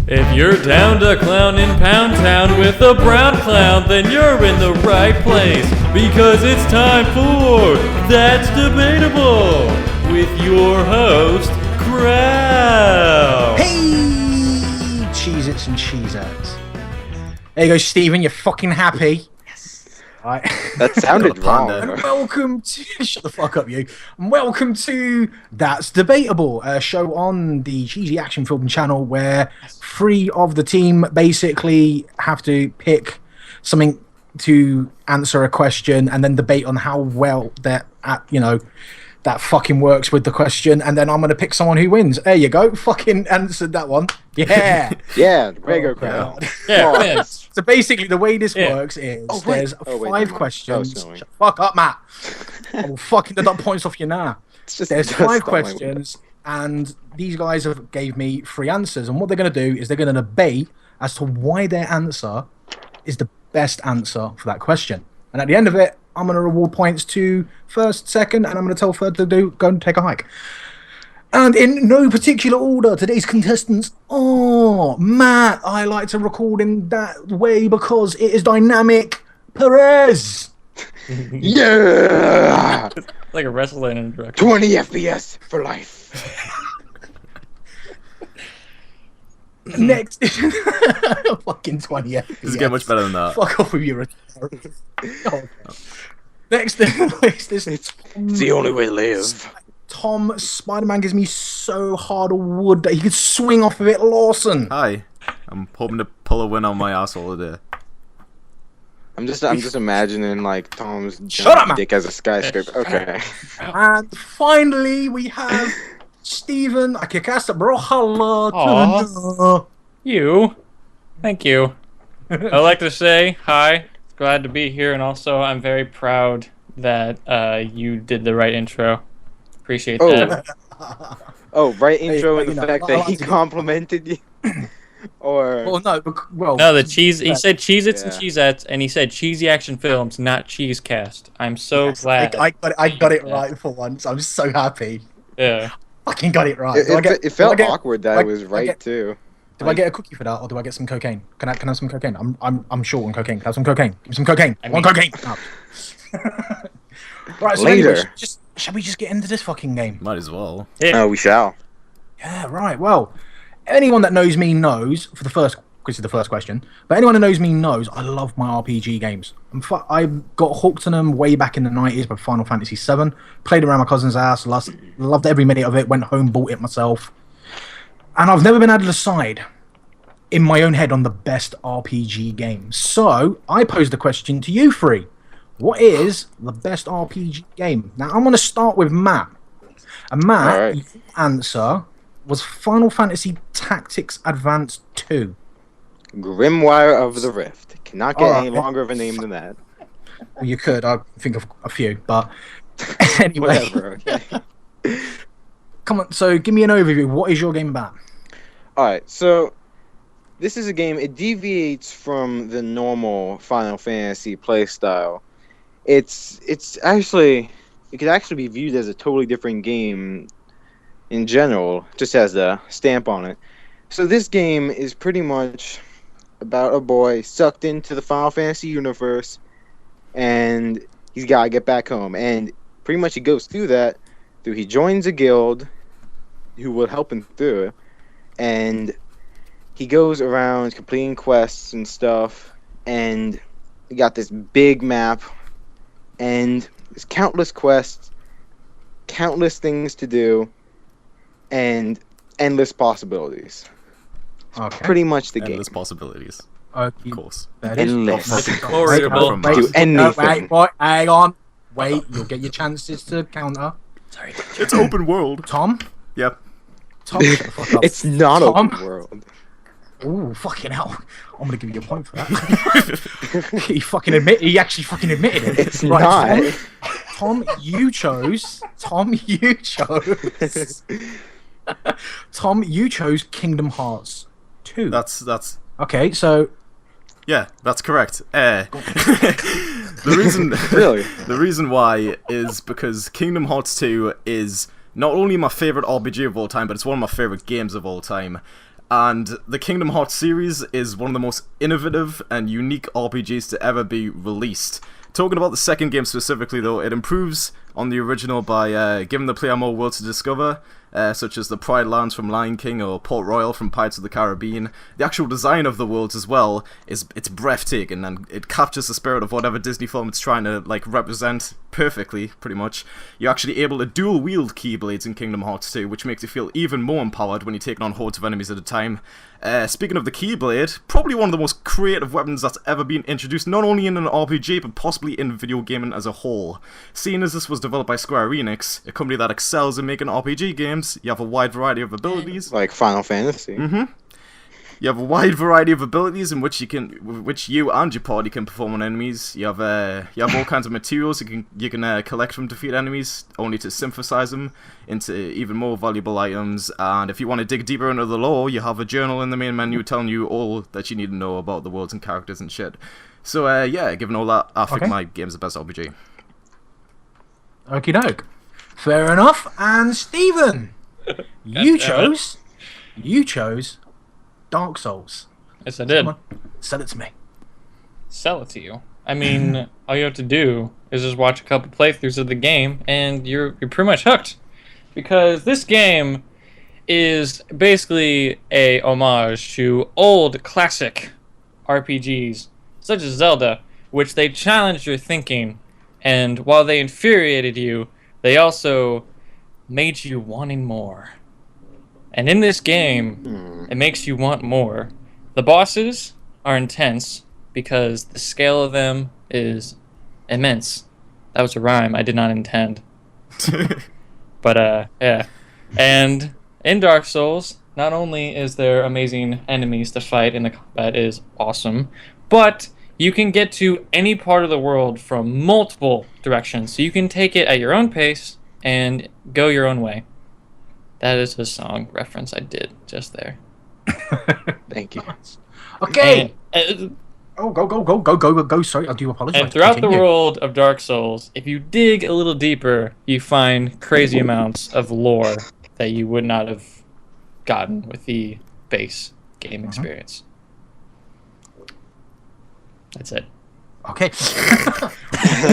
If you're down to clown in Pound Town with a brown clown, then you're in the right place, because it's time for That's Debatable with your host, Crow. Hey, Cheez-Its and Cheez-Its. There you go, Stephen, you're fucking happy. Right. That sounded wrong. And welcome to shut the fuck up, you. And welcome to That's Debatable, a show on the CheezyActionFilmz channel where three of the team basically have to pick something to answer a question and then debate on how well that that fucking works with the question, and then I'm gonna pick someone who wins. There you go. Fucking answered that one. Yeah. Yeah, way to go, Crown. Yeah. So basically, the way this works is there's five questions. Shut the fuck up, Matt. I will fucking deduct points off you now. There's five questions, and these guys have gave me three answers. And what they're going to do is they're going to debate as to why their answer is the best answer for that question. And at the end of it, I'm going to reward points to first, second, and I'm going to tell third to go and take a hike. And in no particular order, today's contestants are Matt. I like to record in that way because it is dynamic. Perez. Yeah! Like a wrestling introduction. 20 FPS for life. Next. Fucking 20 FPS. This is getting much better than that. Fuck off with your Next in the list is It's the only way to live. Tom. Spider-Man gives me so hard a wood that he could swing off of it. Lawson. Hi. I'm hoping to pull a win on my asshole today. I'm just imagining like Tom's Shut up, man. dick as a skyscraper. Okay. And finally, we have Stephen. I kick ass, bro. Hello. Aw. You. Thank you. I'd like to say hi. Glad to be here, and also I'm very proud that you did the right intro. Appreciate that. Oh, right intro and the you know, fact that he complimented you. Or No, the cheese. He said Cheez-Its and Yeah. Cheezettes, and he said CheezyActionFilmz, not Cheesecast. I'm so glad. I got it right for once. I'm so happy. Yeah. Fucking got it right. it felt awkward that it was right too. Do I get a cookie for that, or do I get some cocaine? Can I have some cocaine? I'm short on cocaine. Can I have some cocaine? Give me some cocaine. I want cocaine. Oh. Right. So Later. anyway, shall we just get into this fucking game? Might as well. Yeah. Oh, we shall. Yeah. Right. Well, anyone that knows me knows for the first. This is the first question. But anyone who knows me knows I love my RPG games. I got hooked on them way back in the 90s by Final Fantasy VII. Played around my cousin's house. Loved every minute of it. Went home, bought it myself. And I've never been able to decide in my own head on the best RPG game. So I posed a question to you three. What is the best RPG game? Now I'm going to start with Matt. And Matt, Alright. your answer was Final Fantasy Tactics Advance 2. Grimoire of the Rift. Cannot get any longer of a name than that. Well, you could. I think of a few. But anyway. Whatever, okay. Come on. So give me an overview. What is your game about? Alright, so this is a game, it deviates from the normal Final Fantasy playstyle. It could actually be viewed as a totally different game in general, just has a stamp on it. So this game is pretty much about a boy sucked into the Final Fantasy universe, and he's got to get back home. And pretty much he goes through that, he joins a guild who will help him through it, and he goes around completing quests and stuff, and he got this big map, and there's countless quests, countless things to do, and endless possibilities. Okay. Pretty much the game. Endless possibilities. Of course. Endless. Horrible. Do anything. Wait, hang on. Wait, you'll get your chances to counter. Sorry. It's open world. Tom? Yep. Tom, shut the fuck up. It's not Tom? open world. Ooh, fucking hell. I'm gonna give you a point for that. He actually fucking admitted it. It's not. Tom, you chose. Tom, you chose Kingdom Hearts 2. That's Okay, so yeah, that's correct. The reason Really? the reason why is because Kingdom Hearts 2 is not only my favorite RPG of all time, but it's one of my favorite games of all time. And the Kingdom Hearts series is one of the most innovative and unique RPGs to ever be released. Talking about the second game specifically, though, it improves on the original by giving the player more worlds to discover, such as the Pride Lands from Lion King or Port Royal from Pirates of the Caribbean. The actual design of the worlds as well it's breathtaking, and it captures the spirit of whatever Disney film it's trying to represent perfectly, pretty much. You're actually able to dual wield Keyblades in Kingdom Hearts 2, which makes you feel even more empowered when you're taking on hordes of enemies at a time. Speaking of the Keyblade, probably one of the most creative weapons that's ever been introduced, not only in an RPG, but possibly in video gaming as a whole. Seeing as this was developed by Square Enix, a company that excels in making RPG games, you have a wide variety of abilities. Like Final Fantasy. You have a wide variety of abilities in which you and your party can perform on enemies. You have all kinds of materials you can collect from defeat enemies, only to synthesize them into even more valuable items. And if you want to dig deeper into the lore, you have a journal in the main menu telling you all that you need to know about the worlds and characters and shit. So yeah, given all that, I think my game's the best RPG. Okie doke. Fair enough. And Stephen, you chose Dark Souls. Yes, I did. Sell it to me. Sell it to you. I mean, all you have to do is just watch a couple playthroughs of the game, and you're pretty much hooked. Because this game is basically a homage to old classic RPGs, such as Zelda, which they challenged your thinking, and while they infuriated you, they also made you wanting more. And in this game, it makes you want more. The bosses are intense because the scale of them is immense. That was a rhyme I did not intend. But, yeah. And in Dark Souls, not only is there amazing enemies to fight and the combat is awesome, but you can get to any part of the world from multiple directions. So you can take it at your own pace and go your own way. That is a song reference I did just there. Thank you. Okay. Go. Sorry, I do apologize. And throughout the world of Dark Souls, if you dig a little deeper, you find crazy amounts of lore that you would not have gotten with the base game experience. That's it. Okay.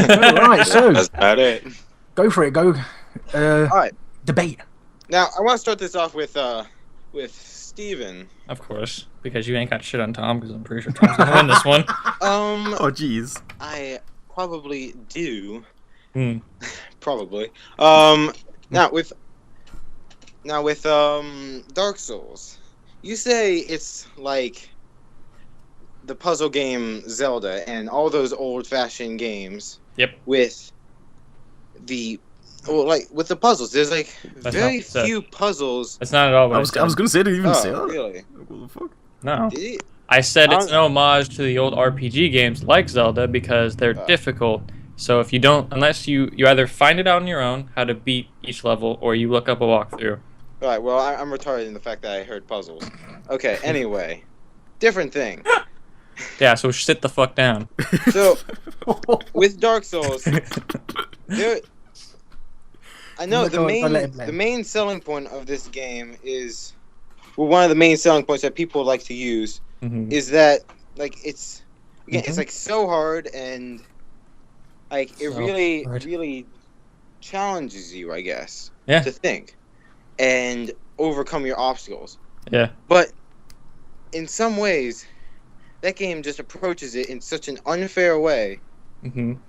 Alright, so that's about it. Go for it. Go. Alright. Debate. Now I want to start this off with Steven. Of course, because you ain't got shit on Tom, because I'm pretty sure Tom's gonna win this one. Oh jeez. I probably do. Probably. Now with Dark Souls, you say it's like the puzzle game Zelda and all those old-fashioned games. Yep. With the with the puzzles, there's very few puzzles. That's not at all what I was gonna say, did you even say that? Really? What the fuck? No. I said it's an homage to the old RPG games like Zelda because they're difficult. So if you don't, unless you either find it out on your own how to beat each level, or you look up a walkthrough. Alright, well I'm retarded in the fact that I heard puzzles. Okay, anyway, different thing. Yeah, so sit the fuck down. So with Dark Souls, I know the main selling point of this game is, well, one of the main selling points that people like to use is that it's it's so hard, and it really challenges you, I guess, to think and overcome your obstacles. Yeah. But in some ways, that game just approaches it in such an unfair way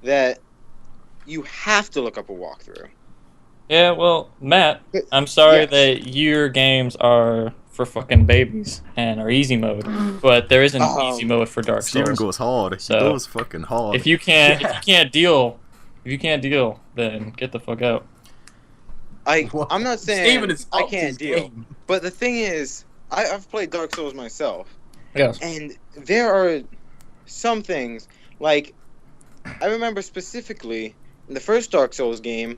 that you have to look up a walkthrough. Yeah, well, Matt, I'm sorry that your games are for fucking babies and are easy mode, but there isn't easy mode for Dark Souls. Steven goes hard. So, he goes fucking hard. If you can't deal, then get the fuck out. I'm not saying I can't deal, but the thing is, I've played Dark Souls myself. Yes. And there are some things, like, I remember specifically in the first Dark Souls game,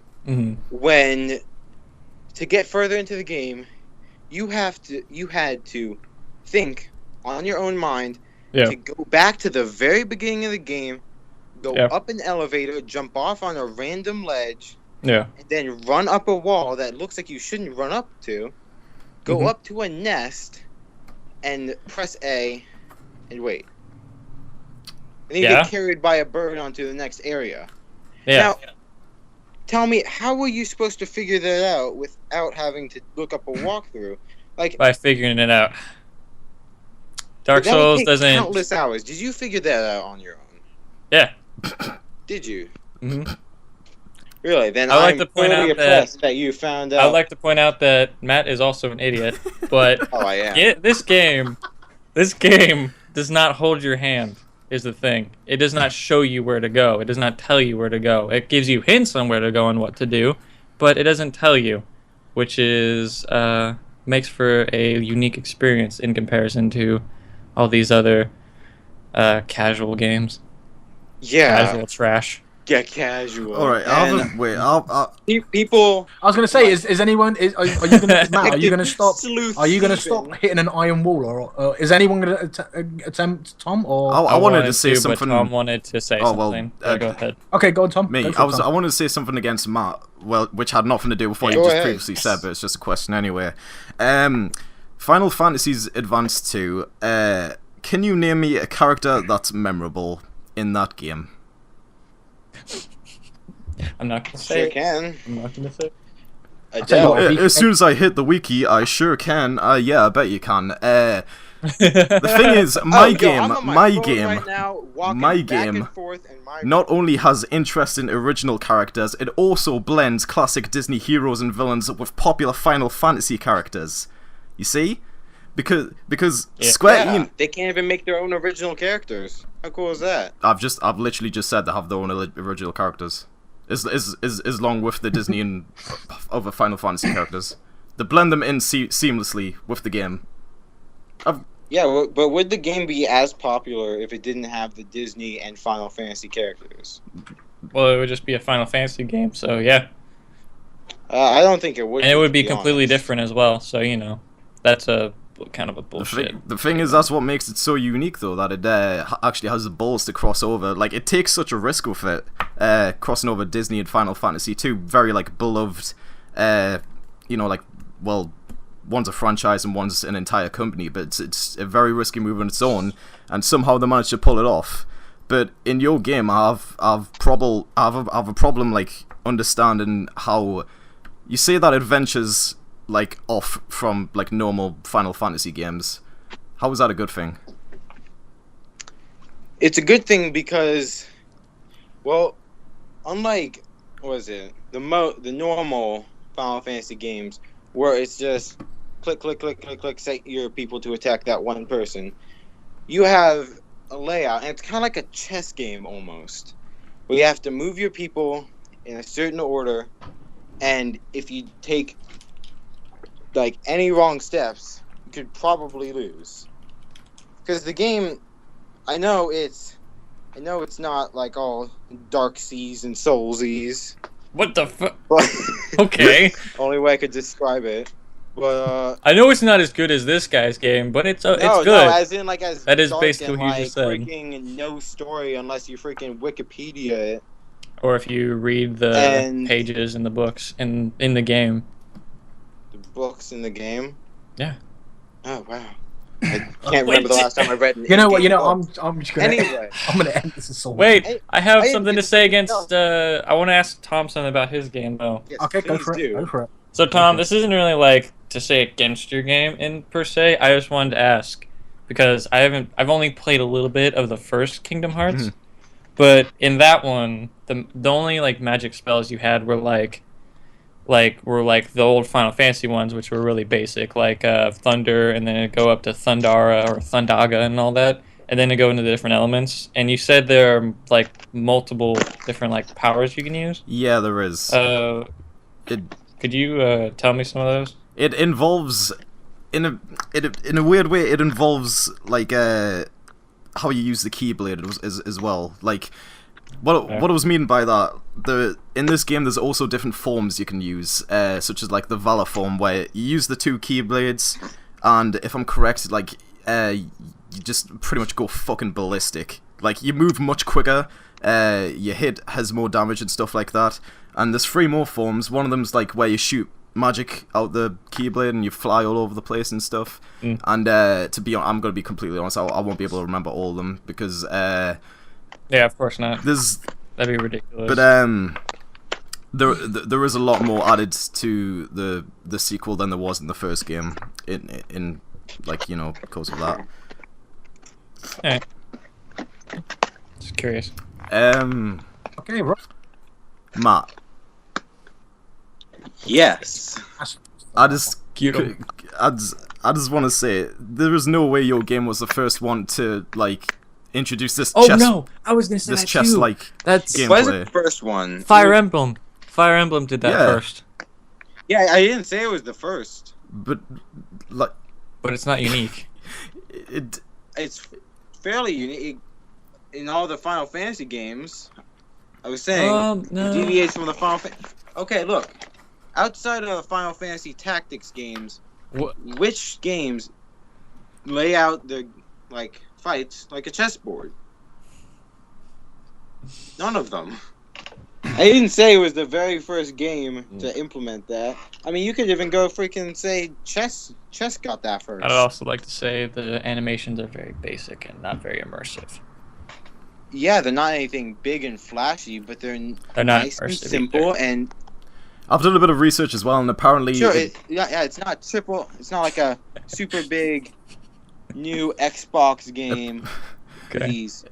when to get further into the game, you had to think on your own mind to go back to the very beginning of the game, go up an elevator, jump off on a random ledge, and then run up a wall that looks like you shouldn't run up to, go up to a nest, and press A and wait. And you get carried by a bird onto the next area. Yeah. Now, tell me, how were you supposed to figure that out without having to look up a walkthrough? Like, by figuring it out. Dark Souls doesn't. Countless hours. Did you figure that out on your own? Yeah. Did you? Mm-hmm. Really? Then I like I'm to point totally out impressed that you found out. I'd like to point out that Matt is also an idiot, but oh, I am. this game does not hold your hand. Is the thing. It does not show you where to go. It does not tell you where to go. It gives you hints on where to go and what to do, but it doesn't tell you, which is makes for a unique experience in comparison to all these other casual games. Yeah. Casual trash. Get casual. All right, people. I was going to say, is anyone? Are you going to Matt? Are you going to stop? Are you going to stop hitting an iron wall, or is anyone going to attempt Tom? Or I wanted to say something. But Tom wanted to say something. Go ahead. Okay, go on, Tom. Me, I wanted to say something against Matt. Well, which had nothing to do with what you just previously said, but it's just a question anyway. Final Fantasy's Advance 2. Can you name me a character that's memorable in that game? I'm not gonna say. Sure can. I'm not gonna say. As soon as I hit the wiki, I sure can. Yeah, I bet you can. The thing is, my game, not only has interesting original characters, it also blends classic Disney heroes and villains with popular Final Fantasy characters. You see? Because Square Enix, they can't even make their own original characters. How cool is that? I've literally just said they have their own original characters. Is along with the Disney and other Final Fantasy characters. They blend them in seamlessly with the game. Yeah, but would the game be as popular if it didn't have the Disney and Final Fantasy characters? Well, it would just be a Final Fantasy game, so yeah. I don't think it would. And it would be completely different as well, so you know, that's a kind of a bullshit. The thing is, that's what makes it so unique, though, that it actually has the balls to cross over. Like, it takes such a risk with it, crossing over Disney and Final Fantasy 2, very, like, beloved, you know, like, well, one's a franchise and one's an entire company, but it's a very risky move on its own, and somehow they managed to pull it off. But in your game, I have a problem, like, understanding how you say that adventures like off from like normal Final Fantasy games. How is that a good thing? It's a good thing because, well, unlike the normal Final Fantasy games where it's just click, click, click, click, click, set your people to attack that one person, you have a layout, and it's kind of like a chess game almost, where you have to move your people in a certain order, and if you take like any wrong steps, you could probably lose. Because the game, I know it's not like all Dark Seas and Soulsies. What the fuck? Okay. Only way I could describe it. But I know it's not as good as this guy's game, but it's good. No, as in like as that is dark basically and, what you like, just said. Freaking no story unless you freaking Wikipedia it. Or if you read the pages in the books in the game. Books in the game. Yeah. Oh wow. I can't remember the last time I read. You know what? I'm just gonna. Anyway, I'm gonna end this assault. Wait, I have something to say against. I want to ask Tom something about his game though. Yes, okay, go for it. Go for it. So Tom, this isn't really like to say against your game in per se. I just wanted to ask because I've only played a little bit of the first Kingdom Hearts, but in that one, the only like magic spells you had were the old Final Fantasy ones, which were really basic, like Thunder, and then it'd go up to Thundara or Thundaga and all that, and then it'd go into the different elements. And you said there are like multiple different like powers you can use. Yeah, there is. Could you tell me some of those? It involves, in a weird way, it involves like how you use the Keyblade as well, like. What I was meaning by that, in this game there's also different forms you can use, such as like the Valor form, where you use the two Keyblades, and if I'm correct, like you just pretty much go fucking ballistic. Like you move much quicker, your hit has more damage and stuff like that. And there's three more forms. One of them's like where you shoot magic out the Keyblade and you fly all over the place and stuff. And I'm going to be completely honest, I won't be able to remember all of them because yeah, of course not. That'd be ridiculous. But there is a lot more added to the sequel than there was in the first game. In like, you know, because of that. Hey. Just curious. Okay, bro. Matt. Yes. I just want to say there is no way your game was the first one to like introduce this. Oh no, I was gonna say this that chess too. like That's gameplay. Was it the first one? Fire Emblem. Fire Emblem did that first. Yeah, I didn't say it was the first. But like, but it's not unique. It's fairly unique in all the Final Fantasy games. I was saying no. it deviates from the Final Fantasy. Okay, look. Outside of the Final Fantasy Tactics games, which games lay out the fights like a chessboard? None of them. I didn't say it was the very first game to implement that. I mean, you could even go freaking say chess got that first. I'd also like to say the animations are very basic and not very immersive. Yeah, they're not anything big and flashy, but they're not nice and simple either. and. I've done a bit of research as well, and apparently, sure, it's not triple. It's not like a super big new Xbox game. Okay. These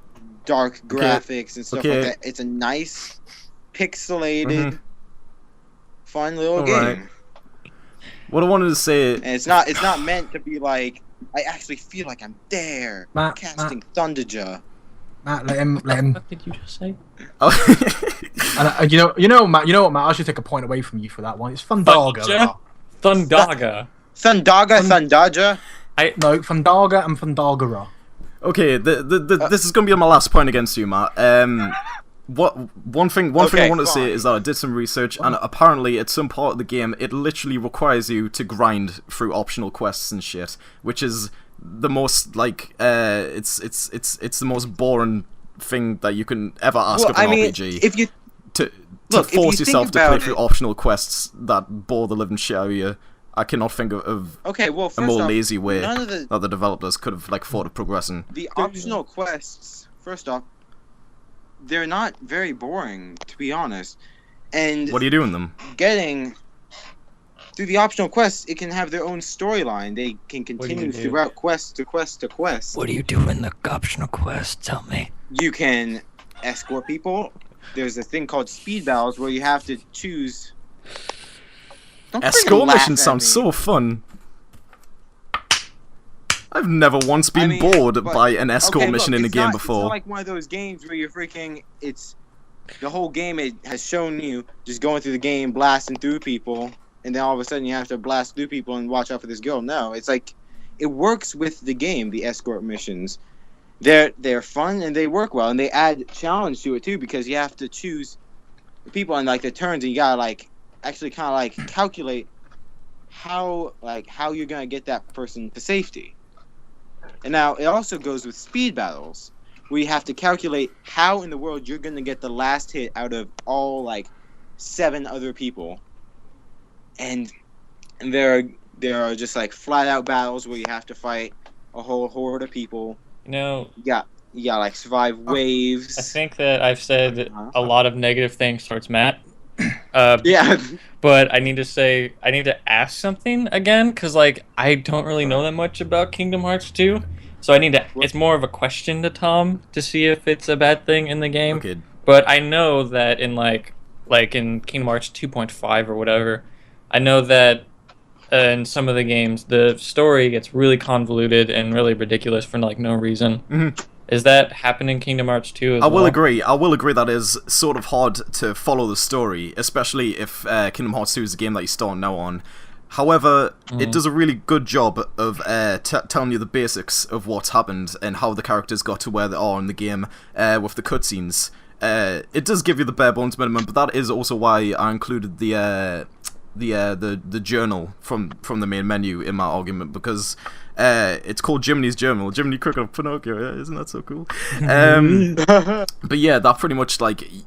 dark graphics and stuff like that. It's a nice, pixelated, fun little game. Right. What I wanted to say, and it's not meant to be like. I actually feel like I'm there, casting Thunderja. Matt, let him. What did you just say? And, you know, Matt. You know what, Matt? I should take a point away from you for that one. It's Thundarga. Thundarga. Thundarja. No, Thundarga and Thundargara. Okay, this is gonna be my last point against you, Matt. One thing I want to say is that I did some research, and apparently at some part of the game, it literally requires you to grind through optional quests and shit, which is the most it's the most boring thing that you can ever ask of an RPG. If you to force yourself to play through optional quests that bore the living shit out of you, I cannot think of a more lazy way that the developers could have thought of progressing. The optional quests, first off, they're not very boring, to be honest. And what do you do in them? Getting through the optional quests, it can have their own storyline. They can continue throughout quest to quest to quest. What do you do in the optional quest? Tell me. You can escort people. There's a thing called speed battles where you have to choose. Escort mission sounds so fun. I've never once been bored by an escort mission in a game before. It's not like one of those games where you're freaking. It's the whole game. It has shown you just going through the game, blasting through people, and then all of a sudden you have to blast through people and watch out for this girl. No, it's like it works with the game. The escort missions, they're fun and they work well, and they add challenge to it too because you have to choose the people and the turns, and you gotta actually kind of calculate how you're gonna get that person to safety. And now it also goes with speed battles, where you have to calculate how in the world you're gonna get the last hit out of all 7 other people. And there are just flat out battles where you have to fight a whole horde of people. Yeah, survive waves. I think that I've said a lot of negative things towards Matt. Yeah. But I need to ask something again, because I don't really know that much about Kingdom Hearts 2. So it's more of a question to Tom to see if it's a bad thing in the game. Okay. But I know that in in Kingdom Hearts 2.5 or whatever, I know that in some of the games the story gets really convoluted and really ridiculous for no reason. Mm-hmm. Is that happening in Kingdom Hearts 2 as well? I will agree that is sort of hard to follow the story, especially if Kingdom Hearts 2 is a game that you start now on. However, it does a really good job of telling you the basics of what's happened and how the characters got to where they are in the game with the cutscenes. It does give you the bare bones minimum, but that is also why I included the journal from the main menu in my argument, because it's called Jiminy's Journal. Jiminy Cricket of Pinocchio, yeah, isn't that so cool? But yeah, that pretty much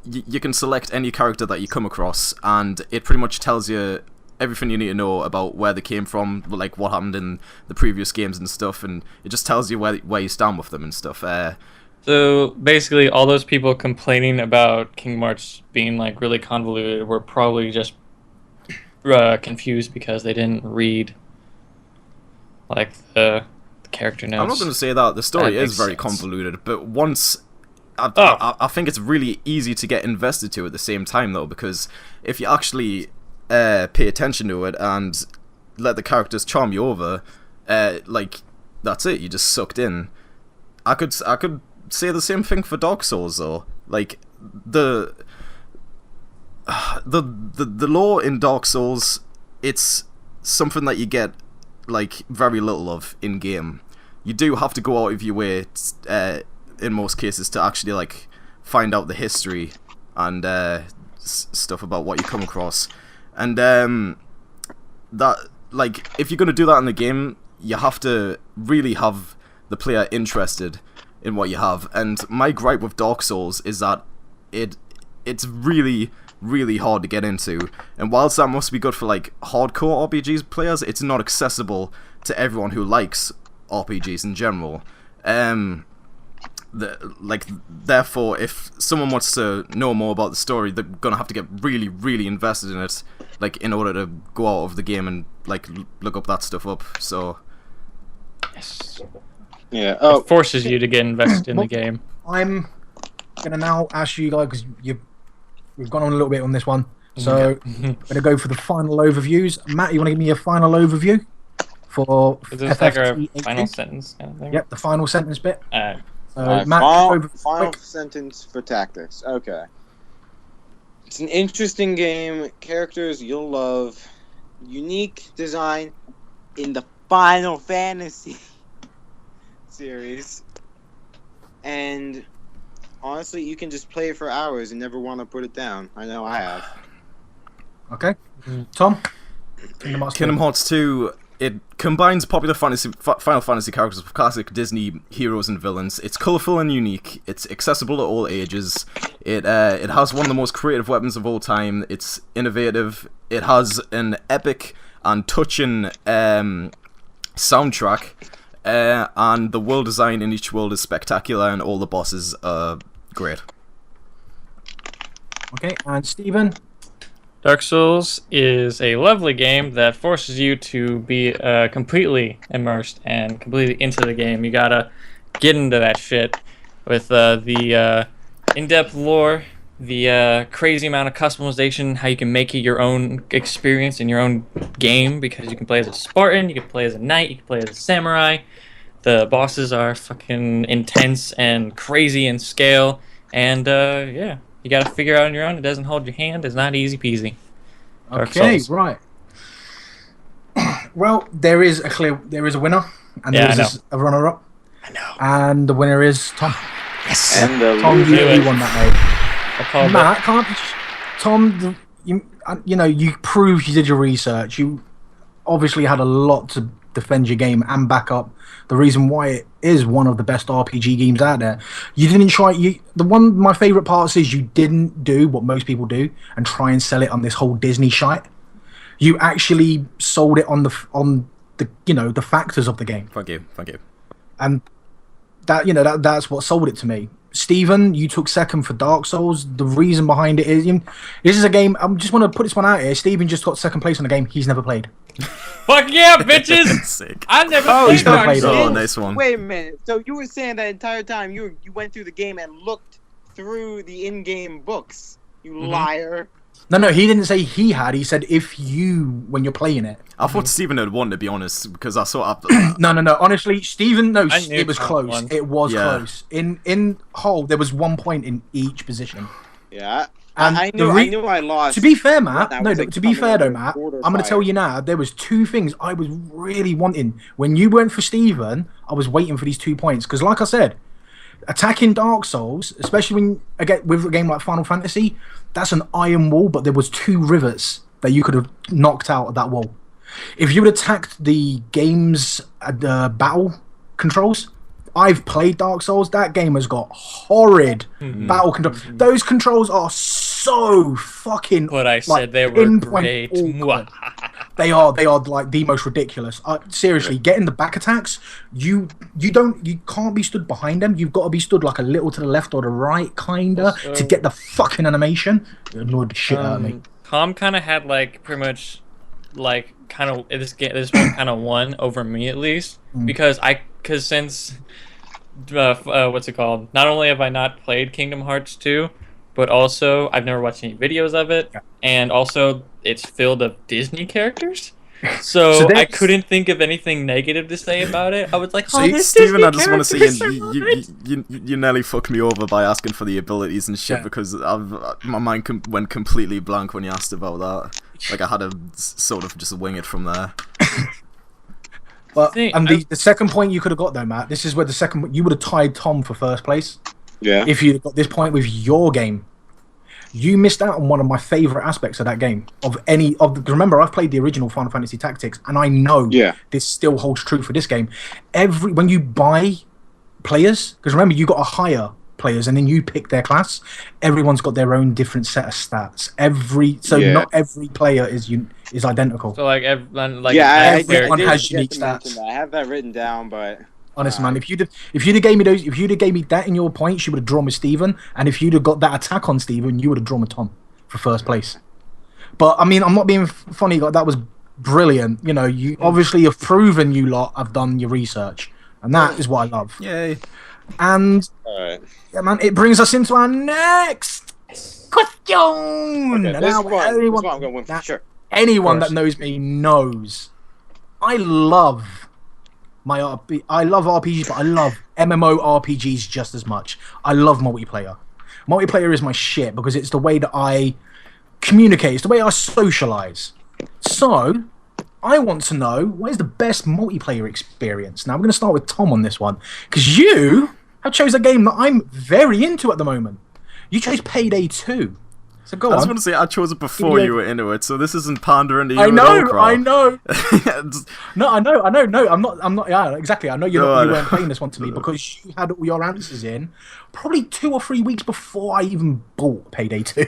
you can select any character that you come across, and it pretty much tells you everything you need to know about where they came from, like what happened in the previous games and stuff, and it just tells you where you stand with them and stuff. So basically, all those people complaining about Kingdom Hearts being like really convoluted were probably just confused because they didn't read like the character notes. I'm not going to say that the story is very convoluted, but once I think it's really easy to get invested to at the same time though, because if you actually pay attention to it and let the characters charm you over, like that's it. You just sucked in. I could say the same thing for Dark Souls though. Like the lore in Dark Souls, it's something that you get like very little of in game. You do have to go out of your way in most cases to actually like find out the history and stuff about what you come across. And that, like, if you're going to do that in the game, you have to really have the player interested in what you have. And my gripe with Dark Souls is that it's really, really hard to get into. And whilst that must be good for, like, hardcore RPGs players, it's not accessible to everyone who likes RPGs in general. Therefore, if someone wants to know more about the story, they're gonna have to get really, really invested in it, like, in order to go out of the game and, like, look up that stuff up. So, yes, yeah, it forces you to get invested in the game. I'm gonna now ask you guys, because we've gone on a little bit on this one, so I'm gonna go for the final overviews. Matt, you want to give me a final overview for Is this like our final sentence kind of thing? Yep, the final sentence bit. Matt, final sentence for Tactics. Okay. It's an interesting game. Characters you'll love. Unique design in the Final Fantasy series. And honestly, you can just play it for hours and never want to put it down. I know I have. Okay. Tom? Kingdom Hearts 2... It combines popular Final Fantasy characters with classic Disney heroes and villains. It's colourful and unique. It's accessible to all ages. It has one of the most creative weapons of all time. It's innovative. It has an epic and touching soundtrack. And the world design in each world is spectacular, and all the bosses are great. Okay, and Stephen? Dark Souls is a lovely game that forces you to be completely immersed and completely into the game. You gotta get into that shit with the in-depth lore, the crazy amount of customization, how you can make it your own experience in your own game, because you can play as a Spartan, you can play as a knight, you can play as a samurai. The bosses are fucking intense and crazy in scale, and yeah. You gotta figure out on your own. It doesn't hold your hand. It's not easy peasy. Okay, right. Well, there is a winner, and there is a runner-up. I know. And the winner is Tom. Yes. And Tom, you won that, mate. Matt, can't Tom? You proved you did your research. You obviously had a lot to defend your game and back up the reason why it is one of the best RPG games out there. You didn't try. My favorite parts is you didn't do what most people do and try and sell it on this whole Disney shite. You actually sold it on the factors of the game. Thank you. And that's what sold it to me. Stephen, you took second for Dark Souls. The reason behind it is this is a game. I just want to put this one out here. Stephen just got second place on a game he's never played. Fuck yeah, bitches! Sick. I never played Dark Souls. Oh, nice one. Wait a minute. So you were saying that entire time you went through the game and looked through the in-game books? You liar. No, he didn't say he had. He said when you're playing it. I thought Stephen had won, to be honest, because I saw... No. Honestly, Stephen, it was close. It was close. In whole, there was 1 point in each position. Yeah. And I knew I lost. To be fair, Matt, to be fair though, Matt, I'm going to tell you now, there was two things I was really wanting. When you went for Stephen, I was waiting for these 2 points. Because like I said, attacking Dark Souls, especially with a game like Final Fantasy, that's an iron wall, but there was 2 rivers that you could have knocked out of that wall. If you had attacked the game's battle controls, I've played Dark Souls. That game has got horrid battle controls. Those controls are so fucking. But I said like, they were great. They are like the most ridiculous. Seriously, getting the back attacks, you can't be stood behind them. You've got to be stood like a little to the left or the right, kinda, to get the fucking animation. It annoyed the shit out of me. Tom kind of had like pretty much like kind of this one kind of won over me at least because since what's it called? Not only have I not played Kingdom Hearts 2, but also I've never watched any videos of it, and also it's filled of Disney characters. So I couldn't think of anything negative to say about it. I was like, "Oh, Steven, I just want to say you nearly fucked me over by asking for the abilities and shit because my mind went completely blank when you asked about that. Like I had to sort of just wing it from there." Well, and the second point you could have got though, Matt. This is where you would have tied Tom for first place. Yeah. If you'd got this point with your game. You missed out on one of my favorite aspects of that game. Remember, I've played the original Final Fantasy Tactics, and I know this still holds true for this game. When you buy players, because remember, you got to hire players, and then you pick their class. Everyone's got their own different set of stats. Not every player is identical. So everyone has unique stats. I have that written down, but. Honestly, man, if you'd have gave me that in your points, you would have drawn with Steven, and if you'd have got that attack on Steven, you would have drawn with Tom for first place. But I mean, I'm not being funny. Like, that was brilliant. You know, you obviously have proven you lot have done your research, and that is what I love. Yay! And yeah, man, it brings us into our next question. Okay, this is what I'm going to win for sure. Anyone that knows me knows I love RPGs, but I love MMORPGs just as much. I love multiplayer. Multiplayer is my shit because it's the way that I communicate. It's the way I socialize. So, I want to know, what is the best multiplayer experience? Now, we're going to start with Tom on this one, because you have chose a game that I'm very into at the moment. You chose Payday 2. So go on. I just want to say I chose it before you were into it, so this isn't pandering to you. I know. No, I'm not. Yeah, exactly. I know you weren't playing this one to me because you had all your answers in probably 2 or 3 weeks before I even bought Payday 2.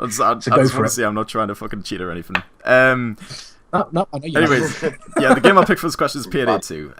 I just want to say I'm not trying to fucking cheat or anything. No, I know you. Anyways, yeah, the game I picked for this question is Payday 2,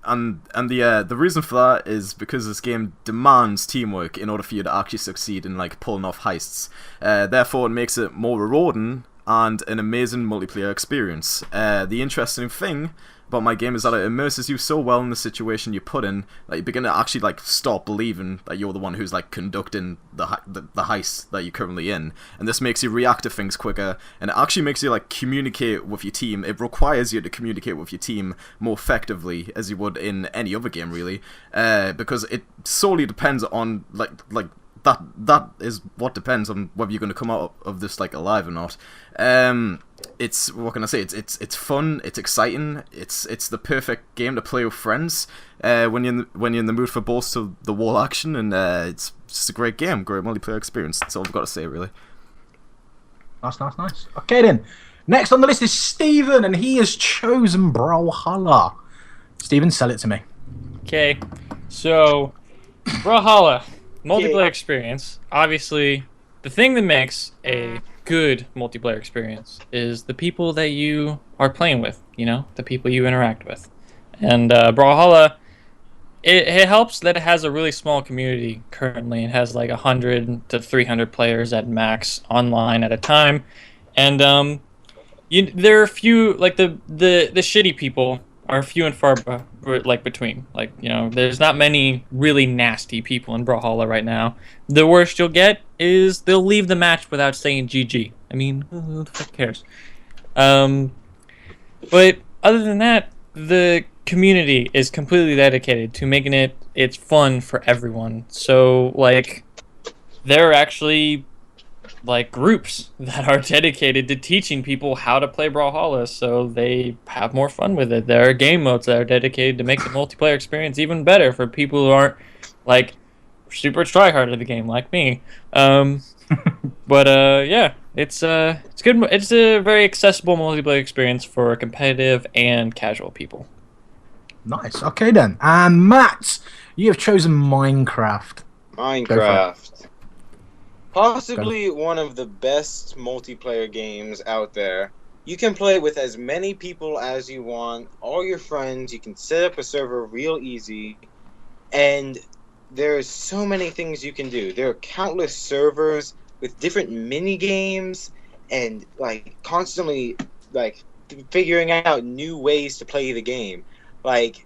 and the reason for that is because this game demands teamwork in order for you to actually succeed in like pulling off heists. Therefore, it makes it more rewarding and an amazing multiplayer experience. The interesting thing about my game is that it immerses you so well in the situation you put in that you begin to actually like stop believing that you're the one who's like conducting the heist that you're currently in, and this makes you react to things quicker, and it actually makes you like communicate with your team. It requires you to communicate with your team more effectively as you would in any other game, really, because it solely depends on like that is what depends on whether you're going to come out of this like alive or not. It's, what can I say? It's fun. It's exciting. It's the perfect game to play with friends when you're in the mood for balls to the wall action, and it's just a great game, great multiplayer experience. That's all I've got to say, really. Nice. Okay then, next on the list is Steven, and he has chosen Brawlhalla. Steven, sell it to me. Okay, so Brawlhalla multiplayer experience. Obviously, the thing that makes a good multiplayer experience is the people that you are playing with, you know, the people you interact with. And Brawlhalla, it helps that it has a really small community currently. It has like 100 to 300 players at max online at a time. And there are a few, like the shitty people are few and far between. Like, you know, there's not many really nasty people in Brawlhalla right now. The worst you'll get is they'll leave the match without saying GG. I mean, who the fuck cares? But other than that, the community is completely dedicated to making it's fun for everyone. So, like, there are actually like groups that are dedicated to teaching people how to play Brawlhalla, so they have more fun with it. There are game modes that are dedicated to make the multiplayer experience even better for people who aren't like super tryhard at the game like me. But yeah, it's good. It's a very accessible multiplayer experience for competitive and casual people. Nice. Okay then, and Matt, you have chosen Minecraft. Possibly one of the best multiplayer games out there. You can play with as many people as you want, all your friends. You can set up a server real easy, and there's so many things you can do. There are countless servers with different mini games, and like constantly like figuring out new ways to play the game. Like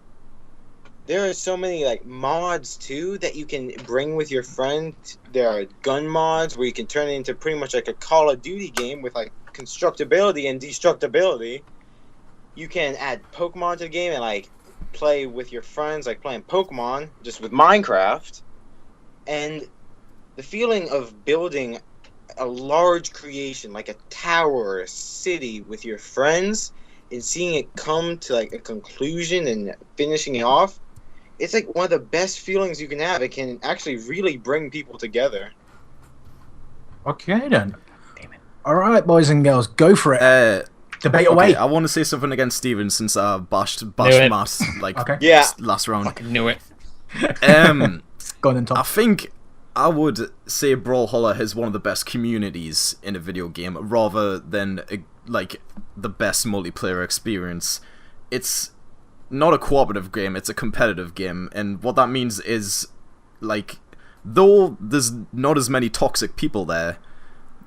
there are so many like mods too that you can bring with your friend. There are gun mods where you can turn it into pretty much like a Call of Duty game with like constructability and destructibility. You can add Pokemon to the game and like play with your friends, like playing Pokemon just with Minecraft. And the feeling of building a large creation like a tower or a city with your friends and seeing it come to like a conclusion and finishing it off, it's like one of the best feelings you can have. It can actually really bring people together. Okay then. Damn it. All right, boys and girls, go for it. Debate away. I want to say something against Steven since I bashed Matt like last round. Fucking knew it. Go on then, Tom. I think I would say Brawlhalla has one of the best communities in a video game, rather than like the best multiplayer experience. It's not a cooperative game, it's a competitive game, and what that means is, like, though there's not as many toxic people there,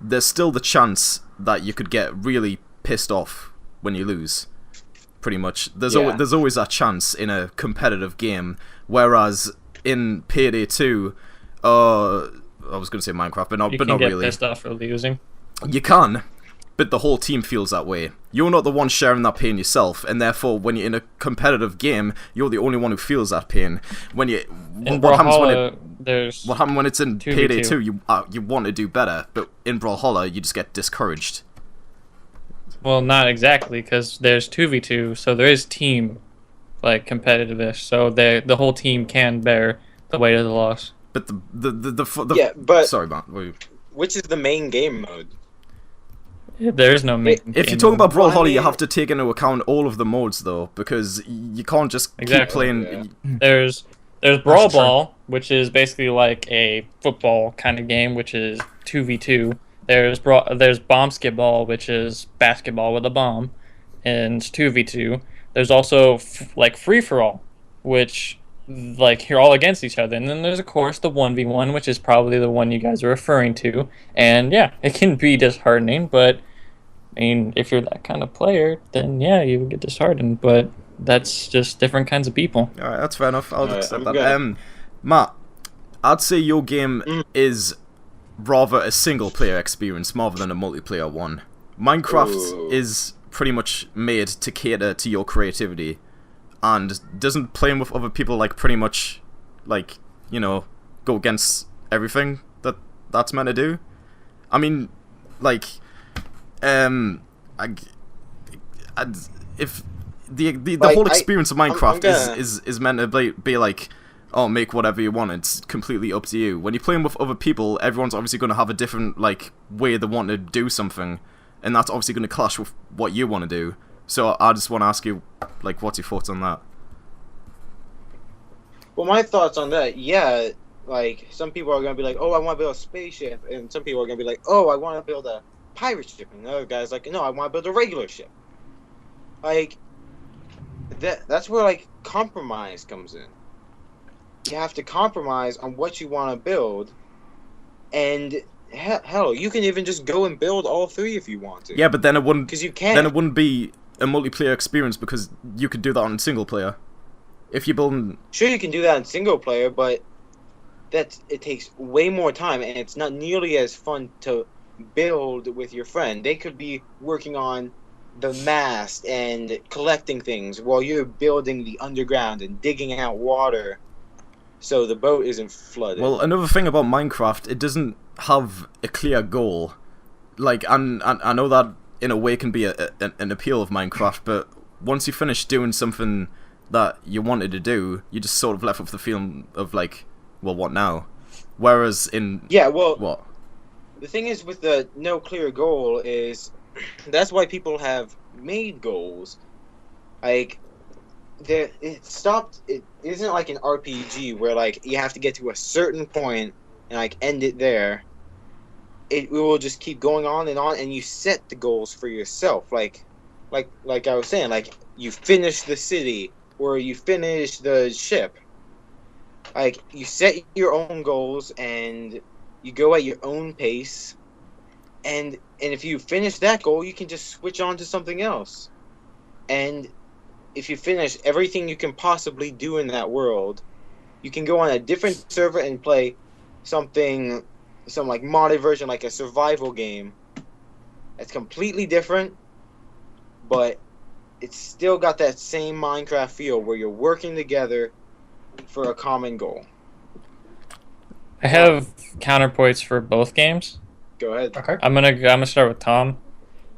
there's still the chance that you could get really pissed off when you lose. Pretty much. There's always that chance in a competitive game, whereas in Payday 2, I was going to say Minecraft, but not really. You can get pissed off for losing. You can, but the whole team feels that way. You're not the one sharing that pain yourself, and therefore, when you're in a competitive game, you're the only one who feels that pain. What happens when it's in 2v2. Payday 2? You want to do better, but in Brawlhalla, you just get discouraged. Well, not exactly, because there's 2v2, so there is team, like, competitive-ish, so the whole team can bear the weight of the loss. But but sorry, Matt. Which is the main game mode? There is no main game. If you're talking about Brawlhalla, you have to take into account all of the modes, though, because you can't just keep playing. Yeah. There's Brawl Ball, which is basically like a football kind of game, which is 2v2. There's Bomb Skip Ball, which is basketball with a bomb, and it's 2v2. There's also like Free for All, which like you're all against each other, and then there's of course the 1v1, which is probably the one you guys are referring to. And yeah, it can be disheartening, but I mean, if you're that kind of player, then yeah, you would get disheartened. But that's just different kinds of people. All right, that's fair enough. I'll accept that. Matt, I'd say your game is rather a single-player experience rather than a multiplayer one. Minecraft is pretty much made to cater to your creativity, and doesn't playing with other people like pretty much like, you know, go against everything that's meant to do. I mean, like, if the like, whole experience of Minecraft is meant to be like, oh, make whatever you want, it's completely up to you. When you're playing with other people, everyone's obviously going to have a different like way they want to do something, and that's obviously going to clash with what you want to do. So I just want to ask you, like, what's your thoughts on that? Well, my thoughts on that, yeah, like, some people are going to be like, oh, I want to build a spaceship, and some people are going to be like, oh, I want to build a pirate ship, and another guy's like, no, I want to build a regular ship. Like, that's where, like, compromise comes in. You have to compromise on what you want to build, and hell, you can even just go and build all three if you want to. Yeah, but then it wouldn't. Because you can. Then it wouldn't be a multiplayer experience because you could do that on single player. If you're building. Sure, you can do that in single player, but it takes way more time, and it's not nearly as fun to build with your friend. They could be working on the mast and collecting things while you're building the underground and digging out water, so the boat isn't flooded. Well, another thing about Minecraft, it doesn't have a clear goal. Like, I know that in a way can be an appeal of Minecraft, but once you finish doing something that you wanted to do, you just sort of left with the feeling of like, well, what now? Whereas in what? The thing is with the no clear goal is that's why people have made goals. Like, it isn't like an RPG where like you have to get to a certain point and like end it there. it will just keep going on, and you set the goals for yourself. Like I was saying, like you finish the city or you finish the ship. Like you set your own goals and you go at your own pace, and if you finish that goal, you can just switch on to something else. And if you finish everything you can possibly do in that world, you can go on a different server and play some like modded version, like a survival game. That's completely different, but it's still got that same Minecraft feel where you're working together for a common goal. I have counterpoints for both games. Go ahead. Okay. I'm gonna start with Tom.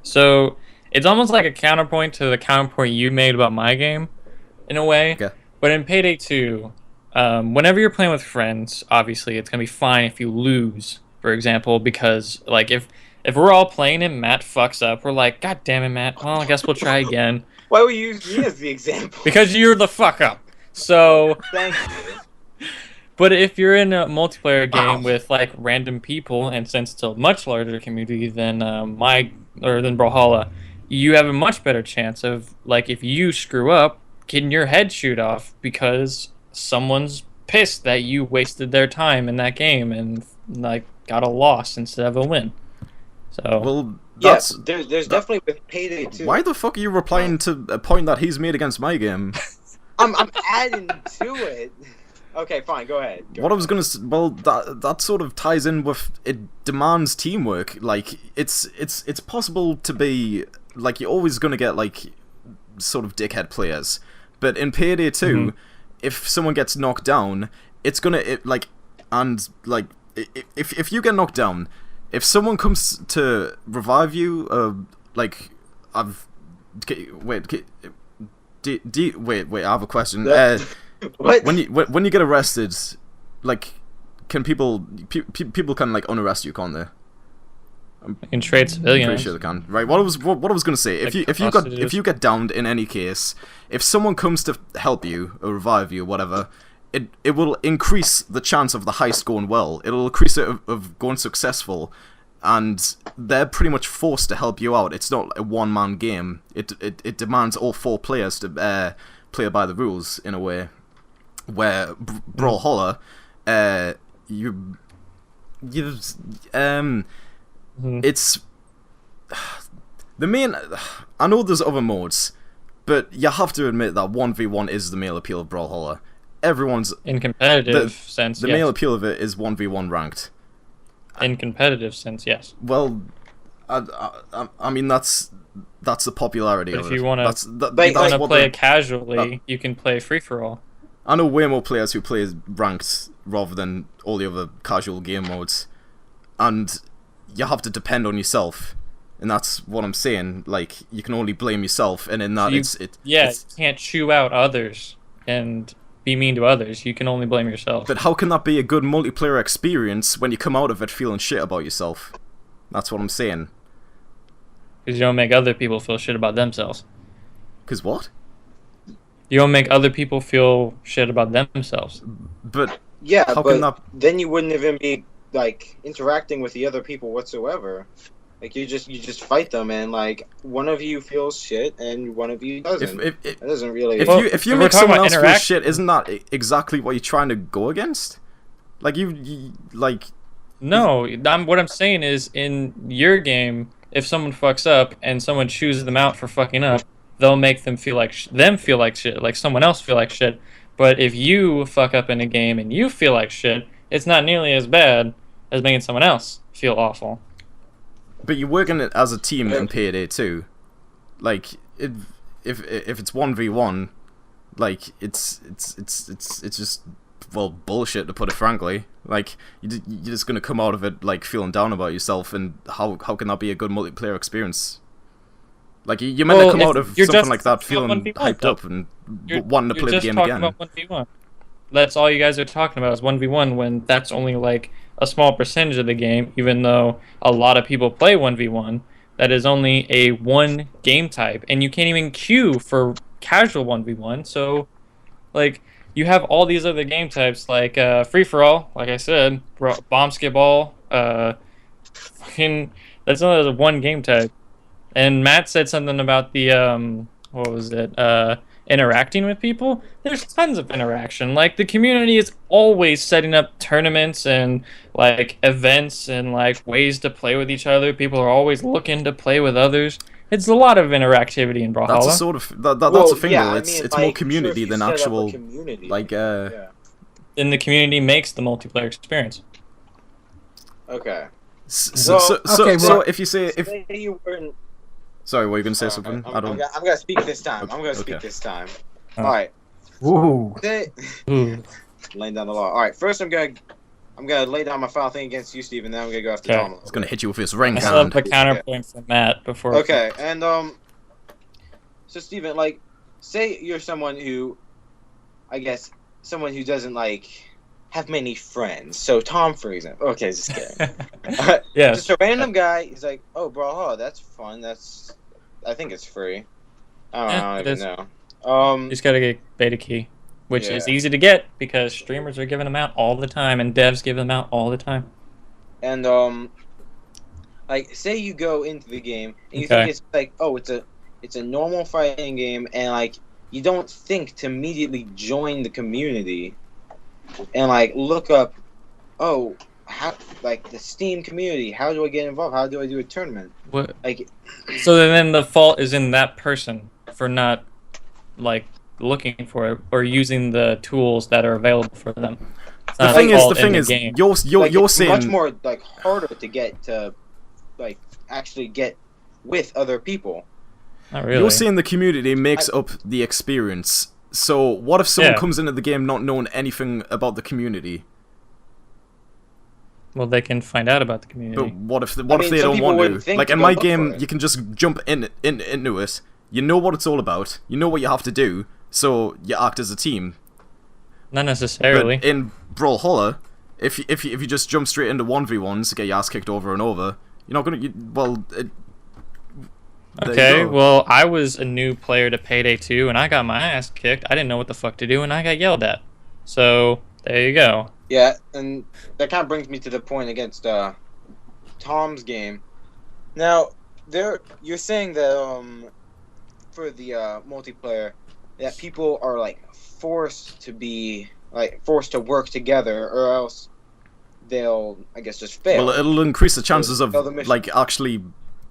So it's almost like a counterpoint to the counterpoint you made about my game, in a way. Okay. But in Payday 2, whenever you're playing with friends, obviously it's gonna be fine if you lose, for example, because like if we're all playing and Matt fucks up, we're like, God damn it, Matt. Well, I guess we'll try again. Why would you use me as the example? Because you're the fuck up. So. Thank you. But if you're in a multiplayer game with like random people, and since it's a much larger community than than Brawlhalla, you have a much better chance of, like, if you screw up, getting your head shoot off because someone's pissed that you wasted their time in that game and like got a loss instead of a win. So Well, Yes, there's definitely with Payday 2. why the fuck are you replying to a point that he's made against my game? I'm adding to it. Okay, fine. Go ahead. What I was gonna well, that sort of ties in with it demands teamwork. Like it's possible to be like you're always gonna get like sort of dickhead players, but in Payday 2, if someone gets knocked down, it's gonna if you get knocked down, if someone comes to revive you, like I've wait. Wait, I have a question. What? When you get arrested, like, can people can like unarrest you, can't they? you can trade civilians. Pretty sure they can. Right. What I was gonna say, Like if you get downed in any case, if someone comes to help you or revive you, or whatever, it will increase the chance of the heist going well. It'll increase it of going successful. And they're pretty much forced to help you out. It's not a one-man game. It demands all four players to play by the rules in a way. Where Brawlhalla, it's the main. I know there's other modes, but you have to admit that 1v1 is the male appeal of Brawlhalla. Everyone's in competitive sense. The male appeal of it is 1v1 ranked. In competitive sense, yes. Well, I mean that's the popularity But of if it. you want to play it casually, you can play free for all. I know way more players who play ranked rather than all the other casual game modes, and you have to depend on yourself, and that's what I'm saying. Like you can only blame yourself, and in that you can't chew out others and be mean to others. You can only blame yourself. But how can that be a good multiplayer experience when you come out of it feeling shit about yourself? That's what I'm saying. Because you don't make other people feel shit about themselves. Because what? You don't make other people feel shit about themselves. But yeah, how but can that... then you wouldn't even be like interacting with the other people whatsoever. Like you just fight them, and like one of you feels shit and one of you doesn't. It doesn't really. If you make someone else feel shit, isn't that exactly what you're trying to go against? Like you like. No, what I'm saying is in your game, if someone fucks up and someone chews them out for fucking up, they'll make them feel like shit, like someone else feel like shit. But if you fuck up in a game and you feel like shit, it's not nearly as bad as making someone else feel awful. But you're working it as a team in Payday 2. Like if it's 1v1, like it's just bullshit, to put it frankly. Like you're just gonna come out of it like feeling down about yourself, and how can that be a good multiplayer experience? Like you're meant to come out of something like that feeling hyped up and wanting to play the game again. About 1v1. That's all you guys are talking about is 1v1, when that's only like a small percentage of the game, even though a lot of people play 1v1. That is only a one game type, and you can't even queue for casual 1v1. So, like, you have all these other game types, like free for all, like I said, bomb skip all, fucking that's only one game type. And Matt said something about the what was it? Interacting with people. There's tons of interaction. Like the community is always setting up tournaments and like events and like ways to play with each other. People are always looking to play with others. It's a lot of interactivity in Brawlhalla. That's a sort of that's a thing though. It's more community than actual like And the community makes the multiplayer experience. Okay. So if you say you weren't. Sorry, were you gonna say something? I'm gonna speak this time. Okay. I'm gonna speak this time. Oh. All right. Ooh. Laying down the law. All right. First, I'm gonna lay down my final thing against you, Steve, and then I'm gonna go after Tom. It's gonna hit you with his ring I still have the counterpoint from Matt before. Okay, and so Steven, like, say you're someone who, I guess, someone who doesn't like have many friends. So Tom, for example. Okay, just kidding. Yeah. Just a random guy. He's like, oh, bro, that's fun. I think it's free. I don't even know. You just gotta get beta key, which is easy to get because streamers are giving them out all the time and devs give them out all the time. And like, say you go into the game and you think it's like, oh, it's a normal fighting game, and like you don't think to immediately join the community and like look up, oh, how, like the Steam community, how do I get involved? How do I do a tournament? What? Like, so then the fault is in that person for not like looking for it or using the tools that are available for them. The thing is, you're saying much more like harder to get to, like actually get with other people. Not really. You're saying the community makes up the experience. So what if someone comes into the game not knowing anything about the community? Well, they can find out about the community. But what if they don't want to? Like in my game, you can just jump into it. You know what it's all about. You know what you have to do. So you act as a team. Not necessarily. But in Brawlhalla, if you just jump straight into 1v1s, get your ass kicked over and over, you're not gonna. Okay, well, I was a new player to Payday 2, and I got my ass kicked. I didn't know what the fuck to do, and I got yelled at. So, there you go. Yeah, and that kind of brings me to the point against Tom's game. Now, you're saying that for the multiplayer, that people are like forced to work together, or else they'll, I guess, just fail. Well, it'll increase the chances of like actually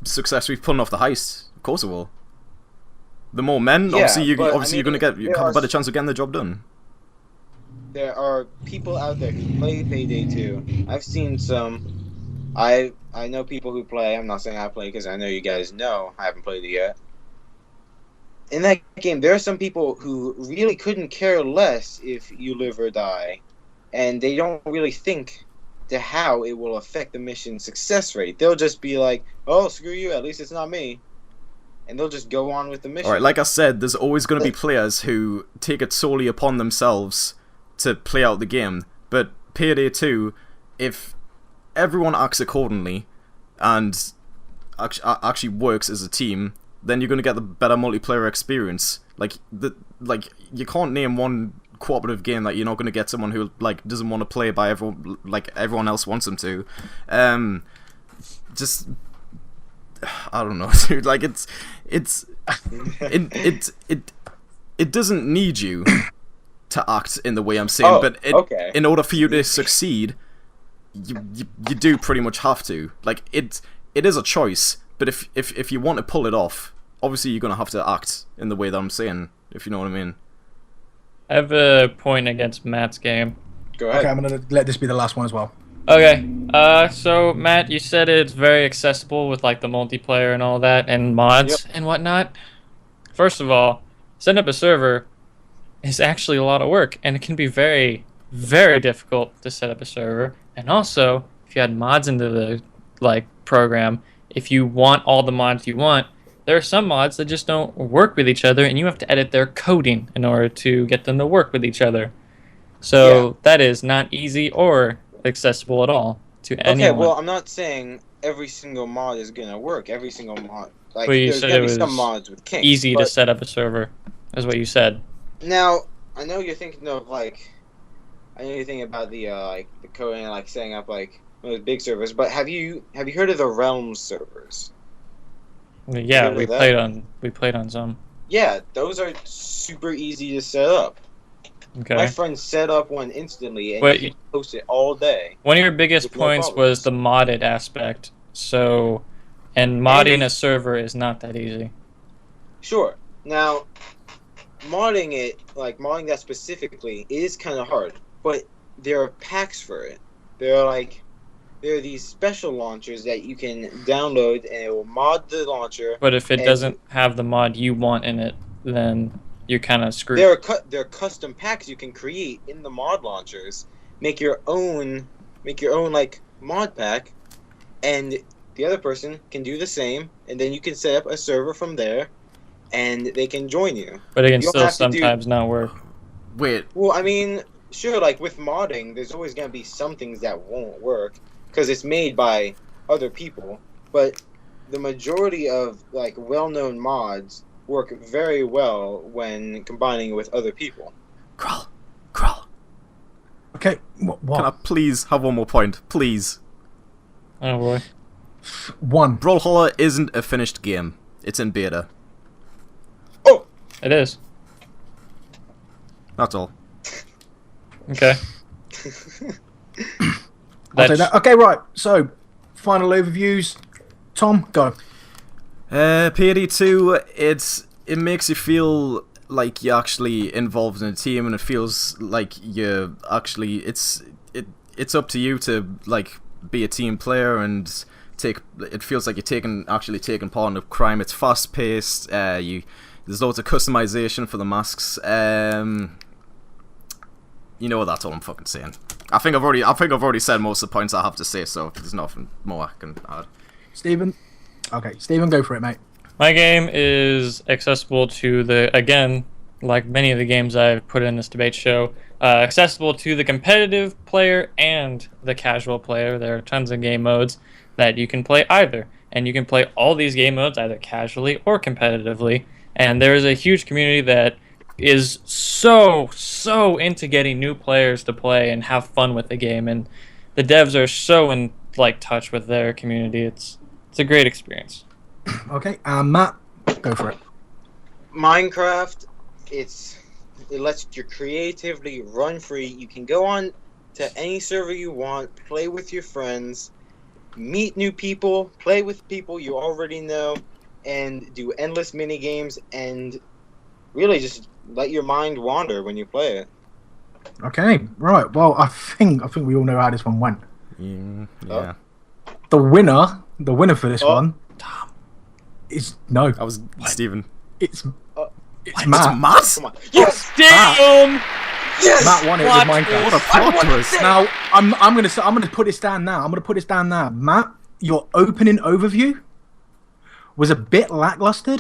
successfully pulling off the heist. Of course it will. The more men, obviously you're gonna have a better chance of getting the job done. There are people out there who play Payday 2. I've seen some. I know people who play. I'm not saying I play because I know you guys know I haven't played it yet. In that game, there are some people who really couldn't care less if you live or die, and they don't really think to how it will affect the mission success rate. They'll just be like, oh, screw you, at least it's not me. And they'll just go on with the mission. Alright, like I said, there's always going to be players who take it solely upon themselves to play out the game. But Payday 2, if everyone acts accordingly and actually works as a team, then you're going to get the better multiplayer experience. Like you can't name one cooperative game that you're not going to get someone who like doesn't want to play by everyone, like everyone else wants them to. Just I don't know, dude. Like it doesn't need you to act in the way I'm saying, but in order for you to succeed, you do pretty much have to. Like it is a choice, but if you want to pull it off, obviously you're gonna have to act in the way that I'm saying, if you know what I mean. I have a point against Matt's game. Go ahead. Okay, I'm gonna let this be the last one as well. Okay, so Matt, you said it's very accessible with like the multiplayer and all that, and mods and whatnot. First of all, setting up a server is actually a lot of work, and it can be very, very difficult to set up a server. And also, if you add mods into the program, if you want all the mods you want, there are some mods that just don't work with each other, and you have to edit their coding in order to get them to work with each other. So that is not easy or accessible at all to anyone. Okay, well, I'm not saying every single mod is gonna work. Every single mod, like, well, you there's said gonna it be was some mods with kinks. easy to set up a server. That's what you said. Now, I know you're thinking of I know you're thinking about the the coding, like setting up one of the big servers. But have you heard of the Realms servers? Yeah, we played on some. Yeah, those are super easy to set up. Okay. My friend set up one instantly, and you can post it all day. One of your biggest points was the modded aspect. So, and modding a server is not that easy. Sure. Now, modding that specifically is kind of hard, but there are packs for it. There are these special launchers that you can download, and it will mod the launcher. But if it doesn't have the mod you want in it, then you're kind of screwed. There are custom packs you can create in the mod launchers. Make your own mod pack, and the other person can do the same, and then you can set up a server from there, and they can join you. But it can still sometimes not work. Wait. Well, I mean, sure, with modding, there's always going to be some things that won't work, because it's made by other people, but the majority of, well-known mods work very well when combining with other people. Crawl. Okay, what? Can I please have one more point? Please. Oh boy. One. Brawlhalla isn't a finished game. It's in beta. Oh! It is. That's all. Okay. I'll take that. Okay, right. So, final overviews. Tom, go. PAD2, it makes you feel like you're actually involved in a team, and it feels like you're actually it's up to you to be a team player, and it feels like you're actually taking part in a crime. It's fast paced. There's loads of customization for the masks. That's all I'm fucking saying. I think I've already said most of the points I have to say, so there's nothing more I can add. Stephen? Okay, Stephen, go for it, mate. My game is accessible to again, like many of the games I've put in this debate show, accessible to the competitive player and the casual player. There are tons of game modes that you can play either, and you can play all these game modes either casually or competitively, and there is a huge community that is so into getting new players to play and have fun with the game, and the devs are so in touch with their community. It's a great experience. Okay, Matt, go for it. Minecraft, it lets your creativity run free. You can go on to any server you want, play with your friends, meet new people, play with people you already know, and do endless mini games, and really just let your mind wander when you play it. Okay, right. Well, I think we all know how this one went. Yeah. The winner for this one, Tom, is no. That was Stephen. It's Matt. It's Matt? Come on. Yes! Damn! Yes! Matt won it with Minecraft. What a plot twist. Now, I'm gonna put this down now. Matt, your opening overview was a bit lackluster,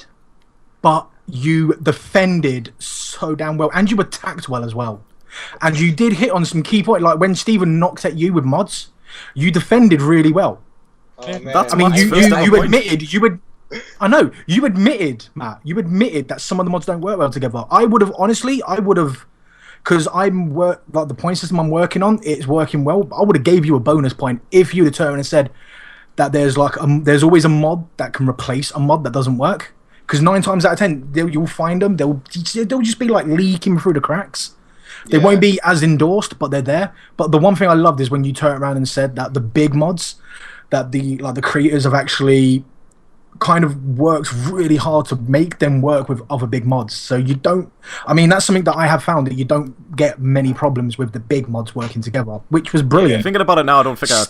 but you defended so damn well, and you attacked well as well. And you did hit on some key points, like when Stephen knocked at you with mods, you defended really well. Oh, man. That's I mean, you admitted, Matt, you admitted that some of the mods don't work well together. I would have, because the point system I'm working on, it's working well. I would have gave you a bonus point if you'd have turned and said that there's there's always a mod that can replace a mod that doesn't work. Because 9 times out of 10, you'll find them. They'll just be leaking through the cracks. They won't be as endorsed, but they're there. But the one thing I loved is when you turned around and said that the big mods, that the creators have actually kind of worked really hard to make them work with other big mods. So you don't. I mean, that's something that I have found, that you don't get many problems with the big mods working together, which was brilliant. Yeah, thinking about it now, I don't think I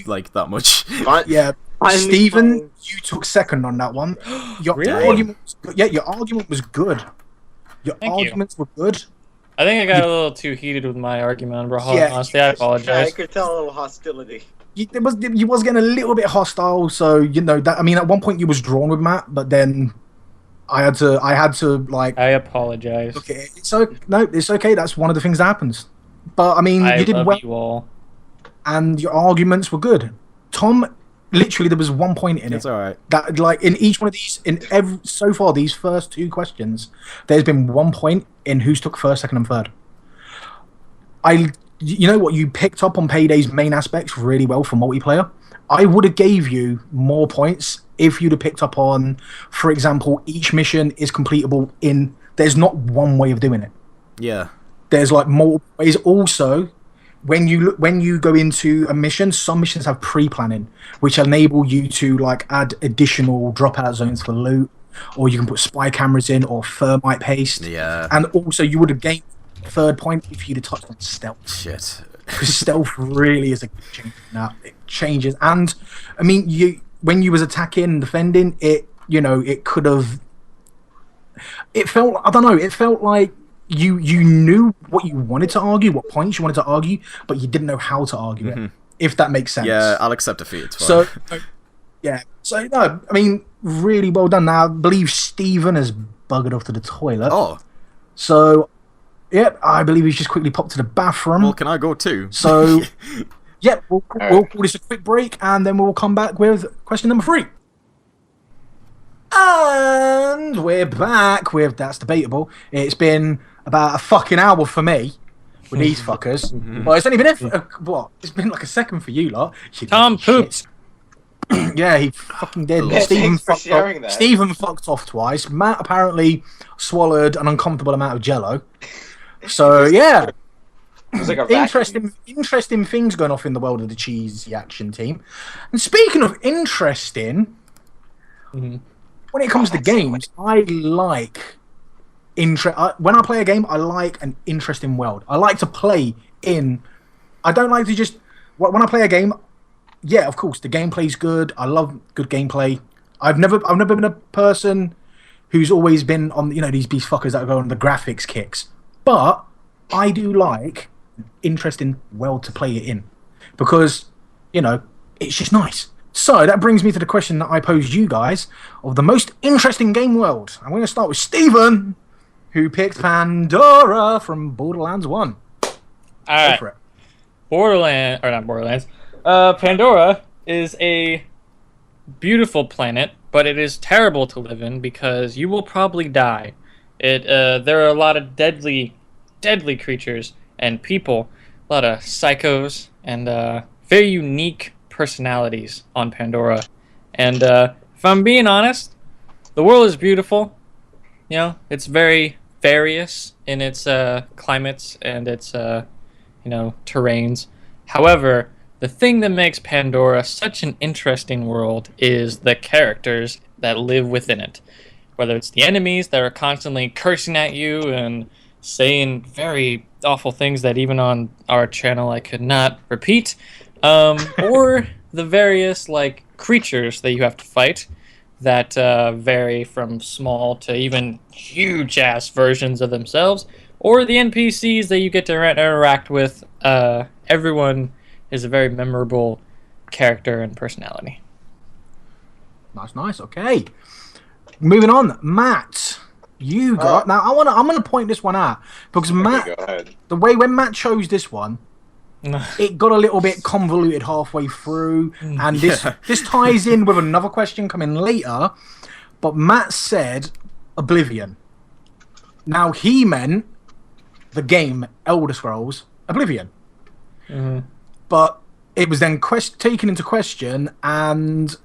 like that much. Yeah. Stephen, you took second on that one. Your argument was good. Your arguments were good. I think I got a little too heated with my argument, bro. Honestly, I apologize. I could tell a little hostility. You was getting a little bit hostile, so that. I mean, at one point you was drawn with Matt, but then I had to I apologize. Okay, it's okay. That's one of the things that happens. But I mean, you did well, you all, and your arguments were good. Tom, literally, there was 1 point in it. It's alright. That in each one of these, so far these first 2 questions, there's been 1 point in who's took first, second, and third. you know what? You picked up on Payday's main aspects really well for multiplayer. I would have gave you more points if you'd have picked up on, for example, each mission is completable in. There's not one way of doing it. Yeah. There's like multiple ways. Also, when you go into a mission, some missions have pre-planning, which enable you to like add additional dropout zones for loot, or you can put spy cameras in or thermite paste. Yeah. And also, you would have gained third point if you'd have touched on stealth. Shit. Because stealth really is a change now. It changes, and I mean, when you was attacking and defending, it could have. It felt, I don't know. It felt like you knew what you wanted to argue, what points you wanted to argue, but you didn't know how to argue it. If that makes sense. Yeah, I'll accept defeat. It's so, fine. yeah. So no, I mean, really well done. Now I believe Stephen has buggered off to the toilet. Oh. So. Yep, I believe he's just quickly popped to the bathroom. Well, can I go too? So, yep, we'll call this a quick break, and then we'll come back with question number 3. And we're back with That's Debatable. It's been about a fucking hour for me with these fuckers. Well, it's only been what? It's been like a second for you lot. Tom poops. Yeah, he fucking did. Yeah, Stephen Stephen fucked off twice. Matt apparently swallowed an uncomfortable amount of Jello. So yeah, like a interesting things going off in the world of the Cheesy Action team. And speaking of interesting, when it comes to games, I like when I play a game, I like an interesting world. I like to play in. I don't like to just when I play a game. Yeah, of course, the gameplay's good. I love good gameplay. I've never been a person who's always been on these fuckers that go on the graphics kicks. But I do like an interesting world to play it in because, it's just nice. So that brings me to the question that I posed you guys of the most interesting game world. I'm going to start with Stephen, who picked Pandora from Borderlands 1. All right. For it. Pandora is a beautiful planet, but it is terrible to live in because you will probably die. There are a lot of deadly creatures and people, a lot of psychos, and very unique personalities on Pandora. And if I'm being honest, the world is beautiful. It's very various in its climates and its terrains. However, the thing that makes Pandora such an interesting world is the characters that live within it. Whether it's the enemies that are constantly cursing at you and saying very awful things that even on our channel I could not repeat, or the various creatures that you have to fight that vary from small to even huge ass versions of themselves, or the NPCs that you get to interact with. Everyone is a very memorable character and personality. Nice. Okay. Moving on, Matt. You got now. I'm gonna point this one out because Matt, the way when Matt chose this one, it got a little bit convoluted halfway through, and this ties in with another question coming later. But Matt said Oblivion. Now he meant the game Elder Scrolls Oblivion, but it was then taken into question, and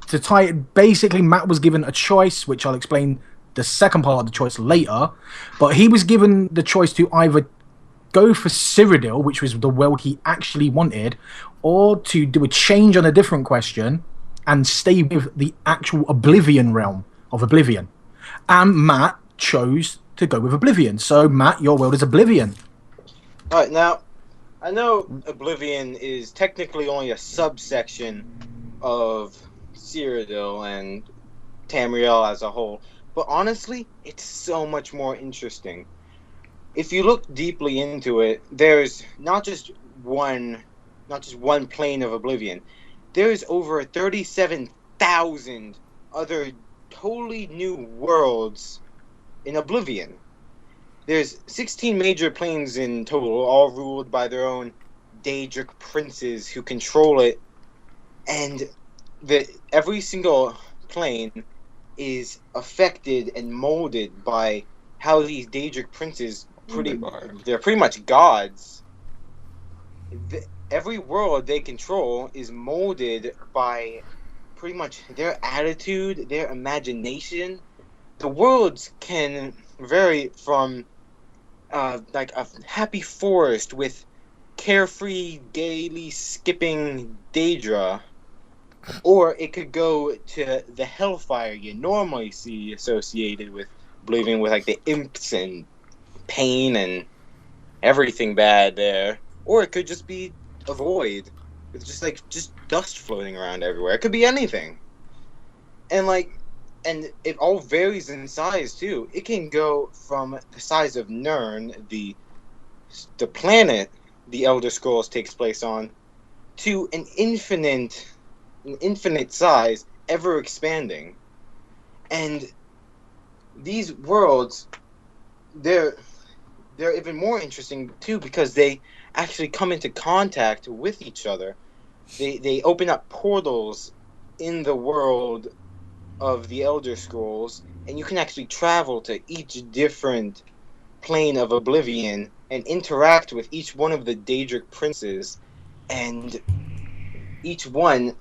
to tie it, basically Matt was given a choice, which I'll explain the second part of the choice later, but he was given the choice to either go for Cyrodiil, which was the world he actually wanted, or to do a change on a different question and stay with the actual Oblivion realm of Oblivion. And Matt chose to go with Oblivion. So Matt, your world is Oblivion. Alright, now I know Oblivion is technically only a subsection of Cyrodiil and Tamriel as a whole, but honestly, it's so much more interesting. If you look deeply into it, there's not just one plane of Oblivion. There's over 37,000 other totally new worlds in Oblivion. There's 16 major planes in total, all ruled by their own Daedric princes who control it, and every single plane is affected and molded by how these Daedric princes they're pretty much gods. every world they control is molded by pretty much their attitude, their imagination. The worlds can vary from like a happy forest with carefree, gaily skipping Daedra, or it could go to the hellfire you normally see associated with Oblivion, with like the imps and pain and everything bad there. Or it could just be a void with just dust floating around everywhere. It could be anything. And it all varies in size too. It can go from the size of Nirn, the planet the Elder Scrolls takes place on, to an infinite size, ever expanding. And these worlds, they're even more interesting too because they actually come into contact with each other. They open up portals in the world of the Elder Scrolls, and you can actually travel to each different plane of Oblivion and interact with each one of the Daedric princes. And each one,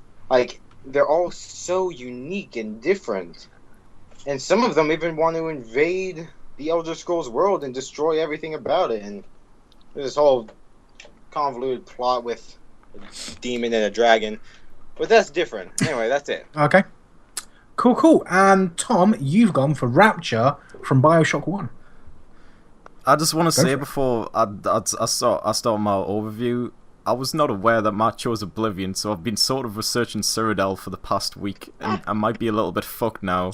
they're all so unique and different. And some of them even want to invade the Elder Scrolls world and destroy everything about it. And there's this whole convoluted plot with a demon and a dragon. But that's different. Anyway, that's it. Okay. Cool. And Tom, you've gone for Rapture from Bioshock 1. I just want to say before I start my overview, I was not aware that Matt chose Oblivion, so I've been sort of researching Cyrodiil for the past week, and I might be a little bit fucked now.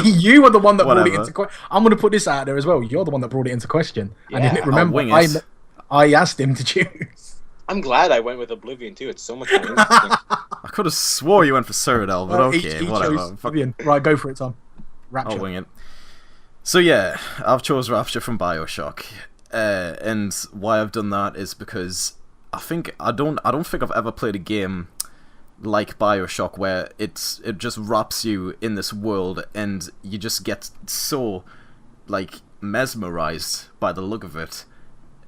You were the one that brought it into question. I'm going to put this out there as well. You're the one that brought it into question. Yeah. And didn't remember, I asked him to choose. I'm glad I went with Oblivion too. It's so much more interesting. I could have swore you went for Cyrodiil, but okay, whatever. Right, go for it, Tom. Rapture. I'll wing it. So yeah, I've chose Rapture from Bioshock, and why I've done that is because I don't think I've ever played a game like Bioshock where it just wraps you in this world and you just get so mesmerized by the look of it,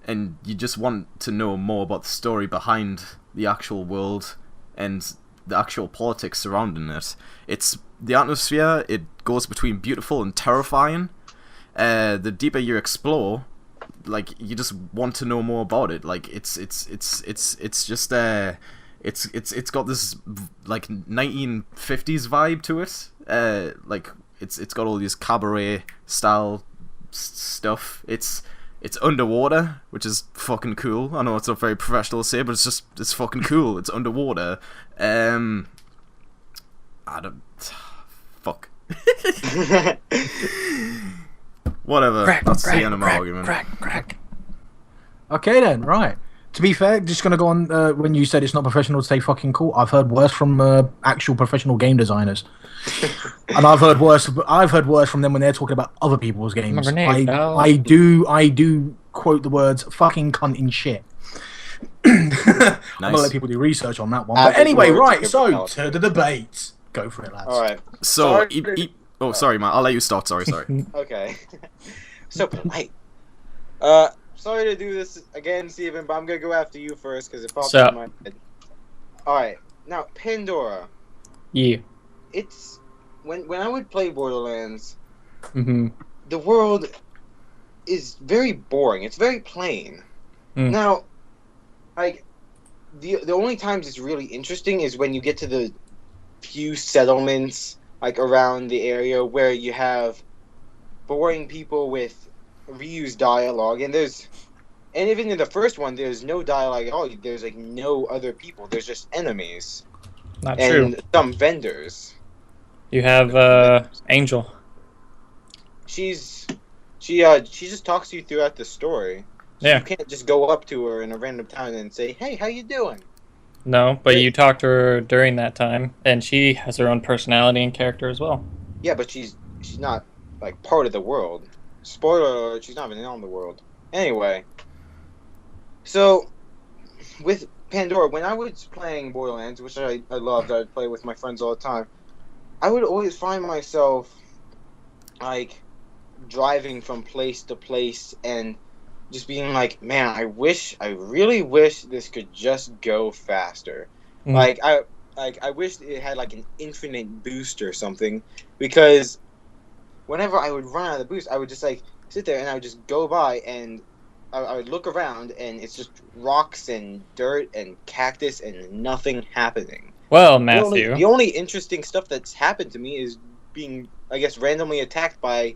and you just want to know more about the story behind the actual world and the actual politics surrounding it. It's the atmosphere. It goes between beautiful and terrifying. The deeper you explore, you just want to know more about it. It's just it's got this 1950s vibe to it. It's got all these cabaret style stuff. It's underwater, which is fucking cool. I know it's not very professional to say, but it's fucking cool. It's underwater. Fuck. Whatever. That's the end of my argument. Crack. Okay then, right. To be fair, just gonna go on. When you said it's not professional to say fucking cool, I've heard worse from actual professional game designers, and I've heard worse from them when they're talking about other people's games. I do quote the words "fucking cunt" in shit. Nice. I'm gonna let people do research on that one. But anyway, right. So to the debate. Go for it, lads. All right. So, sorry, Matt. I'll let you start. Sorry. Okay. So polite. Sorry to do this again, Steven, but I'm gonna go after you first because it popped in my head. All right. Now, Pandora. Yeah. It's when I would play Borderlands, the world is very boring. It's very plain. Now, the only times it's really interesting is when you get to the few settlements around the area where you have boring people with reused dialogue, and even in the first one there's no dialogue at all. There's no other people. There's just enemies. Not true. And some vendors. You have Angel. She just talks to you throughout the story. So yeah. You can't just go up to her in a random town and say, "Hey, how you doing?" No, but you talk to her during that time, and she has her own personality and character as well. Yeah, but she's not part of the world. Spoiler alert, she's not even on the world. Anyway, so with Pandora, when I was playing Borderlands, which I loved, I would play with my friends all the time, I would always find myself driving from place to place, and just being like, man, I really wish this could just go faster. Like I wish it had like an infinite boost or something, because whenever I would run out of the boost, I would just like sit there and I would just go by and I would look around and it's just rocks and dirt and cactus and nothing happening. Well, Matthew, the only interesting stuff that's happened to me is being, I guess, randomly attacked by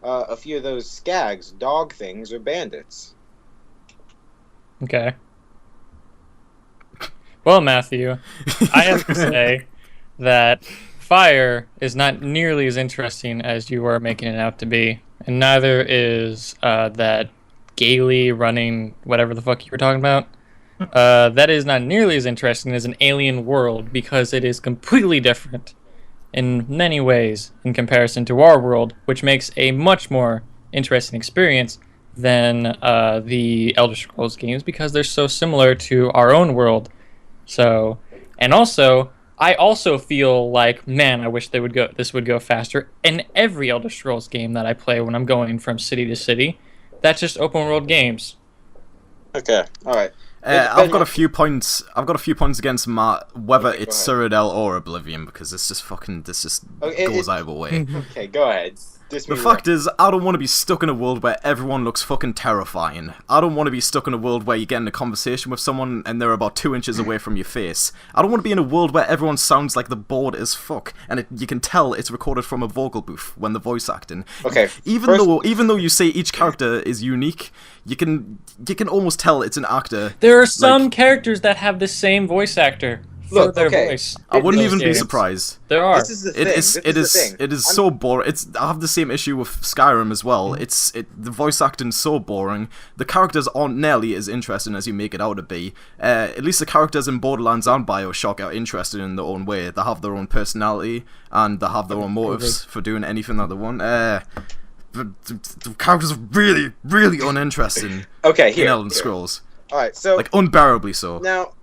a few of those skags, dog things, or bandits. Okay. Well, Matthew, I have to say that fire is not nearly as interesting as you are making it out to be, and neither is that gaily running whatever the fuck you were talking about. That is not nearly as interesting as an alien world, because it is completely different in many ways in comparison to our world, which makes a much more interesting experience than the Elder Scrolls games, because they're so similar to our own world. So, and also, I also feel like, man, I wish this would go faster. In every Elder Scrolls game that I play when I'm going from city to city, that's just open world games. Okay, all right. I've got a few points. I've got a few points against Matt, whether it's Cyrodiil or Oblivion, because this just goes out of the way. Okay, go ahead. The fact is, I don't want to be stuck in a world where everyone looks fucking terrifying. I don't want to be stuck in a world where you get in a conversation with someone and they're about 2 inches away from your face. I don't want to be in a world where everyone sounds like they're bored as fuck, and you can tell it's recorded from a vocal booth when they're voice acting. Okay. Even though you say each character is unique, you can almost tell it's an actor. There are some characters that have the same voice actor for their voice. I wouldn't even be surprised. There are. This is the thing. It is so boring. I have the same issue with Skyrim as well. The voice acting's so boring. The characters aren't nearly as interesting as you make it out to be. At least the characters in Borderlands and BioShock are interesting in their own way. They have their own personality and they have their own motives for doing anything that they want. The characters are really, really uninteresting. In Elder Scrolls. All right, so like unbearably so. Now,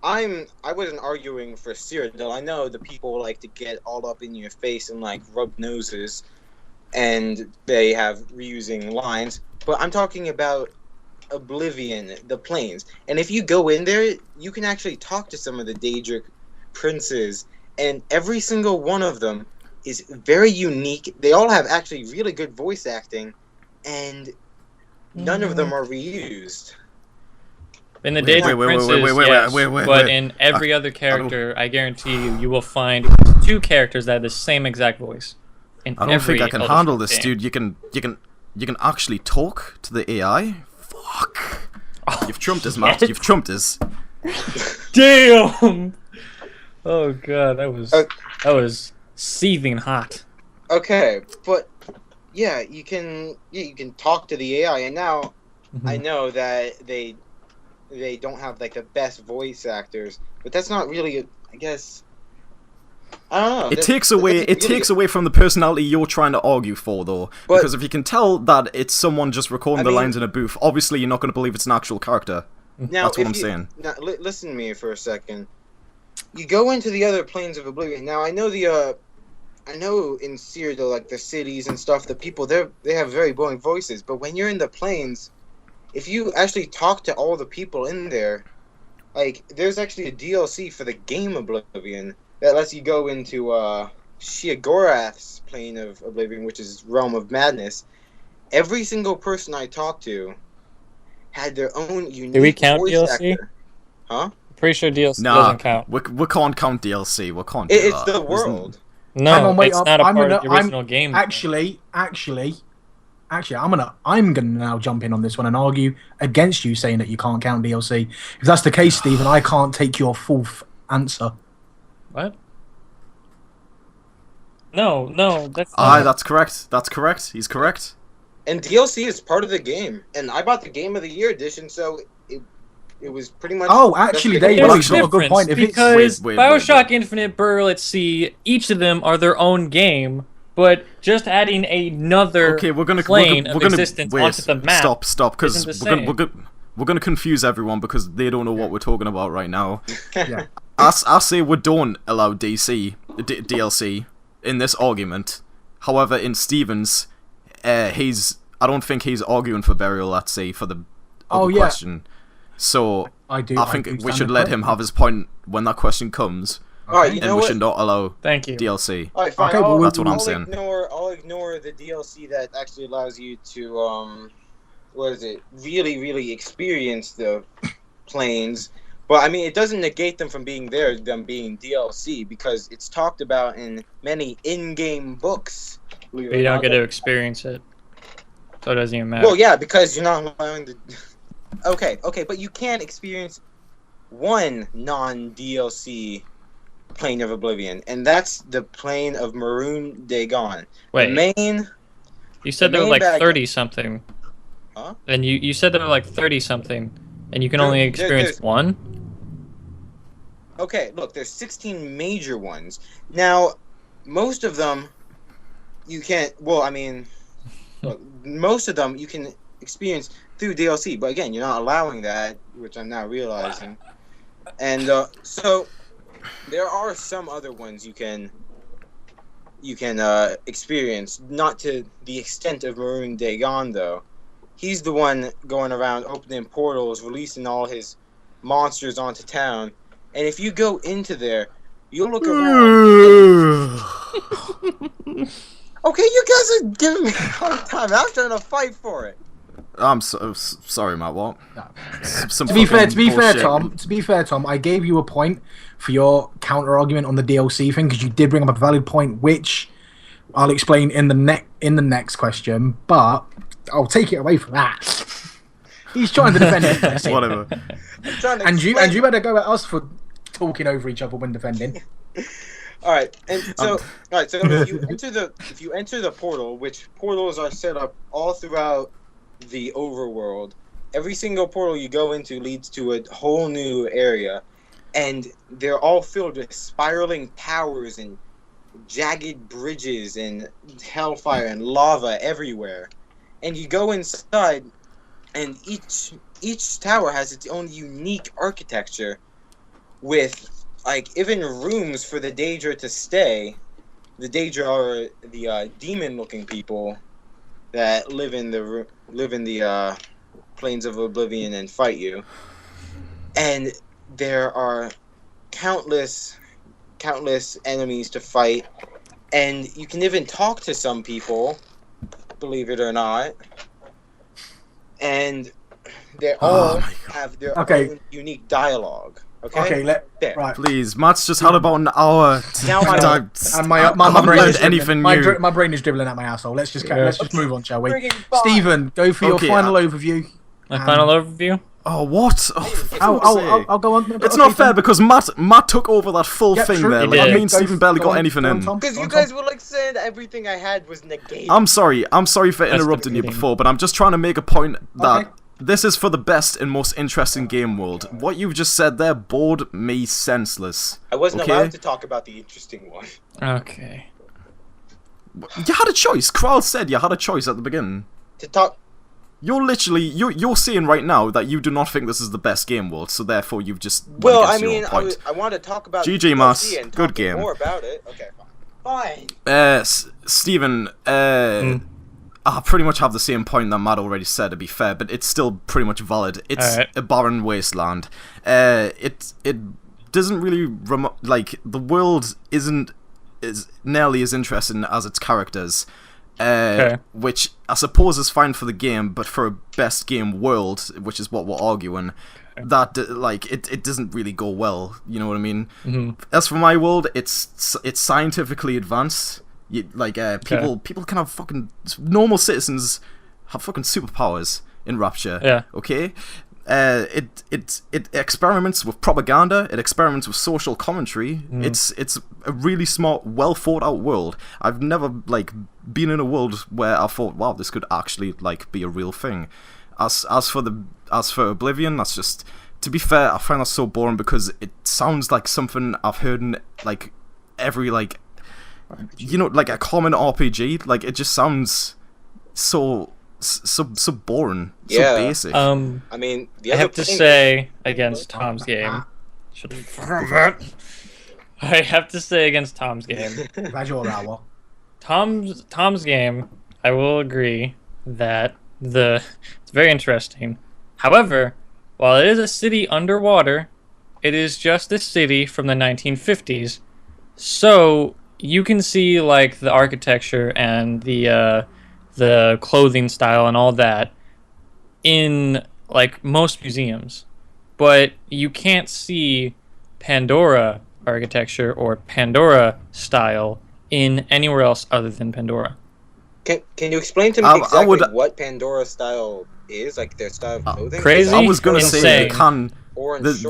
I wasn't arguing for Cyrodiil. I know the people like to get all up in your face and like rub noses, and they have reusing lines. But I'm talking about Oblivion, the plains. And if you go in there, you can actually talk to some of the Daedric princes, and every single one of them is very unique. They all have actually really good voice acting, and none of them are reused. In the Daedric Princes, yes, but in every other character, I guarantee you will find 2 characters that have the same exact voice. I don't think I can handle this, dude. You can actually talk to the AI? Fuck. You've trumped us, Matt. You've trumped us. Damn! Oh god, that was seething hot. Okay, but yeah, you can talk to the AI, and now I know that they don't have like the best voice actors, but that's not really, I guess. I don't know. It takes away from the personality you're trying to argue for, though, because if you can tell that it's someone just recording the lines in a booth, obviously you're not going to believe it's an actual character. Now, that's what I'm saying. Now, listen to me for a second. You go into the other planes of Oblivion. Now, I know in Cyrodiil, like the cities and stuff, the people they have very boring voices, but when you're in the plains, if you actually talk to all the people in there, like, there's actually a DLC for the game Oblivion that lets you go into Sheogorath's plane of Oblivion, which is Realm of Madness. Every single person I talked to had their own unique Do we count voice DLC? actor. Huh? Pretty sure DLC doesn't count. We can't count DLC. We can't. It's the world. No, it's not a part of the original game. Actually, I'm gonna now jump in on this one and argue against you saying that you can't count DLC. If that's the case, Stephen, I can't take your fourth answer. What? No, that's not... that's correct. That's correct. He's correct. And DLC is part of the game. And I bought the Game of the Year edition, so it was pretty much... Oh, actually, they There's got a good point. Because BioShock Infinite, Let's see, each of them are their own game, but just adding another plane of existence onto the map. Stop, because we're gonna confuse everyone because they don't know what we're talking about right now. Yeah. I say we don't allow DLC in this argument. However, in Stevens, he's I don't think he's arguing for burial at sea for the other question. So I think we should let him have his point when that question comes. Alright, and we should not allow Thank you. DLC. Alright, fine. Okay, that's what I'm saying. I'll ignore the DLC that actually allows you to really experience the planes. But I mean, it doesn't negate them from being there, them being DLC, because it's talked about in many in-game books. But you don't get to experience it, so it doesn't even matter. Well, yeah, because you're not allowing the. Okay, but you can experience one non-DLC plane of Oblivion, and that's the plane of Maroon Dagon. Wait, the main. You said there were like 30-something. Huh? And you said there were like 30-something, and you can only experience one? Okay, look, there's 16 major ones. Now, most of them you can't. Well, I mean, look, most of them you can experience through DLC, but again, you're not allowing that, which I'm now realizing. And so there are some other ones you can experience, not to the extent of Maroon Dagon, though. He's the one going around opening portals, releasing all his monsters onto town. And if you go into there, you'll look around. Okay, you guys are giving me a hard time. I'm trying to fight for it. I'm sorry, Matt. What? To be fair, Tom, I gave you a point for your counter argument on the DLC thing because you did bring up a valid point, which I'll explain in the next question. But I'll take it away from that. He's trying to defend it. Whatever. And you better go at us for talking over each other when defending. All right, so if you enter the portal, which portals are set up all throughout the overworld, every single portal you go into leads to a whole new area, and they're all filled with spiraling towers and jagged bridges and hellfire and lava everywhere. And you go inside, and each tower has its own unique architecture, with like even rooms for the Daedra to stay. The Daedra are the demon-looking people that live in the plains of Oblivion and fight you. And there are countless enemies to fight, and you can even talk to some people, believe it or not. And they all have their own unique dialogue. Okay, right. Please, Matt's just had about an hour. Now my brain is dribbling at my asshole. Let's just move on, shall we? Stephen, go for your final overview. My final overview. Oh, what? I'll go on. It's not fair because Matt took over that full thing there. Like, I mean, Stephen barely got anything in. Because you guys were like saying everything I had was negated. I'm sorry for interrupting you before, but I'm just trying to make a point that this is for the best and most interesting game world. What you've just said there bored me senseless. I wasn't allowed to talk about the interesting one. Okay. You had a choice. Kral said you had a choice at the beginning. To talk. You're saying right now that you do not think this is the best game world, so therefore you've just Well, I mean, I want to talk about GG Mass, good game. More about it. Okay, fine. Stephen, I pretty much have the same point that Matt already said, to be fair, but it's still pretty much valid. It's a barren wasteland. It doesn't really the world isn't nearly as interesting as its characters. Which I suppose is fine for the game, but for a best game world, which is what we're arguing, that it doesn't really go well. You know what I mean? Mm-hmm. As for my world, it's scientifically advanced. People can have fucking normal citizens have fucking superpowers in Rapture. Yeah. Okay. It experiments with propaganda. It experiments with social commentary. It's a really smart, well thought out world. I've never been in a world where I thought, wow, this could actually be a real thing. As for Oblivion, that's just, to be fair, I find that so boring because it sounds like something I've heard in every a common RPG. It just sounds so boring, so basic. I mean, I have to say against Tom's game. Shut the fuck up. I have to say against Tom's game. Glad you're Tom's Tom's game, I will agree, that it's very interesting. However, while it is a city underwater, it is just a city from the 1950s. So you can see like the architecture and the clothing style and all that in like most museums, but you can't see Pandora architecture or Pandora style in anywhere else other than Pandora. Can you explain to me exactly what Pandora style is, like their style of clothing? Crazy. I was gonna say you can. Shorts.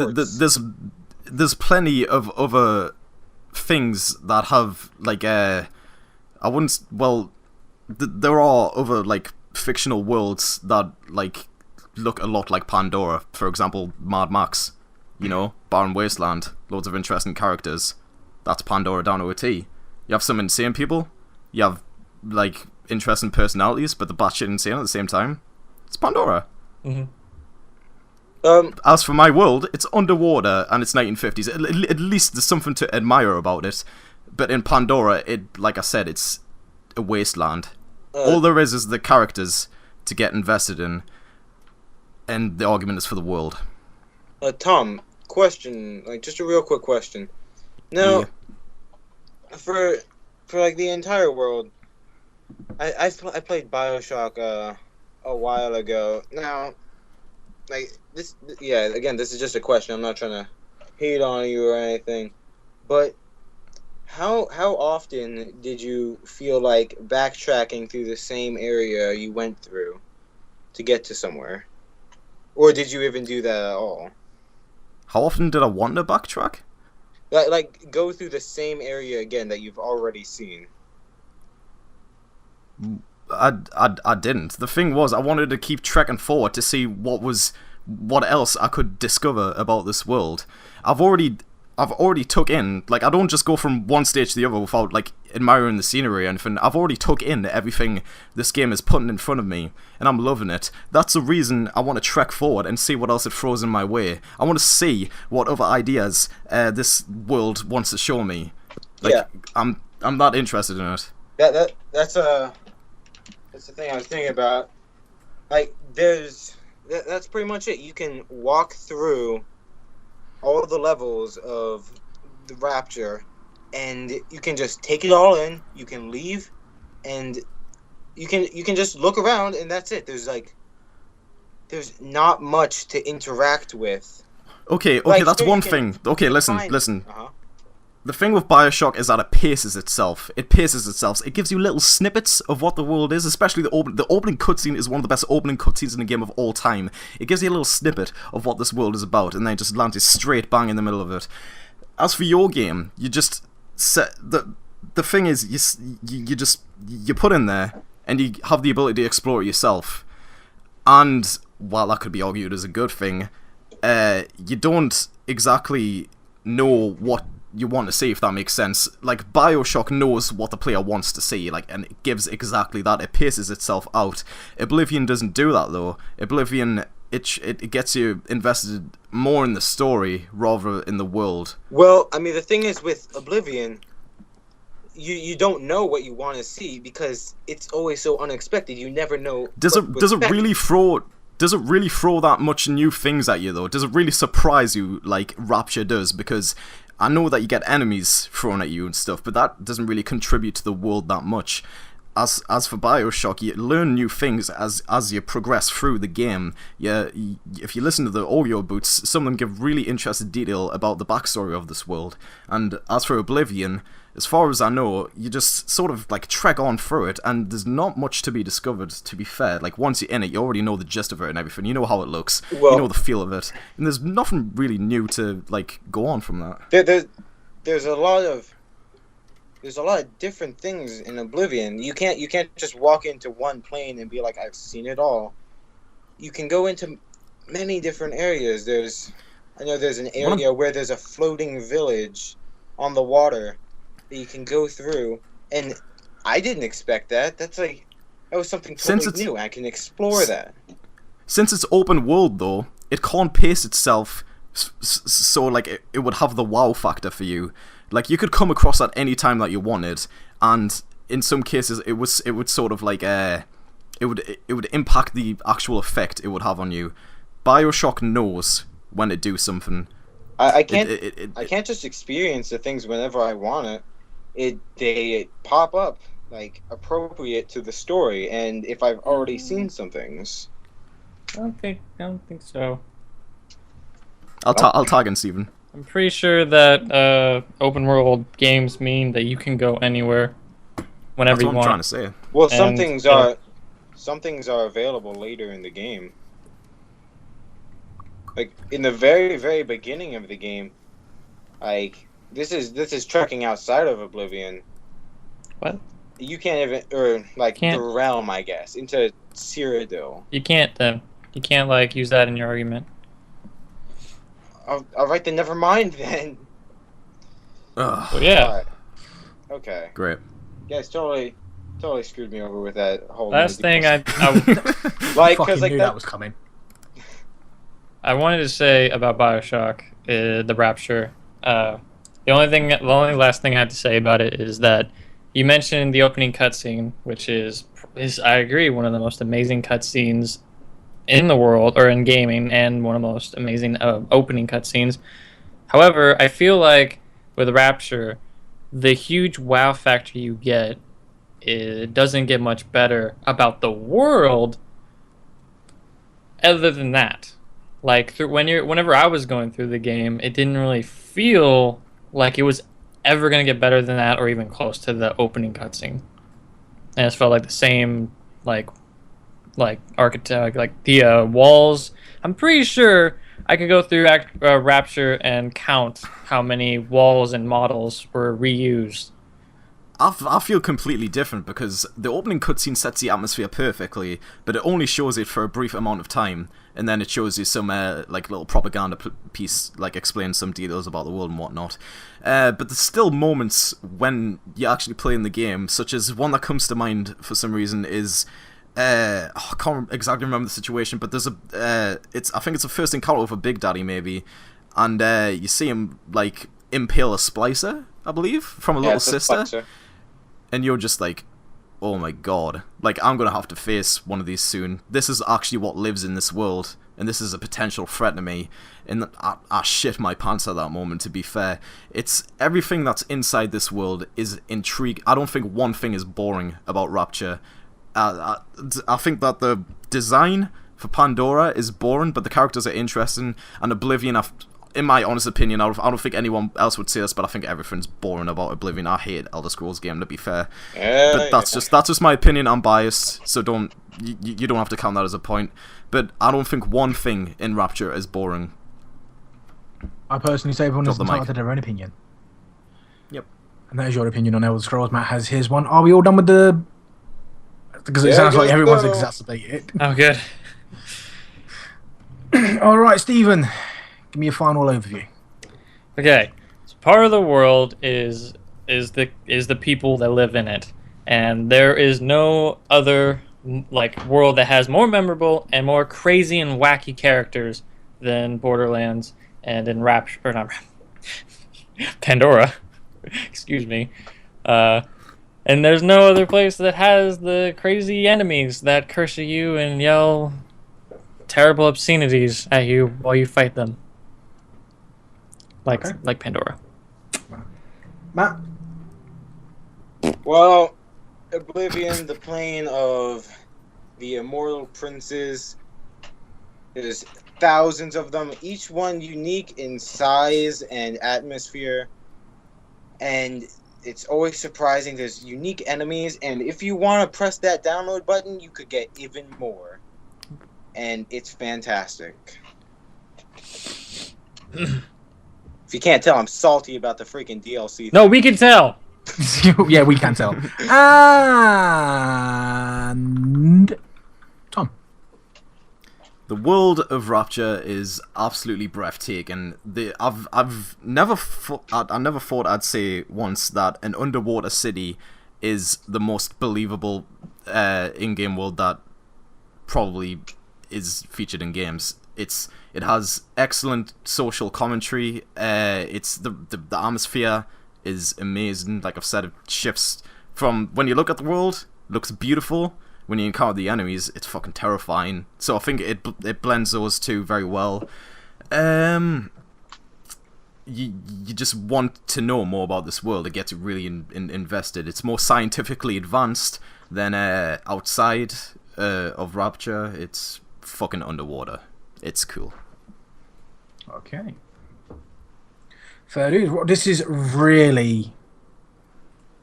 There's plenty of other things that have like I wouldn't. Well, there are other like fictional worlds that like look a lot like Pandora. For example, Mad Max. You know, Barren Wasteland. Loads of interesting characters. That's Pandora down to a T. You have some insane people. You have like interesting personalities, but the batshit insane at the same time. It's Pandora. Mm-hmm. As for my world, it's underwater and it's 1950s. At least there's something to admire about it. But in Pandora, like I said, it's a wasteland. All there is the characters to get invested in, and the argument is for the world. Tom, question, like just a real quick question. Now, for like the entire world, I played BioShock a while ago. Now, like this, again, this is just a question. I'm not trying to hate on you or anything, but how often did you feel like backtracking through the same area you went through to get to somewhere, or did you even do that at all? How often did I want to backtrack? Like go through the same area again that you've already seen. I didn't. The thing was, I wanted to keep trekking forward to see what else I could discover about this world. I've already took in, like, I don't just go from one stage to the other without, like, admiring the scenery or anything. I've already took in everything this game is putting in front of me, and I'm loving it. That's the reason I want to trek forward and see what else it throws in my way. I want to see what other ideas this world wants to show me. Like, yeah. I'm that interested in it. That's the thing I was thinking about. Like, that's pretty much it. You can walk through all the levels of the Rapture, and you can just take it all in. You can leave, and you can just look around, and that's it. There's not much to interact with. Okay, that's one thing. Okay, listen. Uh-huh. The thing with BioShock is that it paces itself. It gives you little snippets of what the world is, especially the opening cutscene is one of the best opening cutscenes in the game of all time. It gives you a little snippet of what this world is about, and then it just lands you straight bang in the middle of it. As for your game, you just set the thing is you put in there, and you have the ability to explore it yourself. And while that could be argued as a good thing, you don't exactly know what you want to see, if that makes sense. Like, BioShock knows what the player wants to see, like, and it gives exactly that. It paces itself out. Oblivion doesn't do that, though. Oblivion, it gets you invested more in the story rather in the world. Well, I mean, the thing is with Oblivion, you don't know what you want to see because it's always so unexpected. You never know. Does it really throw that much new things at you, though? Does it really surprise you like Rapture does? Because I know that you get enemies thrown at you and stuff, but that doesn't really contribute to the world that much. As for BioShock, you learn new things as you progress through the game. If you listen to the audio boots, some of them give really interesting detail about the backstory of this world. And as for Oblivion, as far as I know, you just sort of like trek on through it, and there's not much to be discovered, to be fair. Like, once you're in it, you already know the gist of it and everything. You know how it looks. Well, you know the feel of it. And there's nothing really new to, like, go on from that. There's a lot of different things in Oblivion. You can't just walk into one plane and be like, I've seen it all. You can go into many different areas. I know there's an area where there's a floating village on the water that you can go through, and I didn't expect that. That was something totally new. I can explore that. Since it's open world, though, it can't pace itself so like it would have the wow factor for you. Like, you could come across at any time that you wanted, and in some cases it would sort of like would impact the actual effect it would have on you. BioShock knows when to do something. I can't just experience the things whenever I want it. They pop up like appropriate to the story, and if I've already seen some things. I don't think so. I'll tag in Steven. I'm pretty sure that open world games mean that you can go anywhere, whenever you want. That's what I'm trying to say. Well, some things are available later in the game. Like in the very, very beginning of the game, like this is trekking outside of Oblivion. What? You can't even, or like the realm, I guess, into Cyrodiil. You can't then. You can't like use that in your argument. All right, then never mind then. Well, yeah. Right. Okay. Great. You guys totally screwed me over with that whole. Last thing I like, because like that was coming. I wanted to say about BioShock, the Rapture. The only last thing I have to say about it is that you mentioned the opening cutscene, which is I agree, one of the most amazing cutscenes in the world, or in gaming, and one of the most amazing opening cutscenes. However, I feel like with Rapture, the huge wow factor you get, it doesn't get much better about the world other than that. Like whenever I was going through the game, it didn't really feel like it was ever gonna get better than that, or even close to the opening cutscene. And it felt like the same, like architect, like the walls. I'm pretty sure I could go through Rapture and count how many walls and models were reused. I feel completely different, because the opening cutscene sets the atmosphere perfectly, but it only shows it for a brief amount of time, and then it shows you some like little propaganda piece, like explains some details about the world and whatnot. But there's still moments when you're actually playing the game, such as one that comes to mind for some reason is I can't exactly remember the situation, but there's I think it's the first encounter with a Big Daddy maybe, and you see him like impale a splicer, I believe, from a little sister. Splicer. And you're just like, oh my god, like I'm gonna have to face one of these soon. This is actually what lives in this world, and this is a potential threat to me. And I shit my pants at that moment, to be fair. It's everything that's inside this world is intrigue. I don't think one thing is boring about Rapture. I think that the design for Pandora is boring, but the characters are interesting, and Oblivion, in my honest opinion, I don't think anyone else would say this, but I think everything's boring about Oblivion. I hate Elder Scrolls game, to be fair. But that's just my opinion. I'm biased, so you don't have to count that as a point. But I don't think one thing in Rapture is boring. I personally say everyone is entitled to their own opinion. Yep. And that is your opinion on Elder Scrolls. Matt has his one. Are we all done with the... Because it sounds like everyone's exacerbated. Oh, good. All right, Stephen. Give me a final overview. Okay, so part of the world is the people that live in it, and there is no other like world that has more memorable and more crazy and wacky characters than Borderlands and in Pandora. Excuse me. And there's no other place that has the crazy enemies that curse at you and yell terrible obscenities at you while you fight them. Like Pandora. Matt? Well, Oblivion, the plane of the immortal princes. There's thousands of them, each one unique in size and atmosphere. And it's always surprising. There's unique enemies, and if you want to press that download button, you could get even more. And it's fantastic. If you can't tell, I'm salty about the freaking DLC. No, we can tell. Yeah, we can tell. And Tom. The world of Rapture is absolutely breathtaking. I've never thought I'd say once that an underwater city is the most believable in-game world that probably is featured in games. It has excellent social commentary. It's the atmosphere is amazing. Like I've said, it shifts from when you look at the world, it looks beautiful, when you encounter the enemies, it's fucking terrifying. So I think it blends those two very well. You just want to know more about this world. It gets really invested. It's more scientifically advanced than outside of Rapture. It's fucking underwater. It's cool. Okay. Fair dude. This is really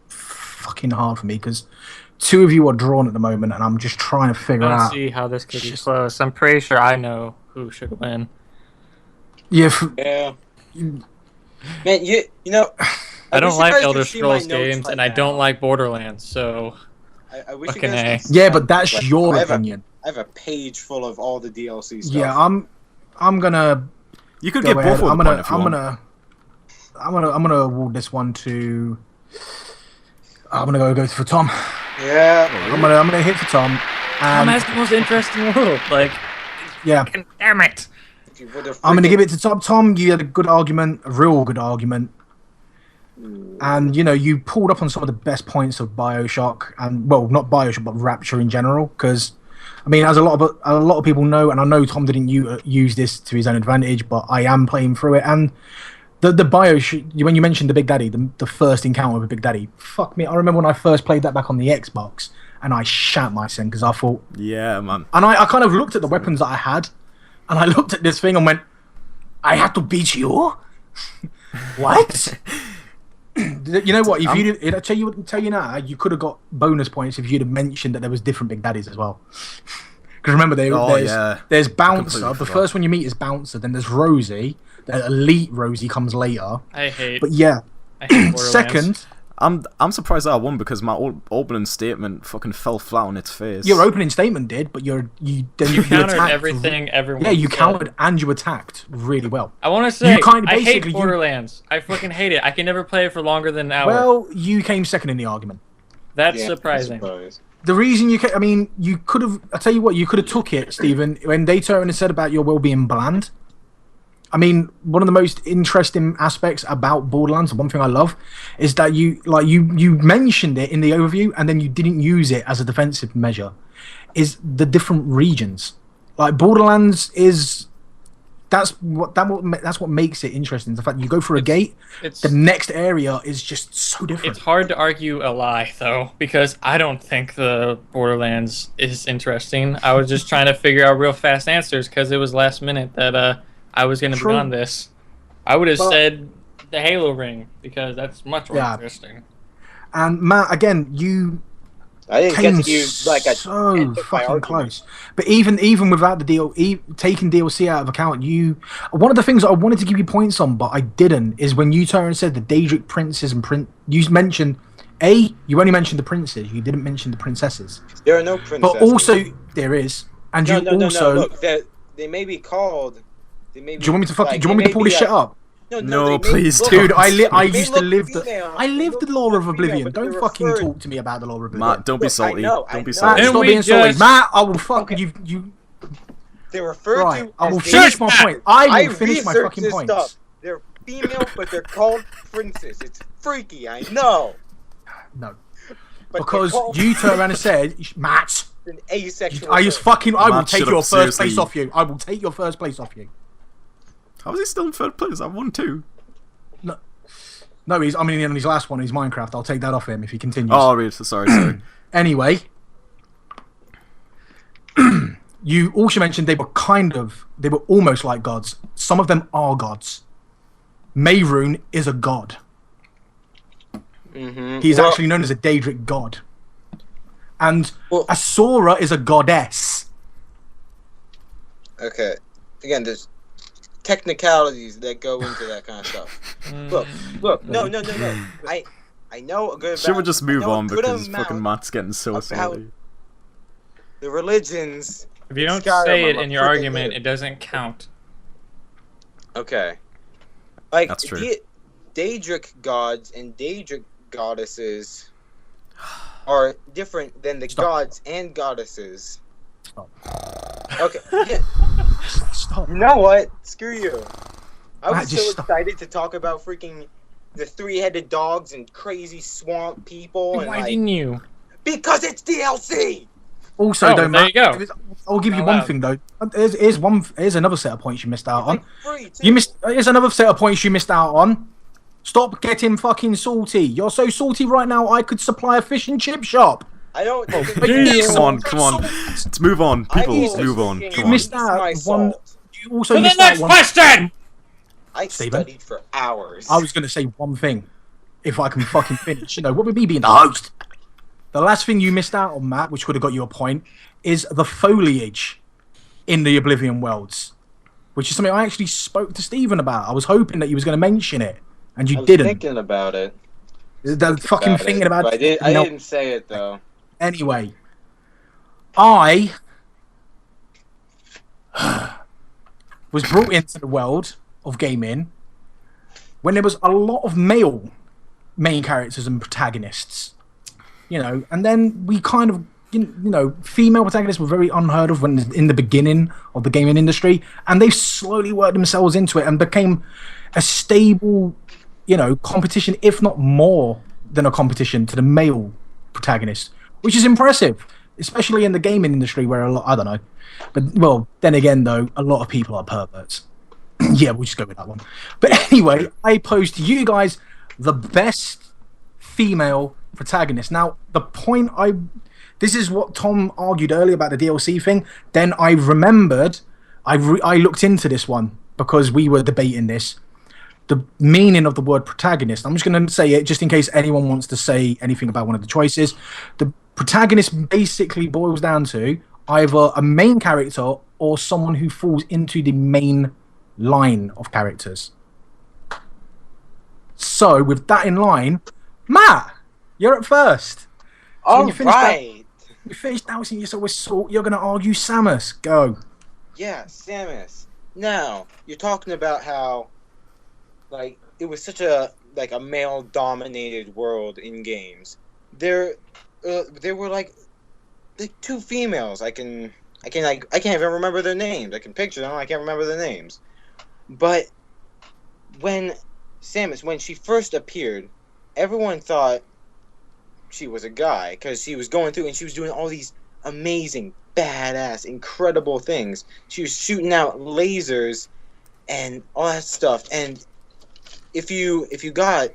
fucking hard for me because two of you are drawn at the moment, and I'm just trying to figure out. See how this could be close. I'm pretty sure I know who should win. Yeah. Man, you know. I don't like Elder Scrolls games, and I don't like Borderlands, so. I wish you guys could yeah, but that's your opinion. I have a page full of all the DLC stuff. Yeah, I'm gonna. You could get both of them. I'm gonna award this one to. I'm gonna go for Tom. Yeah. I'm gonna hit for Tom. Tom has the most interesting world. Like. Yeah. Damn it. I'm gonna give it to Tom. Tom, you had a good argument, a real good argument. And you pulled up on some of the best points of BioShock, and well, not BioShock, but Rapture in general. Because, I mean, as a lot of people know, and I know Tom didn't use this to his own advantage, but I am playing through it. And the BioShock, when you mentioned the Big Daddy, the first encounter with Big Daddy, fuck me, I remember when I first played that back on the Xbox, and I shat myself because I thought, yeah, man. And I kind of looked at the weapons that I had, and I looked at this thing and went, I have to beat you? What? You know what? If you tell you now, you could have got bonus points if you'd have mentioned that there was different Big Daddies as well. Because remember, there's Bouncer. The first one you meet is Bouncer. Then there's Rosie. The Elite Rosie comes later. I hate. But yeah, I hate second. I'm surprised that I won because my opening statement fucking fell flat on its face. Your opening statement did, but you countered everything everyone. Yeah, you said. Countered and you attacked really well. I want to say I hate Borderlands. I fucking hate it. I can never play it for longer than an hour. Well, you came second in the argument. That's surprising. The reason you could have. I tell you what, you could have took it, Stephen, when they turned and said about your world being bland. I mean, one of the most interesting aspects about Borderlands, one thing I love, is that you mentioned it in the overview and then you didn't use it as a defensive measure, is the different regions. Like Borderlands is that's what makes it interesting. The fact you go through a gate, the next area is just so different. It's hard to argue a lie though, because I don't think the Borderlands is interesting. I was just trying to figure out real fast answers because it was last minute that I was going to be on this. I would have said the Halo ring because that's much more interesting. And Matt, again, I didn't came get to use so fucking close. But even without the deal, taking DLC out of account, one of the things that I wanted to give you points on, but I didn't, is when you turned and said the Daedric princes and you mentioned you only mentioned the princes, you didn't mention the princesses. There are no princesses. But also there is, and no, look, they may be called. Do you want me to pull this shit up? No, please, dude. I used to live the Law of Oblivion. Don't fucking talk to me about the Law of Oblivion. Matt, don't be salty. Don't be salty. Stop being salty, Matt. I will fuck you. They're referred to. I will finish my point. I will finish my fucking points. They're female, but they're called princes. It's freaky. I know. No, because you turned around and said, Matt. An asexual. I will take your first place off you. I will take your first place off you. How is he still in third place? I won 2. No, he's. I mean, in his last one, he's Minecraft. I'll take that off him if he continues. Oh, really? Sorry. Anyway, you also mentioned they were almost like gods. Some of them are gods. Mehrunes is a god. Mm-hmm. He's actually known as a Daedric god. And Asura is a goddess. Okay. Again, there's technicalities that go into that kind of stuff. Look. No. I know a good amount. Should we just move on because fucking Matt's getting so salty. The religions. If you don't say it in your argument, it doesn't count. Okay. Like, that's true. Daedric gods and Daedric goddesses are different than the gods and goddesses. Stop. Okay. Yeah. Stop. You know what? Screw you. I was so excited to talk about freaking the 3-headed dogs and crazy swamp people. Why didn't you? Because it's DLC! Also, though, there you Matt, go. I'll give you one thing though. Here's another set of points you missed out on. Here's another set of points you missed out on. Stop getting fucking salty. You're so salty right now. I could supply a fish and chip shop. I don't. Come on. Let's move on, people. Let's move on. You missed out one. You also For the missed next out question. I studied for hours. I was going to say one thing, if I can fucking finish. You know, what with me being the host. The last thing you missed out on, Matt, which could have got you a point, is the foliage in the Oblivion worlds, which is something I actually spoke to Stephen about. I was hoping that you was going to mention it, and you didn't. Thinking about it. Thinking about it. I didn't say it though. Anyway, I was brought into the world of gaming when there was a lot of male main characters and protagonists, you know, and then we kind of, you know, female protagonists were very unheard of when in the beginning of the gaming industry, and they've slowly worked themselves into it and became a stable, you know, competition, if not more than a competition to the male protagonist, which is impressive, especially in the gaming industry where a lot, I don't know, but well, then again though, a lot of people are perverts. Yeah, we'll just go with that one. But anyway, I posed to you guys the best female protagonist. Now, the point this is what Tom argued earlier about the DLC thing. Then I remembered, I looked into this one because we were debating this. The meaning of the word protagonist. I'm just going to say it just in case anyone wants to say anything about one of the choices. The protagonist basically boils down to either a main character or someone who falls into the main line of characters. So with that in line, Matt, you're at first. All right. You finished dousing yourself with salt. You're going to argue Samus. Go. Yeah, Samus. Now you're talking about how, like, it was such a male-dominated world in games. There were like two females. I can't even remember their names. I can picture them. I can't remember their names. But when Samus, when she first appeared, everyone thought she was a guy because she was going through and she was doing all these amazing, badass, incredible things. She was shooting out lasers and all that stuff. And if you got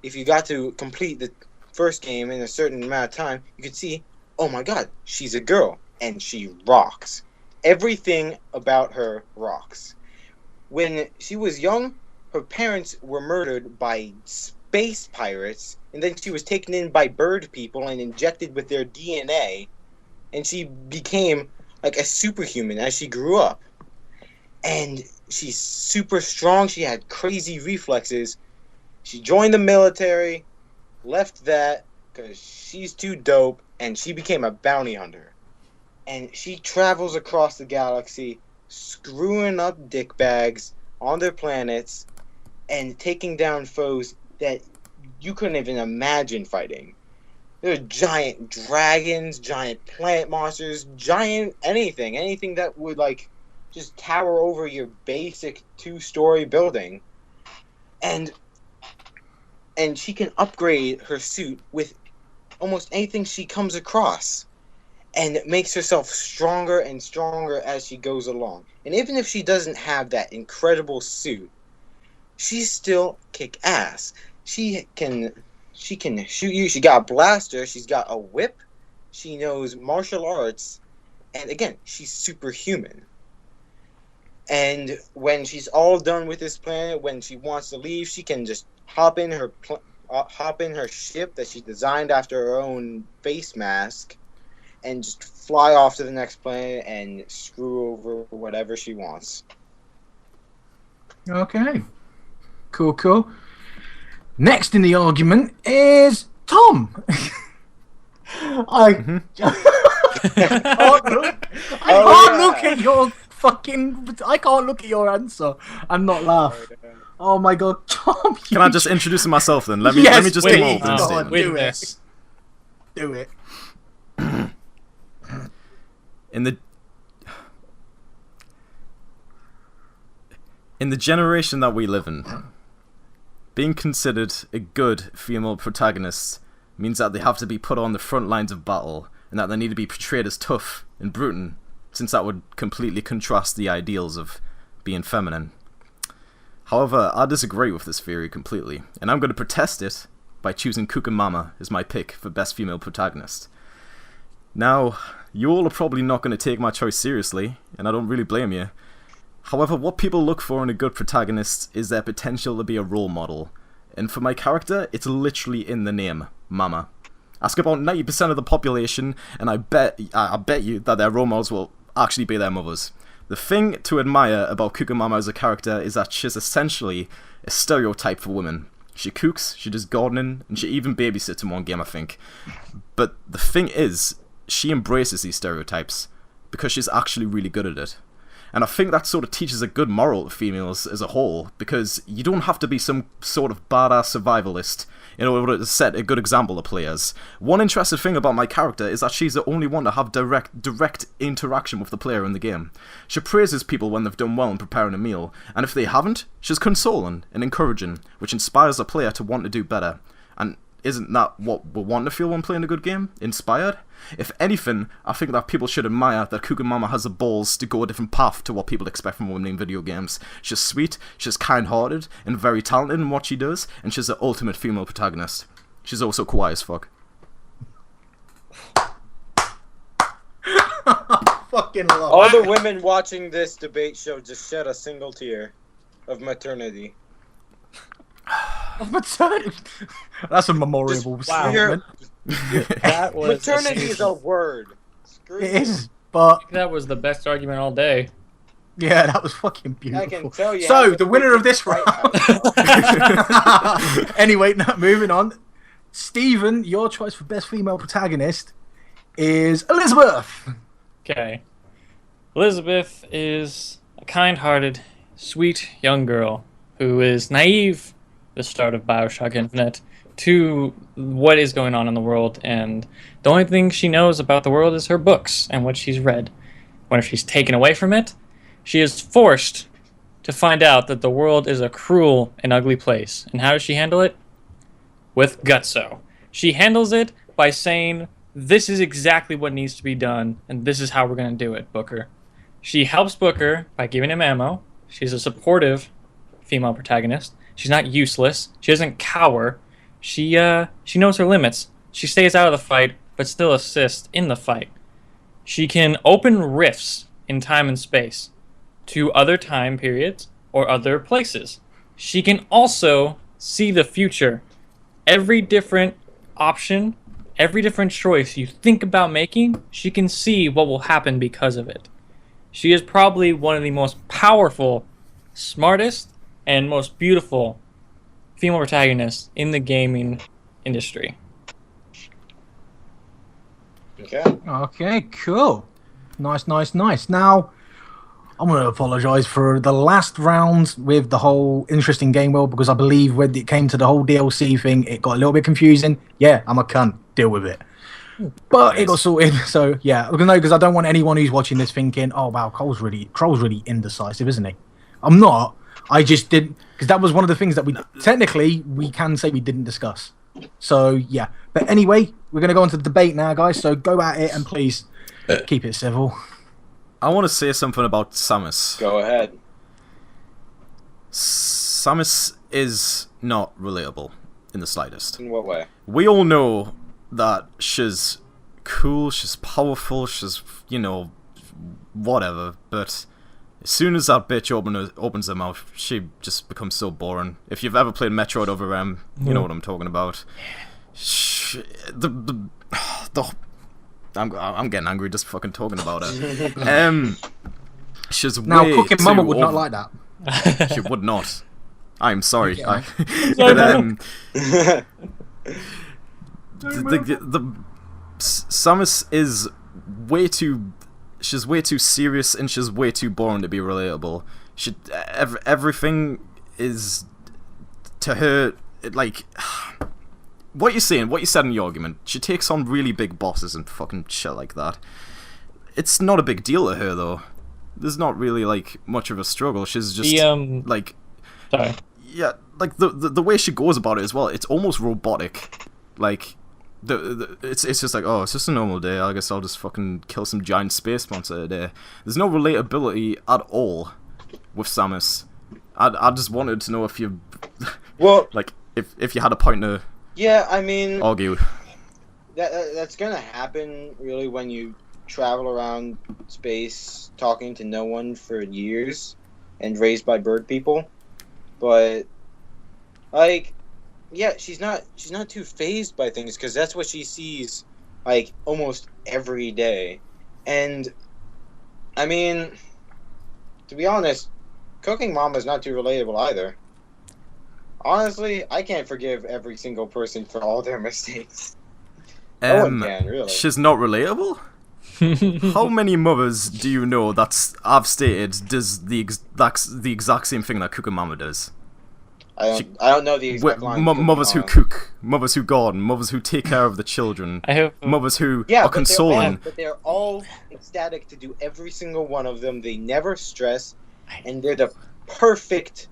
to complete the first game in a certain amount of time, you could see, oh my god, she's a girl and she rocks. Everything about her rocks. When she was young, her parents were murdered by space pirates, and then she was taken in by bird people and injected with their DNA, and she became like a superhuman as she grew up. And she's super strong. She had crazy reflexes. She joined the military, left that because she's too dope, and she became a bounty hunter. And she travels across the galaxy, screwing up dickbags on their planets and taking down foes that you couldn't even imagine fighting. There are giant dragons, giant planet monsters, giant anything that would like just tower over your basic 2-story building. And she can upgrade her suit with almost anything she comes across, and it makes herself stronger and stronger as she goes along. And even if she doesn't have that incredible suit, she's still kick ass. She can shoot you. She got a blaster. She's got a whip. She knows martial arts, and again, she's superhuman. And when she's all done with this planet, when she wants to leave, she can just hop in her ship that she designed after her own face mask, and just fly off to the next planet and screw over whatever she wants. Okay. Cool. Next in the argument is Tom. I can't look at your fucking... I can't look at your answer and not laugh. Oh my god, Tom. Can I just introduce myself then? Let me just come over this statement. Do it. In the generation that we live in, being considered a good female protagonist means that they have to be put on the front lines of battle and that they need to be portrayed as tough and brutal, since that would completely contrast the ideals of being feminine. However, I disagree with this theory completely, and I'm going to protest it by choosing Kukumama as my pick for best female protagonist. Now, you all are probably not going to take my choice seriously, and I don't really blame you. However, what people look for in a good protagonist is their potential to be a role model. And for my character, it's literally in the name, Mama. Ask about 90% of the population, and I bet you that their role models will actually be their mothers. The thing to admire about Kukumama as a character is that she's essentially a stereotype for women. She cooks, she does gardening, and she even babysits in one game, I think. But the thing is, she embraces these stereotypes, because she's actually really good at it. And I think that sort of teaches a good moral to females as a whole, because you don't have to be some sort of badass survivalist in order to set a good example to players. One interesting thing about my character is that she's the only one to have direct interaction with the player in the game. She praises people when they've done well in preparing a meal, and if they haven't, she's consoling and encouraging, which inspires the player to want to do better. And isn't that what we want to feel when playing a good game? Inspired? If anything, I think that people should admire that Kukumama has the balls to go a different path to what people expect from women in video games. She's sweet, she's kind-hearted, and very talented in what she does, and she's the ultimate female protagonist. She's also kawaii as fuck. Fucking love. All the women watching this debate show just shed a single tear of maternity. Maternity. That's a memorable statement. That was maternity is a word. Screw it is, but that was the best argument all day. Yeah, that was fucking beautiful. I can tell you. So the winner of this round. Anyway, now moving on. Stephen, your choice for best female protagonist is Elizabeth. Okay, Elizabeth is a kind-hearted, sweet young girl who is naive at the start of BioShock Infinite to what is going on in the world, and the only thing she knows about the world is her books and what she's read. When she's taken away from it, she is forced to find out that the world is a cruel and ugly place. And how does she handle it? With gutso. She handles it by saying, this is exactly what needs to be done, and this is how we're going to do it, Booker. She helps Booker by giving him ammo. She's a supportive female protagonist. She's not useless. She doesn't cower. She knows her limits. She stays out of the fight, but still assists in the fight. She can open rifts in time and space to other time periods or other places. She can also see the future. Every different option, every different choice you think about making, she can see what will happen because of it. She is probably one of the most powerful, smartest, and most beautiful female protagonists in the gaming industry. Okay, cool. Nice. Now, I'm going to apologise for the last round with the whole interesting game world, because I believe when it came to the whole DLC thing, it got a little bit confusing. Yeah, I'm a cunt. Deal with it. But it got sorted, so yeah. Because I don't want anyone who's watching this thinking, oh wow, Kroll's really indecisive, isn't he? I'm not. I just didn't, because that was one of the things that we can say we didn't discuss. So yeah. But anyway, we're going to go into the debate now, guys. So go at it and please keep it civil. I want to say something about Samus. Go ahead. Samus is not relatable in the slightest. In what way? We all know that she's cool, she's powerful, she's, whatever, but as soon as that bitch opens her mouth, she just becomes so boring. If you've ever played Metroid Other M, you know what I'm talking about. I'm getting angry just fucking talking about her. She's now way cooking too mama would not like that. She would not. I'm sorry. Okay. Samus is way too. She's way too serious and she's way too boring to be relatable. Everything is to her like. What you saying? What you said in the argument? She takes on really big bosses and fucking shit like that. It's not a big deal to her though. There's not really like much of a struggle. She's just like. Sorry. Yeah, like the way she goes about it as well. It's almost robotic. Like it's just like, oh, it's just a normal day. I guess I'll just fucking kill some giant space monster today. There's no relatability at all with Samus. I just wanted to know if you, like, if you had a point to, yeah, I mean, argue. That's gonna happen really when you travel around space talking to no one for years and raised by bird people. But like, yeah, she's not too fazed by things because that's what she sees like almost every day. And I mean, to be honest, Cooking Mama's not too relatable either. Honestly, I can't forgive every single person for all their mistakes. No one can, really. She's not relatable? How many mothers do you know that I've stated does the exact same thing that Cooking Mama does? I don't know the exact line. Mothers who cook, mothers who garden, mothers who take care of the children, mothers who are consoling. But they're all ecstatic to do every single one of them. They never stress, and they're the perfect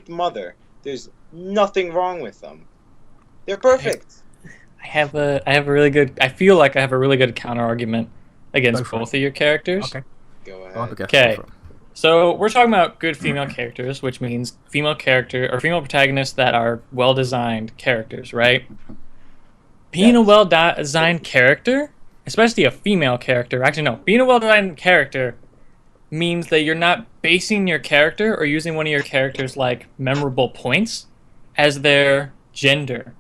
mother. There's nothing wrong with them. They're perfect. I have a really good. I feel like I have a really good counter argument against both of your characters. Okay. Go ahead. Okay. So we're talking about good female characters, which means female protagonists that are well-designed characters, right? Being a well-designed character, especially a female character, being a well-designed character means that you're not basing your character or using one of your characters' like memorable points as their gender.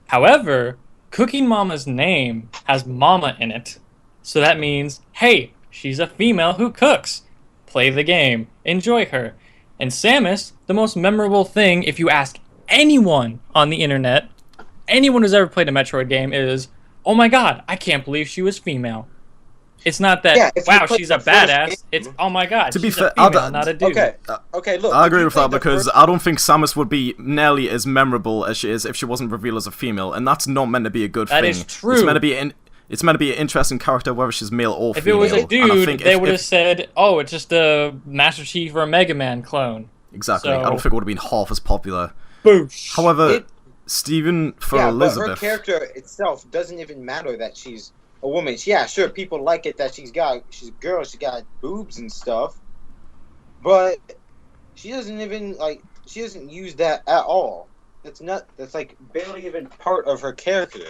However, Cooking Mama's name has mama in it. So that means, hey, she's a female who cooks. Play the game. Enjoy her. And Samus, the most memorable thing, if you ask anyone on the internet, anyone who's ever played a Metroid game, is, oh my god, I can't believe she was female. It's not that, wow, she's a badass. It's, oh my god, to be she's fair, a female, not a dude. Okay, look. I agree with that because I don't think Samus would be nearly as memorable as she is if she wasn't revealed as a female, and that's not meant to be a good thing. That is true. It's meant to be an interesting character, whether she's male or female. If it was a dude, they would have said, oh, it's just a Master Chief or a Mega Man clone. Exactly. So, I don't think it would have been half as popular. Boosh. However, Stephen, for Elizabeth... but her character itself doesn't even matter that she's a woman. Yeah, sure, people like it that she's a girl, she got boobs and stuff, but she doesn't even she doesn't use that at all. That's like barely even part of her character.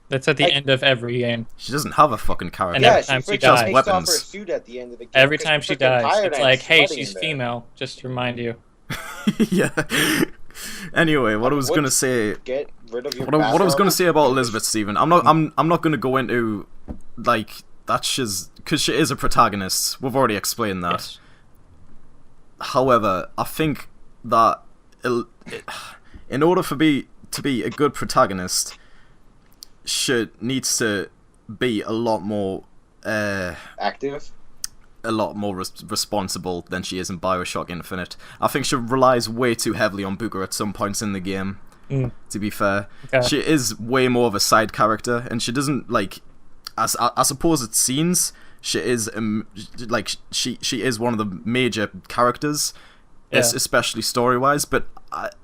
That's at the end of every game. She doesn't have a fucking character. And every time she dies, takes off her suit at the end of the game. Every time she dies, it's like, hey, she's female. Just to remind you. Yeah. Anyway, what I was gonna say. Get rid of your what I was gonna say about Elizabeth, Stephen. I'm not gonna go into like that. Because she is a protagonist. We've already explained that. Yes. However, I think that in order to be a good protagonist, she needs to be a lot more active, a lot more responsible than she is in BioShock Infinite. I think she relies way too heavily on Booker at some points in the game. To be fair, she is way more of a side character, and she doesn't like. As I suppose it seems, she is she is one of the major characters, especially story wise. But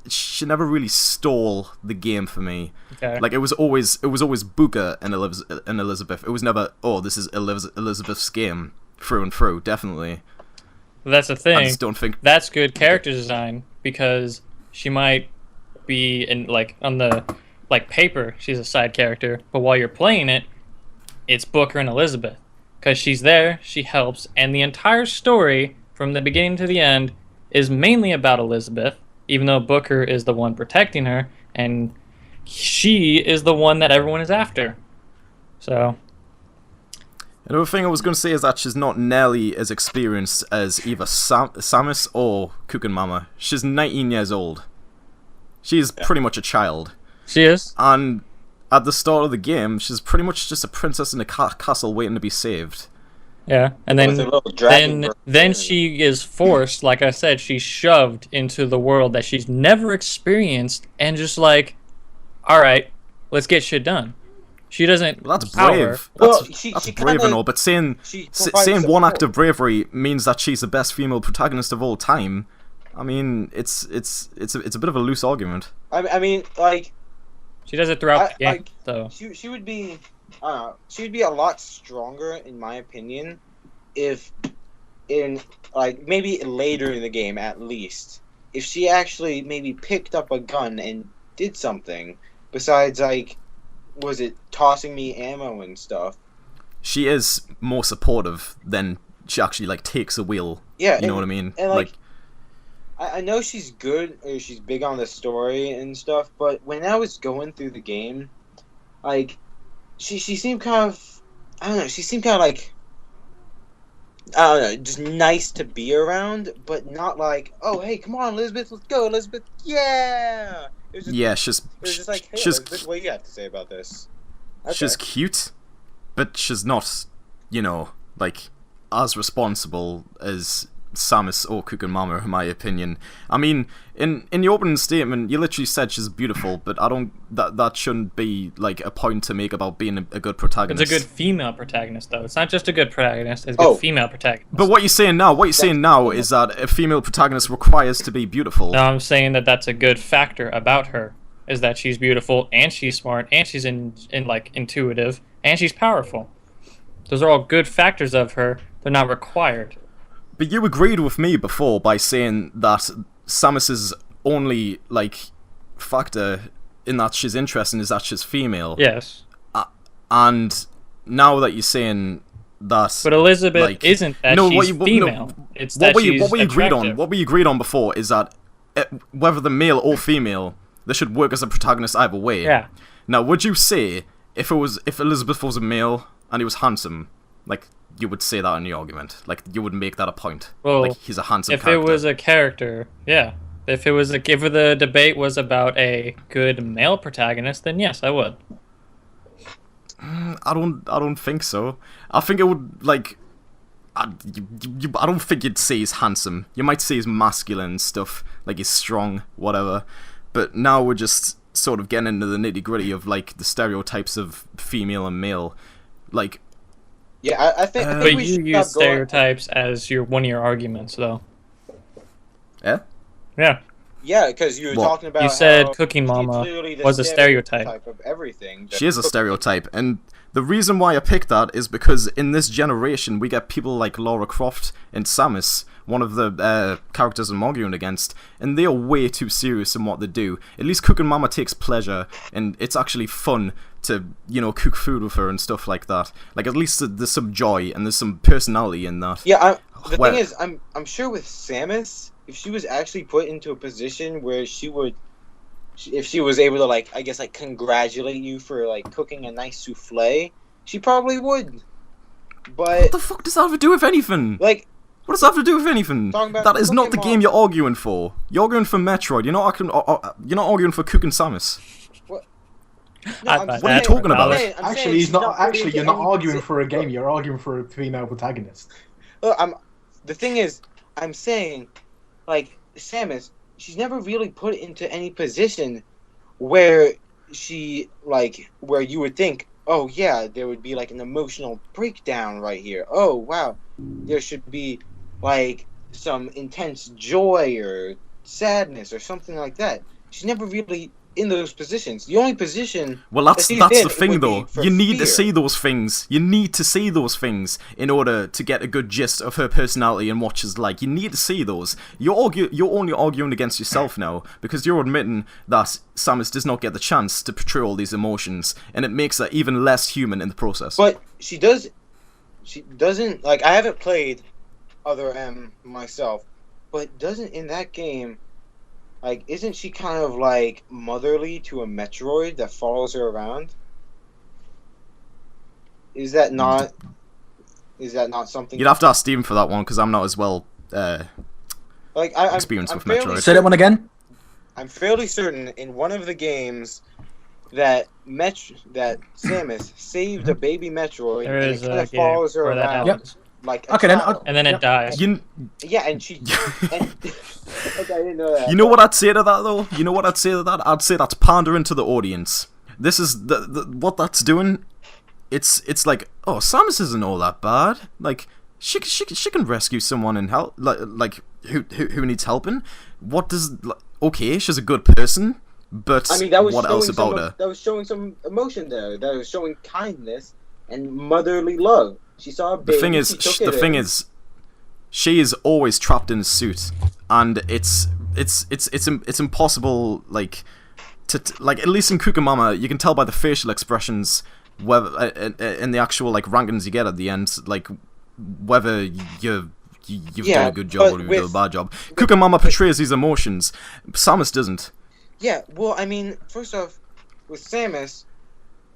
she never really stole the game for me. Like it was always Booker and Elizabeth. It was never, oh, this is Elizabeth's game through and through. Definitely. Well, that's the thing. I just don't think that's good character design, because she might be in on the paper she's a side character, but while you're playing it, it's Booker and Elizabeth, because she's there, she helps, and the entire story from the beginning to the end is mainly about Elizabeth, even though Booker is the one protecting her, and she is the one that everyone is after. So. Another thing I was going to say is that she's not nearly as experienced as either Samus or Cooking Mama. She's 19 years old. She's pretty much a child. She is. And at the start of the game, she's pretty much just a princess in a castle waiting to be saved. Yeah, and then she is forced, like I said, she's shoved into the world that she's never experienced, and just like, all right, let's get shit done. She doesn't. Well, that's brave. That's brave and all, but saying one act of bravery means that she's the best female protagonist of all time. I mean, it's a bit of a loose argument. I mean, She does it throughout the game, though. She would be, she would be a lot stronger, in my opinion, if in like maybe later in the game at least, if she actually maybe picked up a gun and did something besides like, was it tossing me ammo and stuff? She is more supportive than she actually like takes a wheel. Yeah, you know what I mean. And like I know she's good, or she's big on the story and stuff, but when I was going through the game, like, she seemed kind of, I don't know, she seemed kind of like, I don't know, just nice to be around, but not like, oh, hey, come on, Elizabeth, let's go, Elizabeth, yeah! It was just, it was just like, hey, Elizabeth, what do you have to say about this? Okay. She's cute, but she's not, you know, like, as responsible as Samus or Cook and Mama, in my opinion. I mean, in the opening statement, you literally said she's beautiful, but I don't. That shouldn't be like a point to make about being a good protagonist. It's a good female protagonist, though. It's not just a good protagonist; it's a good female protagonist. But what you're saying now, is that a female protagonist requires to be beautiful. No, I'm saying that that's a good factor about her, is that she's beautiful and she's smart and she's like intuitive and she's powerful. Those are all good factors of her. They're not required. But you agreed with me before by saying that Samus's only, like, factor in that she's interesting is that she's female. Yes. And now that you're saying that... But Elizabeth like, isn't that she's female. No, it's that she's what we agreed on. What we agreed on before is that whether they're male or female, they should work as a protagonist either way. Yeah. Now, would you say, if Elizabeth was a male and he was handsome, like... You would say that in the argument, like you would make that a point. Well, like he's a handsome if character. It was a character, yeah. If the debate was about a good male protagonist, then yes, I would. I don't think so. I think it would like. I don't think you'd say he's handsome. You might say he's masculine and stuff, like he's strong, whatever. But now we're just sort of getting into the nitty gritty of like the stereotypes of female and male, like. Yeah, I think but you use stereotypes as one of your arguments, though. Yeah? Yeah. Yeah, because you were talking about you said Cooking Mama was a stereotype of everything. She is a stereotype, and the reason why I picked that is because in this generation we get people like Lara Croft and Samus, one of the characters I'm arguing against, and they are way too serious in what they do. At least Cooking Mama takes pleasure, and it's actually fun to, you know, cook food with her and stuff like that. Like, at least there's some joy and there's some personality in that. Yeah, the thing is, I'm sure with Samus, if she was actually put into a position where she would, if she was able to, like, I guess, like, congratulate you for, like, cooking a nice souffle, she probably would. But what the fuck does that have to do with anything? Like, what does that have to do with anything? That is not the game you're arguing for. You're arguing for Metroid. You're not arguing for cooking Samus. No, what are you talking about? Actually, you're not arguing for a game. You're arguing for a female protagonist. Look, the thing is, I'm saying, like, Samus, she's never really put into any position where she, like, where you would think, oh yeah, there would be like an emotional breakdown right here. Oh wow, there should be like some intense joy or sadness or something like that. She's never really in those positions. The only position. Well, that's the thing, though. You need to see those things. You need to see those things in order to get a good gist of her personality and what she's like. You need to see those. You're only arguing against yourself now because you're admitting that Samus does not get the chance to portray all these emotions, and it makes her even less human in the process. But she does. She doesn't like. I haven't played Other M myself, but doesn't in that game. Like, isn't she kind of, like, motherly to a Metroid that follows her around? Is that not something... You'd have to ask Steven for that one, because I'm not as well experienced with Metroid. Say that one again? I'm fairly certain in one of the games that Samus saved a baby Metroid, and it kind of follows her around. Yep. Like okay, then, and then it dies. Yeah, and she... okay, I didn't know that. You know what I'd say to that, though? You know what I'd say to that? I'd say that's pandering to the audience. This is... what that's doing, it's like, oh, Samus isn't all that bad. Like, she can rescue someone and help, like who needs helping. What does... okay, she's a good person, But I mean, that was what else about her? That was showing some emotion there. That was showing kindness and motherly love. She saw a baby. The thing is, she is always trapped in a suit, and it's impossible. Like at least in Cucumama, you can tell by the facial expressions whether in the actual like rankings you get at the end, like whether you've done a good job or you've done a bad job. Cucumama portrays these emotions. Samus doesn't. Yeah, well, I mean, first off, with Samus,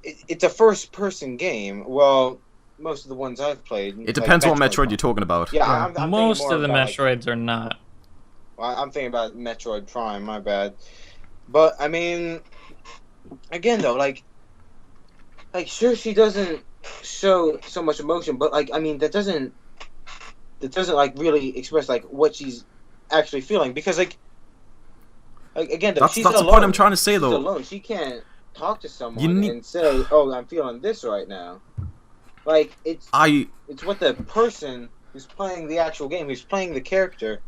it's a first-person game. Well, most of the ones I've played. It depends what Metroid you're talking about. Yeah, I'm most of the Metroids are not. Well, I'm thinking about Metroid Prime. My bad. But I mean, again though, like sure she doesn't show so much emotion, but like I mean that doesn't like really express like what she's actually feeling, because like again though, she's alone. That's the point I'm trying to say though. She's alone. She can't talk to someone and say, "Oh, I'm feeling this right now." Like it's what the person who's playing the actual game, who's playing the character,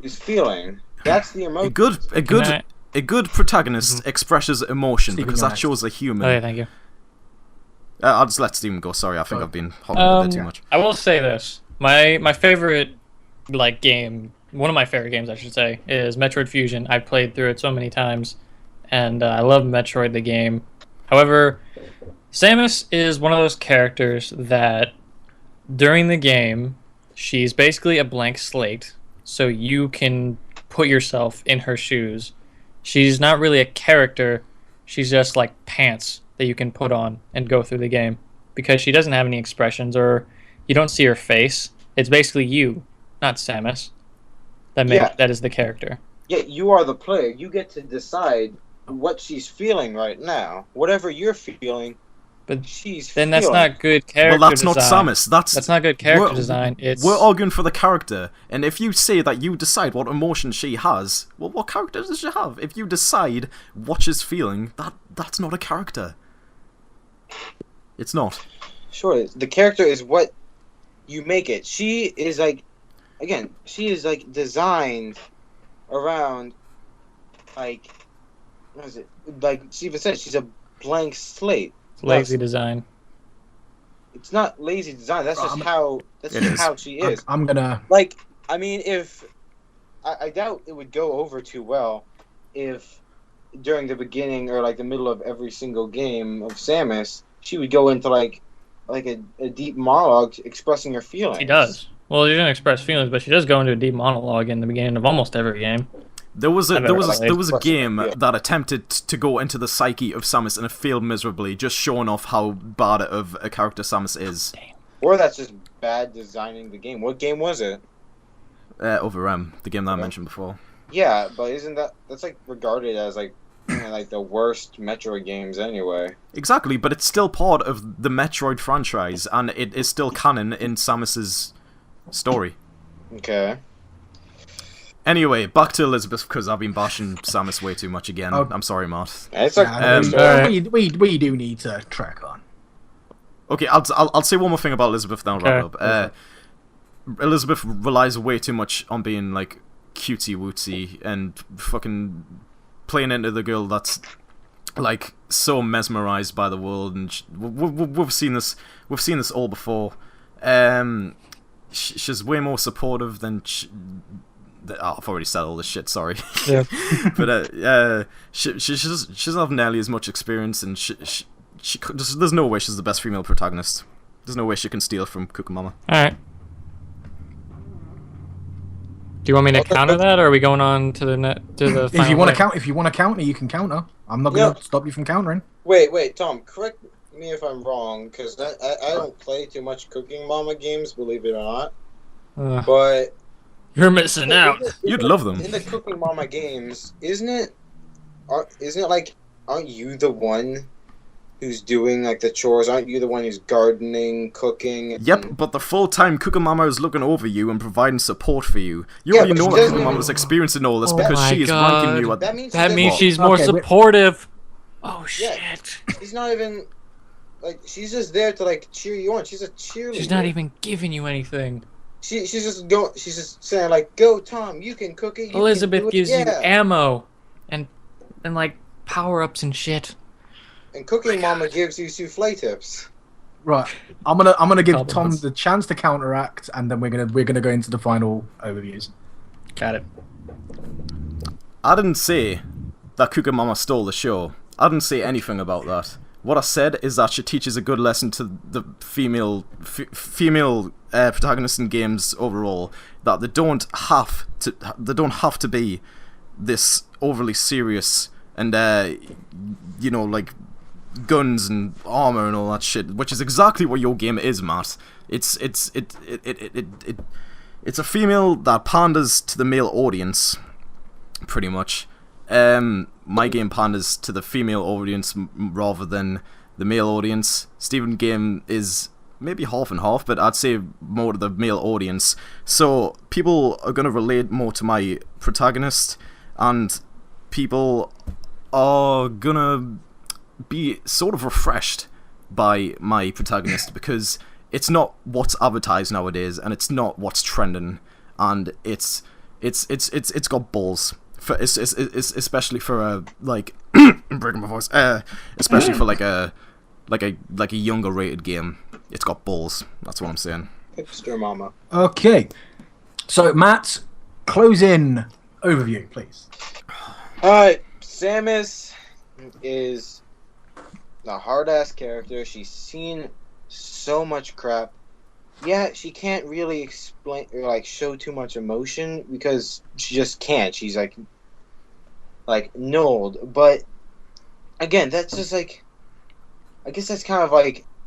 is feeling. That's the emotion. A good protagonist expresses emotion because that shows a human. Okay, thank you. I'll just let Steven go. Sorry, I think I've been hogging a bit too much. I will say this: my favorite game, one of my favorite games, I should say, is Metroid Fusion. I've played through it so many times, and I love Metroid the game. However, Samus is one of those characters that during the game, she's basically a blank slate, so you can put yourself in her shoes. She's not really a character, she's just like pants that you can put on and go through the game, because she doesn't have any expressions, or you don't see her face. It's basically you, not Samus, that is the character. Yeah, you are the player. You get to decide what she's feeling right now. Whatever you're feeling, but she's then feeling. That's not good character design. Well, that's not Samus. That's not good character design. We're arguing for the character, and if you say that you decide what emotion she has, well, what character does she have? If you decide what she's feeling, that's not a character. It's not. Sure, the character is what you make it. She is like, again, she is like designed around, like, what is it? Like Steven said, she's a blank slate. Lazy design. It's not lazy design. That's just how she is. I'm gonna like. I mean, if I doubt it would go over too well if during the beginning or like the middle of every single game of Samus, she would go into like a deep monologue expressing her feelings. She does. Well, she doesn't express feelings, but she does go into a deep monologue in the beginning of almost every game. There was a game that attempted to go into the psyche of Samus and it failed miserably, just showing off how bad of a character Samus is. Or that's just bad designing the game. What game was it? Over the game that I mentioned before. Yeah, but isn't that's like regarded as like like the worst Metroid games anyway? Exactly, but it's still part of the Metroid franchise, and it is still canon in Samus's story. Okay. Anyway, back to Elizabeth, because I've been bashing Samus way too much again. I'm sorry, Matt. It's like, we do need to track on. Okay, I'll say one more thing about Elizabeth, then I'll wrap it up. Elizabeth relies way too much on being like cutesy wootsy and fucking playing into the girl that's like so mesmerized by the world, and we've seen this all before. She's way more supportive than. I've already said all this shit, sorry. Yeah. But she doesn't have nearly as much experience, and there's no way she's the best female protagonist. There's no way she can steal from Cucumama. Alright. Do you want me to counter that, or are we going on to the final? If you want to counter, you can counter. I'm not going to stop you from countering. Wait, Tom, correct me if I'm wrong, because I don't play too much Cooking Mama games, believe it or not. But you're missing out. You'd love them. In the Cooking Mama games, isn't it like, aren't you the one who's doing like the chores? Aren't you the one who's gardening, cooking? Yep, but the full time Cucumama is looking over you and providing support for you. You already know that Cucumama's experiencing all this because she is ranking you at. That means she's more supportive. Oh shit! Yeah, she's not even like, she's just there to like cheer you on. She's a cheerleader. She's not even giving you anything. She's just saying like, "Go, Tom, you can cook it." Elizabeth gives you ammo and like power-ups and shit. And Cooking Mama gives you souffle tips. Right, I'm gonna give Tom the chance to counteract, and then we're gonna go into the final overviews. Got it. I didn't say that Cooking Mama stole the show. I didn't say anything about that. What I said is that she teaches a good lesson to the female protagonists in games overall, that they don't have to be this overly serious and like guns and armor and all that shit, which is exactly what your game is, Matt. It's a female that panders to the male audience, pretty much. My game panders to the female audience rather than the male audience. Steven's game is maybe half and half, but I'd say more to the male audience. So people are gonna relate more to my protagonist, and people are gonna be sort of refreshed by my protagonist because it's not what's advertised nowadays, and it's not what's trending, and it's got balls. Especially for a I'm breaking my voice. Especially for like a younger rated game, it's got balls. That's what I'm saying. Hipster Mama. Okay, so Matt, close in overview, please. All right, Samus is a hard-ass character. She's seen so much crap. Yeah, she can't really explain or show too much emotion because she just can't. She's like nulled. But again, that's just I guess that's kind of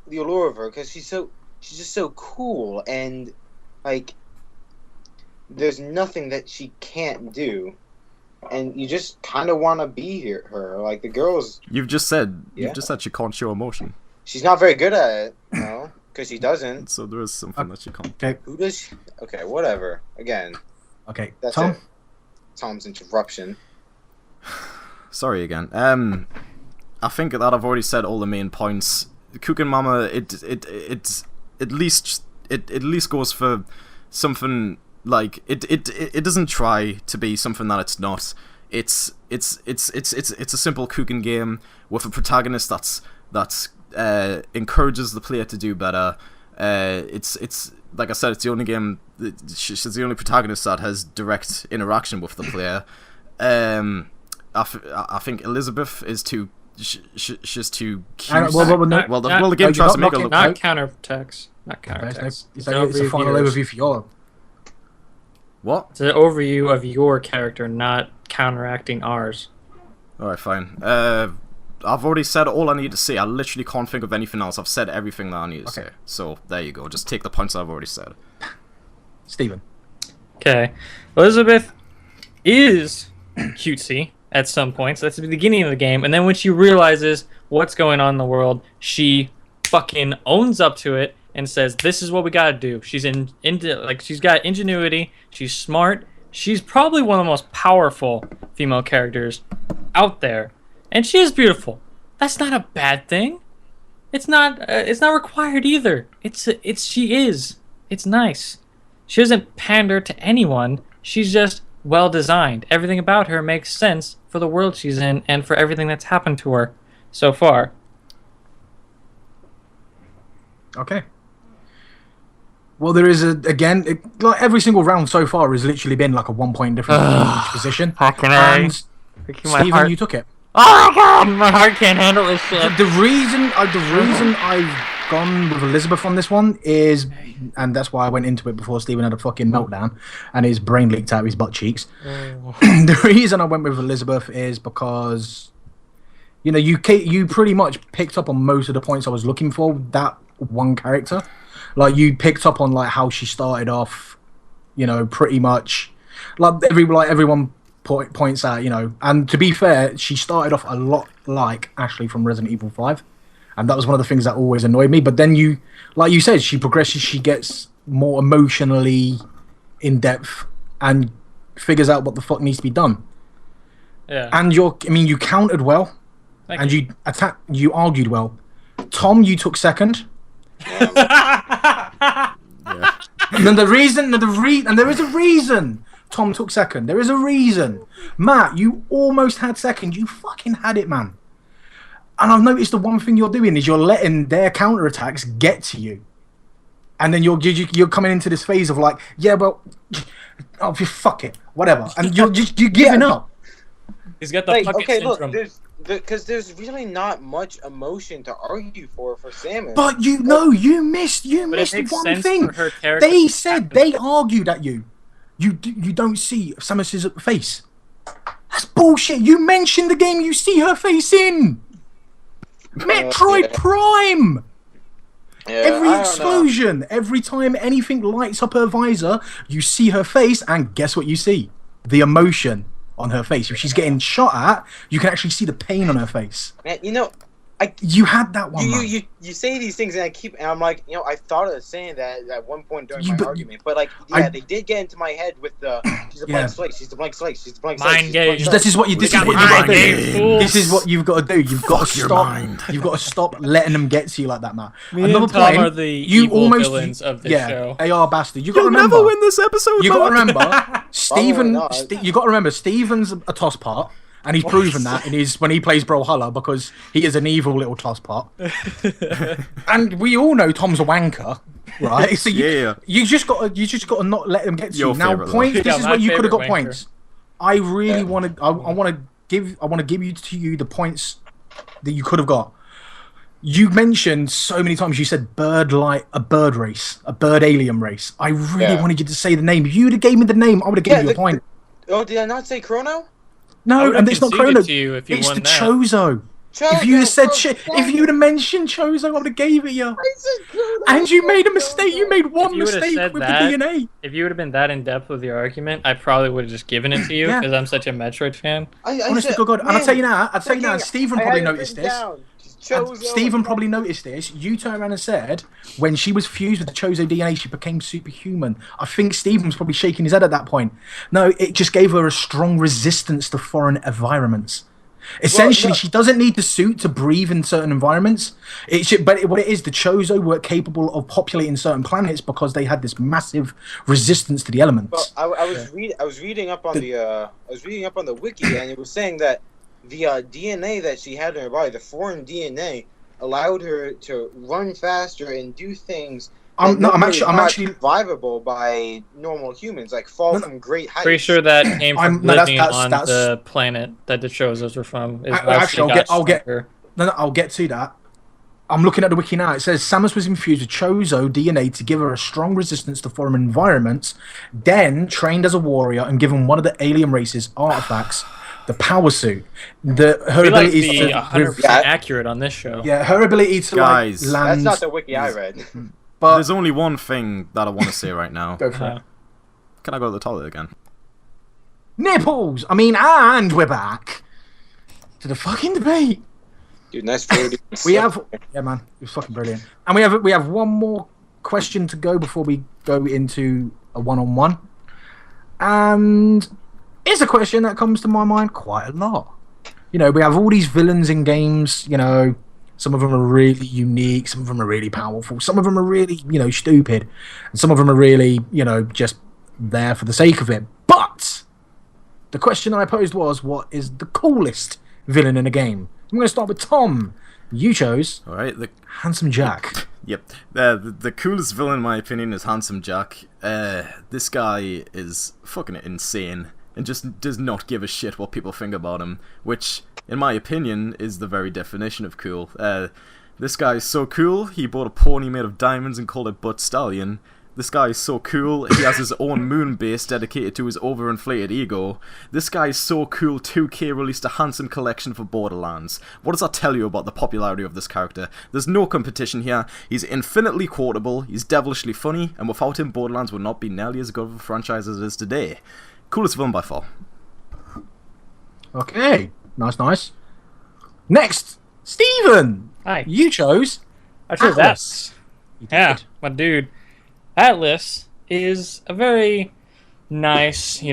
the allure of her, because she's just so cool, and there's nothing that she can't do, and you just kind of want to be her. Like the girls. You've just said she can't show emotion. She's not very good at it, no. Because he doesn't. So there is something that you can't. Okay. Who does she... Okay, whatever. Again. Okay, that's Tom? it. Tom's interruption. Sorry again. I think that I've already said all the main points. Cooking Mama, it at least goes for something it doesn't try to be something that it's not. It's a simple cooking game with a protagonist that's encourages the player to do better. It's like I said, it's the only game. She's the only protagonist that has direct interaction with the player. I think Elizabeth is too. She's too cute. The game tries to make her look. Not countertext. Not countertext. It's a final overview for your. What? It's an overview of your character, not counteracting ours. Alright, fine. I've already said all I need to say. I literally can't think of anything else. I've said everything that I need to say. So, there you go. Just take the points I've already said. Steven. Okay. Elizabeth is cutesy at some points. That's the beginning of the game. And then when she realizes what's going on in the world, she fucking owns up to it and says, this is what we gotta do. She's she's got ingenuity. She's smart. She's probably one of the most powerful female characters out there. And she is beautiful. That's not a bad thing. It's not required either. She is. It's nice. She doesn't pander to anyone. She's just well designed. Everything about her makes sense for the world she's in and for everything that's happened to her so far. Okay. Well, there is every single round so far has literally been like a 1 point difference in each position. And Steven, you took it. Oh my god, my heart can't handle this shit. The reason I've gone with Elizabeth on this one is, and that's why I went into it before Steven had a fucking meltdown and his brain leaked out of his butt cheeks. The reason I went with Elizabeth is because, you pretty much picked up on most of the points I was looking for with that one character. Like, you picked up on how she started off, pretty much everyone points out, and to be fair, she started off a lot like Ashley from Resident Evil 5, and that was one of the things that always annoyed me. But then like you said, she progresses, she gets more emotionally in depth and figures out what the fuck needs to be done. Yeah. And you countered well. Thank you. You argued well. Tom, you took second. Yeah. And then there is a reason Tom took second. There is a reason. Matt, you almost had second. You fucking fucking had it, man. And I've noticed the one thing you're doing is you're letting their counterattacks get to you. And then you're coming into this phase of like, yeah, well, oh, fuck it, whatever. And you're giving up. He's got the fucking syndrome. Look, there's really not much emotion to argue for Samus. But you missed one thing. They said, they argued at you. You don't see Samus's face. That's bullshit. You mentioned the game you see her face in. Metroid Prime. Yeah, every explosion, every time anything lights up her visor, you see her face, and guess what you see? The emotion on her face. If she's getting shot at, you can actually see the pain on her face. Man, you had that one. You say these things, and I'm like, I thought of saying that at one point during my argument, but they did get into my head with the she's a blank slate, she's a blank slate, she's a blank slate. Mind games. This is what you've got to do. This is what you've got to do. You've got to stop. You've got to stop letting them get to you like that, man. Another Tom are the evil villains of this show. They are bastards. You'll never win this episode. You got to remember, Steven. You got to remember, Steven's a toss part. And he's proven that when he plays Brawlhalla, because he is an evil little toss pot. And we all know Tom's a wanker, right? So you just got to not let him get to you. Now points. This is where you could have got points. I really want to. I want to give you the points that you could have got. You mentioned so many times. You said a bird race, a bird alien race. I really wanted you to say the name. If you'd have gave me the name, I would have given you a point. Did I not say Chrono? No, and it's not Chrono. It's the Chozo. If you had mentioned Chozo, I would have gave it you. And you made a mistake. You made one mistake with the DNA. If you would have been that in depth with your argument, I probably would have just given it to you because I'm such a Metroid fan. Honestly, God, and I'll tell you now, Stephen probably noticed this. Stephen probably noticed this. You turned around and said, when she was fused with the Chozo DNA, she became superhuman. I think Stephen was probably shaking his head at that point. No, it just gave her a strong resistance to foreign environments. Essentially, she doesn't need the suit to breathe in certain environments. What it is, the Chozo were capable of populating certain planets because they had this massive resistance to the elements. Well, I was reading up on the wiki, and it was saying that the DNA that she had in her body, the foreign DNA, allowed her to run faster and do things. I'm actually survivable by normal humans, like fall from great heights. Pretty sure that came from living on the planet that the Chozos were from. I'll get to that. I'm looking at the wiki now. It says Samus was infused with Chozo DNA to give her a strong resistance to foreign environments, then trained as a warrior and given one of the alien race's artifacts. The power suit, her ability to 100% accurate on this show. Yeah, her ability to land. That's not the wiki I read. But there's only one thing that I want to say right now. Go for it. Can I go to the toilet again? Nipples. And we're back to the fucking debate. Dude, nice food. Man, it was fucking brilliant. And we have one more question to go before we go into a one-on-one, and it's a question that comes to my mind quite a lot. We have all these villains in games, some of them are really unique, some of them are really powerful, some of them are really, stupid, and some of them are really, just there for the sake of it. But the question I posed was, what is the coolest villain in a game? I'm going to start with Tom. You chose Handsome Jack. Yep. The coolest villain, in my opinion, is Handsome Jack. This guy is fucking insane and just does not give a shit what people think about him, which, in my opinion, is the very definition of cool. This guy is so cool, he bought a pony made of diamonds and called it Butt Stallion. This guy is so cool, he has his own moon base dedicated to his overinflated ego. This guy is so cool, 2K released a handsome collection for Borderlands. What does that tell you about the popularity of this character? There's no competition here, he's infinitely quotable, he's devilishly funny, and without him Borderlands would not be nearly as good of a franchise as it is today. Coolest villain by far. Okay, nice. Next, Steven! Hi. You chose I chose Atlas. Yeah, my dude. Atlas is a very nice,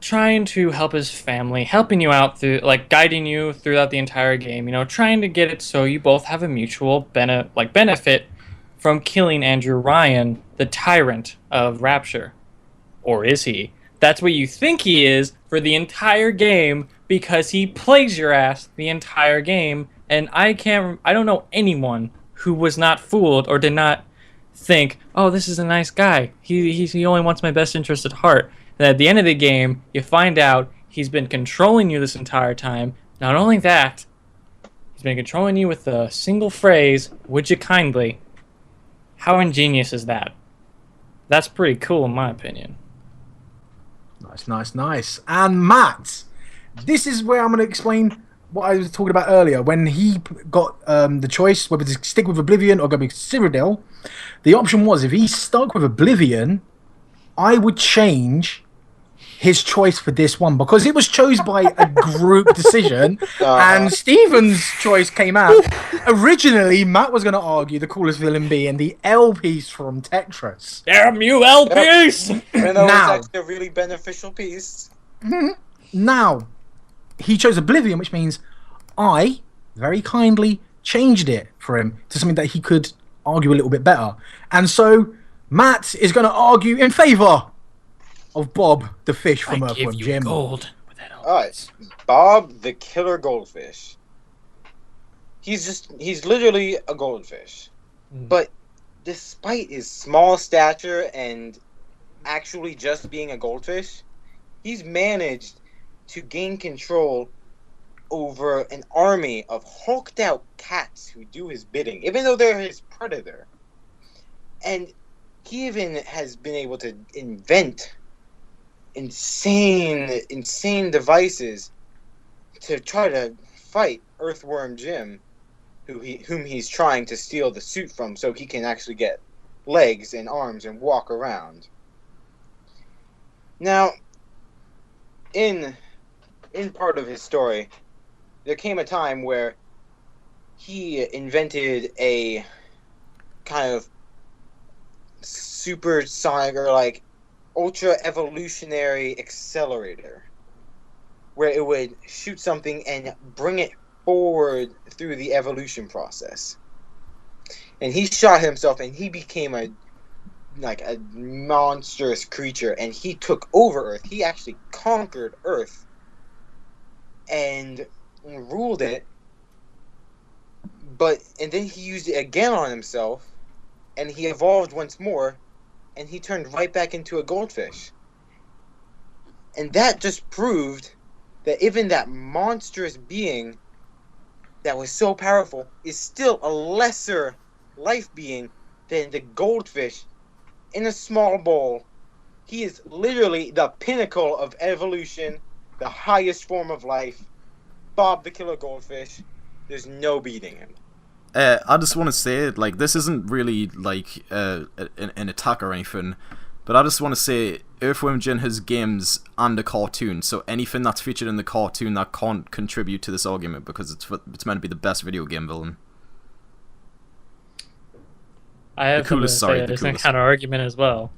trying to help his family, helping you out through, guiding you throughout the entire game, trying to get it so you both have a mutual benefit from killing Andrew Ryan, the tyrant of Rapture. Or is he? That's what you think he is for the entire game because he plays your ass the entire game. And I don't know anyone who was not fooled or did not think, oh, this is a nice guy. He only wants my best interest at heart. And at the end of the game, you find out he's been controlling you this entire time. Not only that, he's been controlling you with a single phrase, would you kindly? How ingenious is that? That's pretty cool in my opinion. Nice. And Matt, this is where I'm going to explain what I was talking about earlier. When he got the choice whether to stick with Oblivion or go with Cyrodiil, the option was if he stuck with Oblivion, I would change his choice for this one because it was chosen by a group decision and Steven's choice came out. Originally, Matt was going to argue the coolest villain being the L piece from Tetris. Damn you, L piece! And that was actually a really beneficial piece. Now, he chose Oblivion, which means I very kindly changed it for him to something that he could argue a little bit better. And so, Matt is going to argue in favour of Bob the fish from Earthworm Jim. Gold. Alright, Bob the killer goldfish. He's literally a goldfish. But despite his small stature and actually just being a goldfish, he's managed to gain control over an army of hulked out cats who do his bidding, even though they're his predator. And he even has been able to invent insane devices to try to fight Earthworm Jim, whom he's trying to steal the suit from so he can actually get legs and arms and walk around. Now, in part of his story, there came a time where he invented a kind of supersonic or like ultra evolutionary accelerator where it would shoot something and bring it forward through the evolution process. And he shot himself and he became a monstrous creature and he took over Earth. He actually conquered Earth and ruled it. And then he used it again on himself and he evolved once more. And he turned right back into a goldfish. And that just proved that even that monstrous being that was so powerful is still a lesser life being than the goldfish in a small bowl. He is literally the pinnacle of evolution, the highest form of life. Bob the killer goldfish. There's no beating him. I just want to say, like, this isn't really, like, an attack or anything, but I just want to say Earthworm Jim has games and a cartoon, so anything that's featured in the cartoon that can't contribute to this argument because it's meant to be the best video game villain. I have something to say. There's a counter argument as well.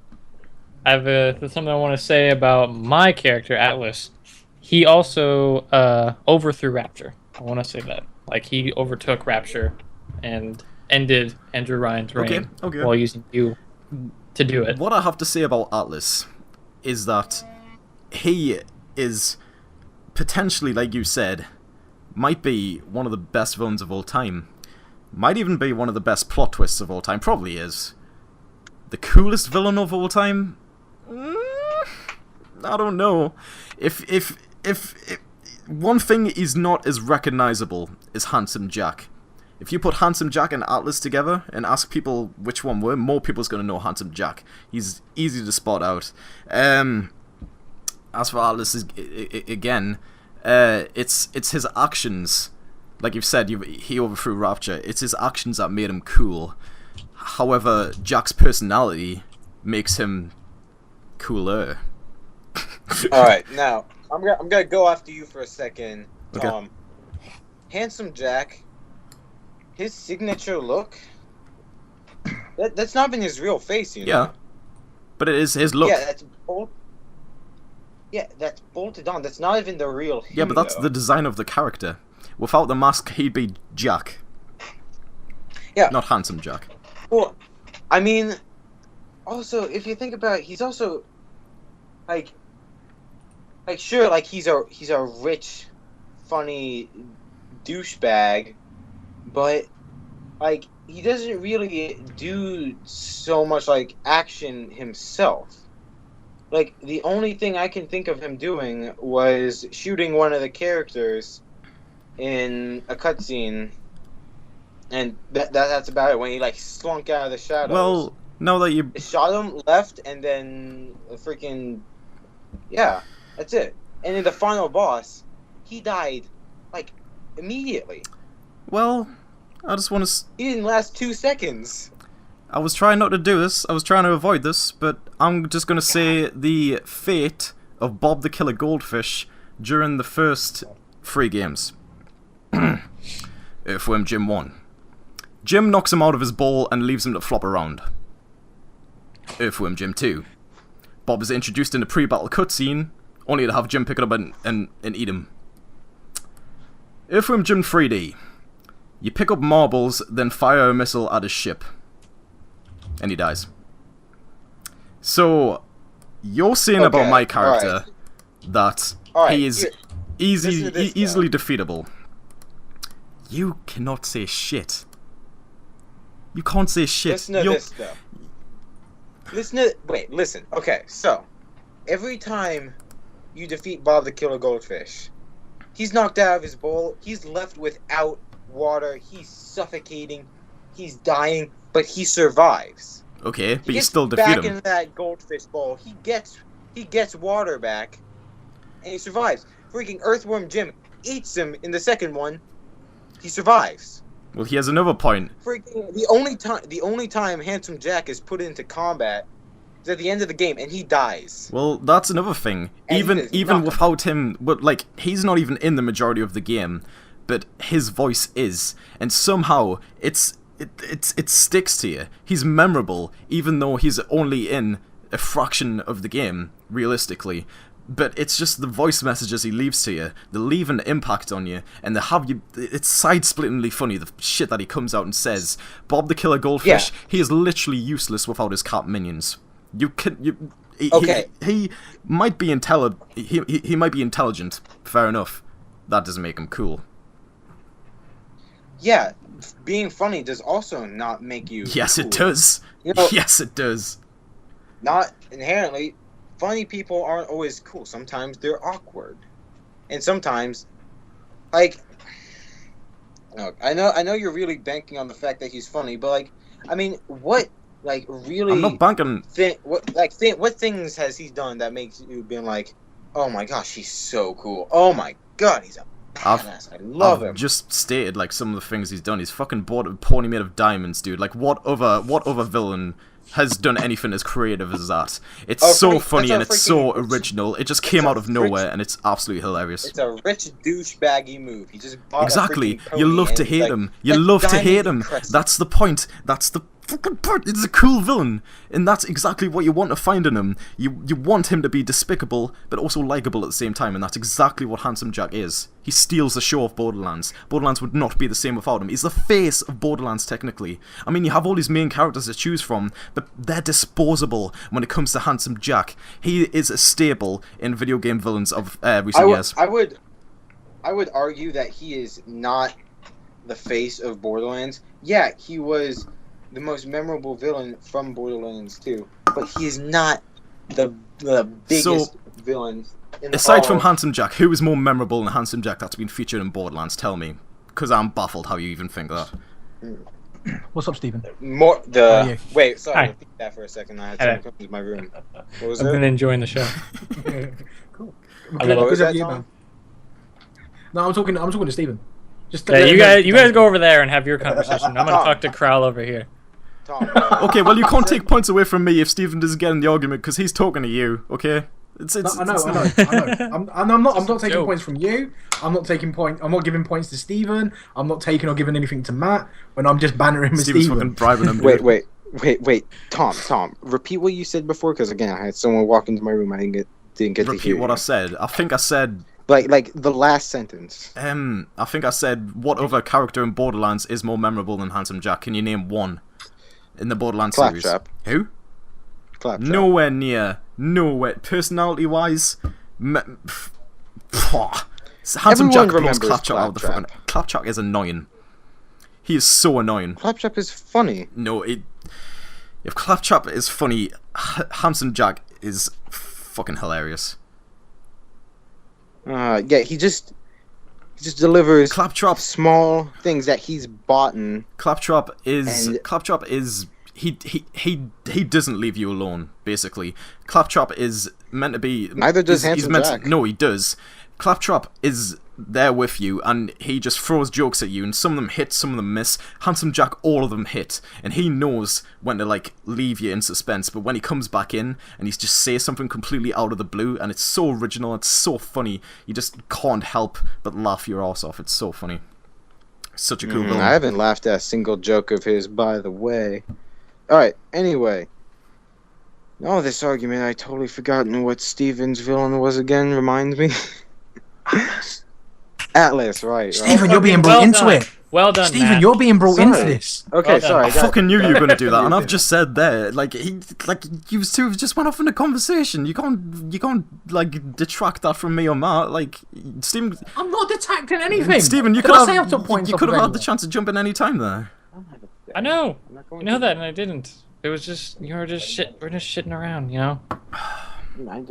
There's something I want to say about my character, Atlas. He also overthrew Rapture. I want to say that. Like, he overtook Rapture and ended Andrew Ryan's reign while using you to do it. What I have to say about Atlas is that he is potentially, like you said, might be one of the best villains of all time. Might even be one of the best plot twists of all time. Probably is. The coolest villain of all time? I don't know. If one thing is not as recognizable as Handsome Jack. If you put Handsome Jack and Atlas together and ask people which one were, more people's going to know Handsome Jack. He's easy to spot out. As for Atlas, again, it's his actions. Like you've said, he overthrew Rapture. It's his actions that made him cool. However, Jack's personality makes him cooler. Alright, now, I'm gonna go after you for a second, Tom. Okay. Handsome Jack, his signature look, that's not been his real face, you know? Yeah, but it is his look. Yeah, that's bolted on. That's not even the real him, yeah, but that's the design of the character. Without the mask, he'd be Jack. Yeah. Not Handsome Jack. Well, I mean, also, if you think about it, he's also, like, like sure, like he's a rich, funny douchebag, but like he doesn't really do so much like action himself. Like the only thing I can think of him doing was shooting one of the characters in a cutscene, and that's about it. When he like slunk out of the shadows. Well, now that you shot him, left, and then freaking that's it. And in the final boss, he died like immediately. Well, I just want to. He didn't last 2 seconds. I was trying not to do this. I was trying to avoid this, but I'm just gonna say the fate of Bob the Killer Goldfish during the first 3 games. Earthworm Jim 1. Jim knocks him out of his ball and leaves him to flop around. Earthworm Jim 2. Bob is introduced in a pre-battle cutscene, only to have Jim pick it up and eat him. Earthworm Jim 3D. You pick up marbles, then fire a missile at his ship. And he dies. So, you're saying about my character that he is easily defeatable. You cannot say shit. You can't say shit. Listen to this, though. Listen. Okay, so, every time you defeat Bob the Killer Goldfish, he's knocked out of his bowl, he's left without water, he's suffocating, he's dying, but he survives. Okay, but you still defeat him. Back into that goldfish bowl, he gets water back, and he survives. Freaking Earthworm Jim eats him in the second one, he survives. Well, he has another point. Freaking the only time Handsome Jack is put into combat is at the end of the game, and he dies. Well, that's another thing. And even without him, but like he's not even in the majority of the game, but his voice is, and somehow it sticks to you. He's memorable, even though he's only in a fraction of the game, realistically. But it's just the voice messages he leaves to you. They leave an impact on you, and they have you. It's side-splittingly funny, the shit that he comes out and says. Bob the Killer Goldfish, he is literally useless without his cat minions. He might be he might be intelligent. Fair enough. That doesn't make him cool. Yeah, being funny does also not make you Yes, cool. It does. You know, yes, it does. Not inherently. Funny people aren't always cool. Sometimes they're awkward. And sometimes, like, look, I know you're really banking on the fact that he's funny, but, like, I mean, what, like, really... I'm not banking... What things has he done that makes you been like, oh my gosh, he's so cool. Oh my god, he's a badass. I love him. I've just stated, like, some of the things he's done. He's fucking bought a pony made of diamonds, dude. Like, what other villain has done anything as creative as that? It's so funny and it's so original. It just came out of nowhere and it's absolutely hilarious. It's a rich douchebaggy move. He just bought exactly. You love to hate him. You love to hate him. That's the point. That's the fucking part. It's a cool villain, and that's exactly what you want to find in him. You want him to be despicable, but also likable at the same time, and that's exactly what Handsome Jack is. He steals the show of Borderlands. Borderlands would not be the same without him. He's the face of Borderlands, technically. I mean, you have all these main characters to choose from, but they're disposable when it comes to Handsome Jack. He is a staple in video game villains of recent years. I would argue that he is not the face of Borderlands. Yeah, he was the most memorable villain from Borderlands 2, but he is not the biggest villain. Aside from Handsome Jack, who is more memorable than Handsome Jack that's been featured in Borderlands? Tell me, because I'm baffled how you even think that. What's up, Stephen? Wait, sorry, Hi. repeat that for a second. I had to come to my room. What was I've been enjoying the show. Cool. I love it. Good you, man. No, I'm talking to Stephen. Just you guys go over there and have your conversation. I'm gonna talk to Kral over here. Tom, Okay, well, you can't take points away from me if Stephen doesn't get in the argument because he's talking to you. Okay. I know. I'm not taking points from you. I'm not giving points to Stephen. I'm not taking or giving anything to Matt. When I'm just bantering with Stephen's Stephen. fucking bribing him. Wait. Tom. Repeat what you said before, because again, I had someone walk into my room. I didn't get to hear. Repeat what I said. I think I said. Like the last sentence. I think I said, what other character in Borderlands is more memorable than Handsome Jack? Can you name one in the Borderlands series? Claptrap. Who? Claptrap. Nowhere near. Personality-wise, Handsome Jack blows Claptrap out of the fucking... Claptrap is annoying. He is so annoying. Claptrap is funny. No, if Claptrap is funny, Handsome Jack is fucking hilarious. Yeah, he just delivers Claptrap small things that he's bought in. Claptrap is he doesn't leave you alone, basically. Claptrap is meant to be... Neither does Handsome Jack. No, he does. Claptrap is there with you, and he just throws jokes at you, and some of them hit, some of them miss. Handsome Jack, all of them hit, and he knows when to, like, leave you in suspense, but when he comes back in, and he's just say something completely out of the blue, and it's so original, it's so funny, you just can't help but laugh your ass off. It's so funny. Such a cool villain. I haven't laughed at a single joke of his, by the way. Alright, anyway. All this argument, I totally forgotten what Steven's villain was again. Remind me. Atlas, right. Steven, you're being brought into it. Well done, Steven, Matt. you're being brought into this. Okay, sorry. I fucking knew you were gonna do that, and I've just said there, like you two have just went off in a conversation. You can't like detract that from me or Matt. Like Steven, I'm not detracting anything. Steven, you could have had the chance to jump in any time there. I know. You know that, and I didn't. It was just we're just shitting around, you know.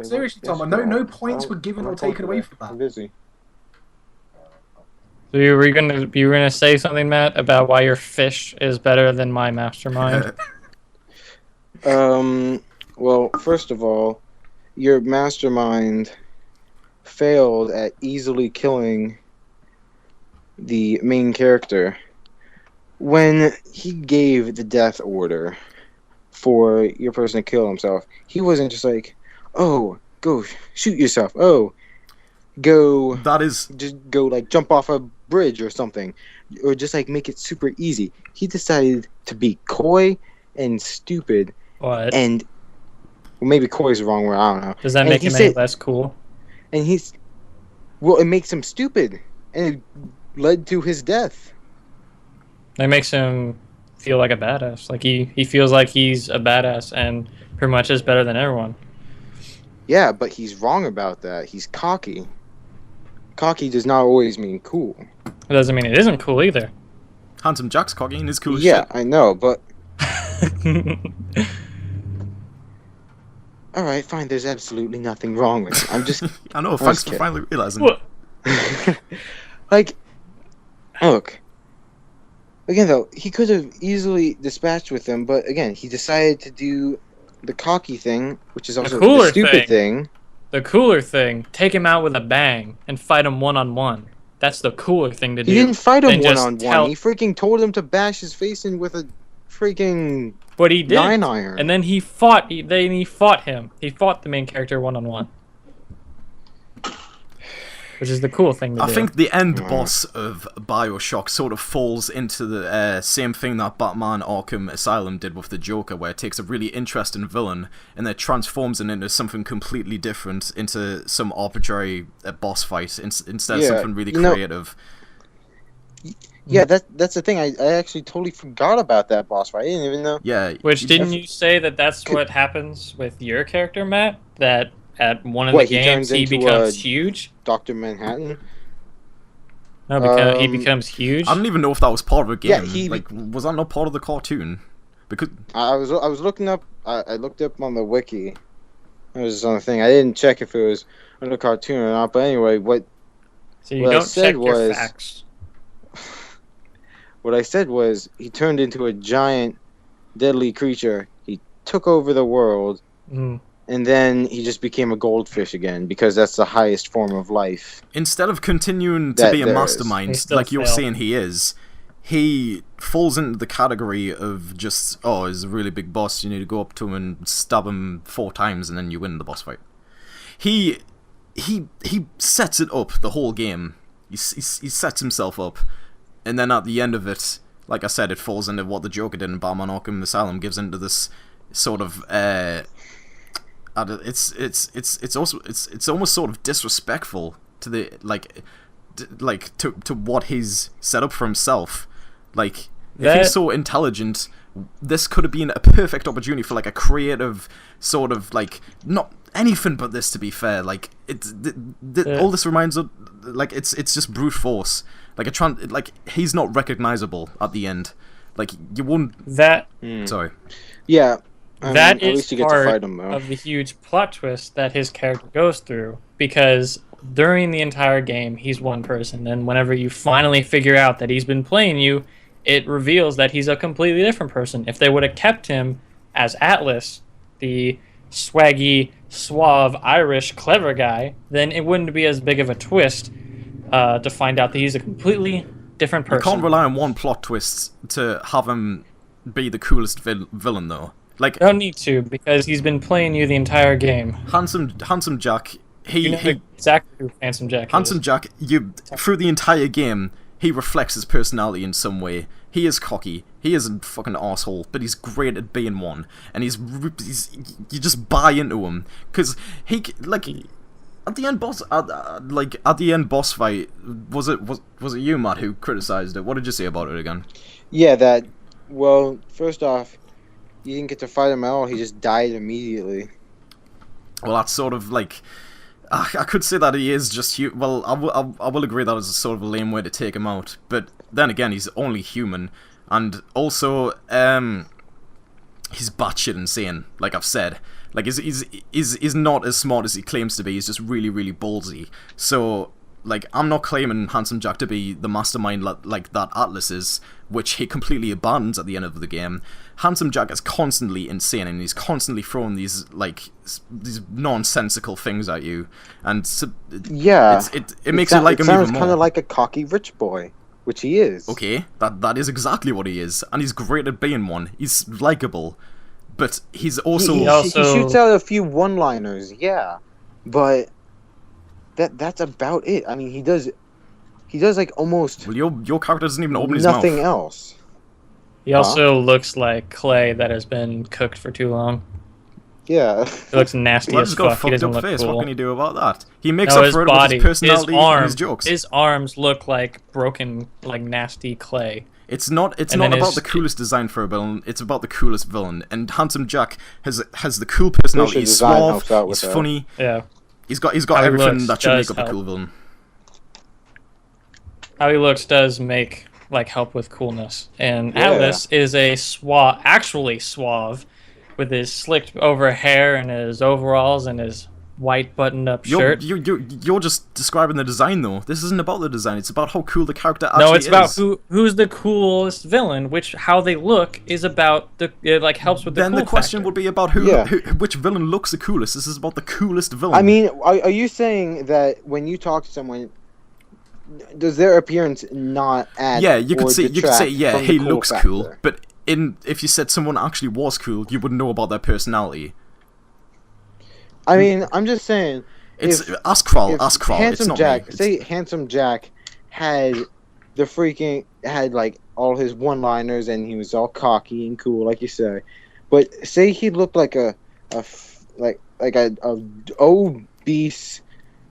Seriously, Tom, no points were given or taken away from that. I'm busy. So you were gonna say something, Matt, about why your fish is better than my mastermind? Well, first of all, your mastermind failed at easily killing the main character. When he gave the death order for your person to kill himself, he wasn't just like, oh, go shoot yourself. Oh, just go like jump off a bridge or something, or just like make it super easy. He decided to be coy and stupid. What? And well, maybe coy is the wrong word. I don't know. Does that make him any less cool? And it makes him stupid, and it led to his death. It makes him feel like a badass. Like he feels like he's a badass and pretty much is better than everyone. Yeah, but he's wrong about that. He's cocky. Cocky does not always mean cool. It doesn't mean it isn't cool either. Handsome Jack's cocky and is cool as yeah, shit. I know, but... Alright, fine, there's absolutely nothing wrong with it. I'm just... I know, thanks for finally realizing. What? Like, look. Again, though, he could have easily dispatched with him, but again, he decided to do the cocky thing, which is also the stupid thing. The cooler thing, take him out with a bang and fight him one-on-one. That's the cooler thing to do. He didn't fight him one-on-one. He freaking told him to bash his face in with a freaking but he did. 9-iron. And then he fought him. He fought the main character one-on-one. Which is the cool thing to do. I think the end boss of BioShock sort of falls into the same thing that Batman Arkham Asylum did with the Joker, where it takes a really interesting villain and then transforms it into something completely different, into some arbitrary boss fight instead of something really creative. Yeah, that's the thing. I actually totally forgot about that boss fight. I didn't even know. Yeah. Which didn't you say that's what happens with your character, Matt? That at one of the games he becomes huge? Dr. Manhattan? No, because he becomes huge? I don't even know if that was part of a game. Yeah, was that not part of the cartoon? Because I was looking up. I looked up on the wiki. It was on the thing. I didn't check if it was on the cartoon or not. But anyway, so you don't check your facts. What I said was he turned into a giant, deadly creature. He took over the world. And then he just became a goldfish again, because that's the highest form of life. Instead of continuing to be a mastermind, like you're saying he is, he falls into the category of just, oh, he's a really big boss, you need to go up to him and stab him 4 times and then you win the boss fight. He sets it up the whole game. He sets himself up, and then at the end of it, like I said, it falls into what the Joker did in Batman Arkham Asylum, gives into this sort of... it's almost sort of disrespectful to the to what he's set up for himself. Like, if he's so intelligent, this could have been a perfect opportunity for like a creative sort of like, not anything but this, to be fair. Like, all this reminds of, like, it's just brute force. Like, he's not recognizable at the end. Like, you wouldn't... Sorry. Yeah. That is part of the huge plot twist that his character goes through, because during the entire game, he's one person, and whenever you finally figure out that he's been playing you, it reveals that he's a completely different person. If they would have kept him as Atlas, the swaggy, suave, Irish, clever guy, then it wouldn't be as big of a twist to find out that he's a completely different person. You can't rely on one plot twist to have him be the coolest villain, though. Like, don't need to, because he's been playing you the entire game. Handsome Jack. You know exactly who Handsome Jack is. Handsome Jack. Through the entire game, he reflects his personality in some way. He is cocky. He is a fucking asshole, but he's great at being one. And you just buy into him, because he, like, at the end boss, at the end boss fight, was it you, Matt, who criticized it? What did you say about it again? Yeah, well, first off, you didn't get to fight him at all. He just died immediately. Well, that's sort of like, I could say that he is just well, I will agree that is a sort of a lame way to take him out. But then again, he's only human, and also he's batshit insane. Like I've said, like he's not as smart as he claims to be. He's just really, really ballsy. So, like, I'm not claiming Handsome Jack to be the mastermind like that Atlas is, which he completely abandons at the end of the game. Handsome Jack is constantly insane, and he's constantly throwing these nonsensical things at you, and it makes you like him even more. Sounds kind of like a cocky rich boy, which he is. Okay, that is exactly what he is, and he's great at being one. He's likable, but he's also he shoots out a few one-liners, yeah, but that's about it. I mean, he does like almost. Well, your character doesn't even open his mouth. Nothing else. He also looks like clay that has been cooked for too long. Yeah. He looks nasty as fuck. He doesn't look face. cool. What can you do about that? He makes up for it with his personality and his jokes. His arms look like broken, like nasty clay. It's not about the coolest design for a villain. It's about the coolest villain. And Handsome Jack has the cool personality. He's suave. He's funny. Yeah. He's got everything that should make up a cool villain. How he looks does make help with coolness. And Atlas is actually suave, with his slicked over hair and his overalls and his white buttoned-up shirt. You're just describing the design, though. This isn't about the design. It's about how cool the character actually is. No, it's about who's the coolest villain. How they look is about it helps with the. Then cool the question factor. would be about which villain looks the coolest. This is about the coolest villain. I mean, are you saying that when you talk to someone, does their appearance not add? Yeah, you could say he looks factor? cool, but if you said someone actually was cool, you wouldn't know about their personality. I mean, I'm just saying. Ask Kroll. Handsome Jack. Say Handsome Jack had all his one-liners and he was all cocky and cool, like you say. But say he looked like a obese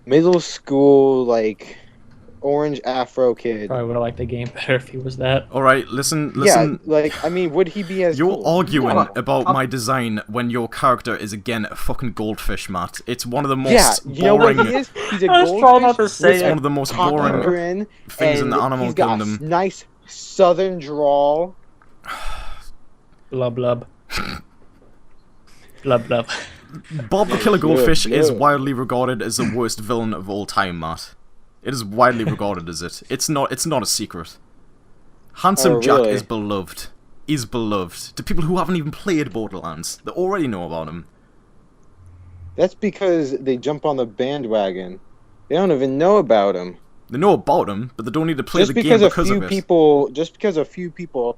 middle school orange afro kid. Probably would have liked the game better if he was that. All right, listen. Yeah, I mean, would he be as? You're cool? arguing about my design when your character is again a fucking goldfish, Matt. It's one of the most boring. You know what he is? He's a goldfish. It's one of the most boring things in the animal kingdom. He's got a nice southern drawl. Blub blub. Blub blub. Bob the Killer Goldfish is widely regarded as the worst villain of all time, Matt. It is widely regarded as it. It's not a secret. Handsome Jack is beloved. He's beloved. To people who haven't even played Borderlands, they already know about him. That's because they jump on the bandwagon. They don't even know about him. They know about him, but they don't need to play the game because of it. Just because a few people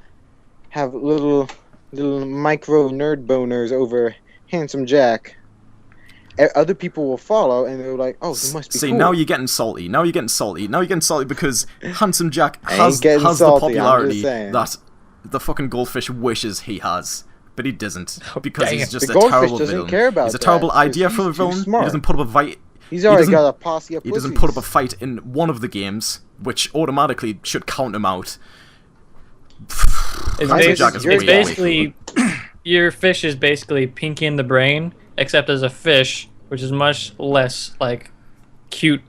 have little micro nerd boners over Handsome Jack, other people will follow, and they're like, "Oh, he must be cool." Now you're getting salty. Now you're getting salty because Handsome Jack has the popularity that the fucking goldfish wishes he has, but he doesn't because he's just a terrible villain. He's a terrible idea for a villain. He doesn't put up a fight. He's already got a posse of pussies. He doesn't put up a fight in one of the games, which automatically should count him out. It's basically your fish is basically Pinky in the Brain, except as a fish which is much less like cute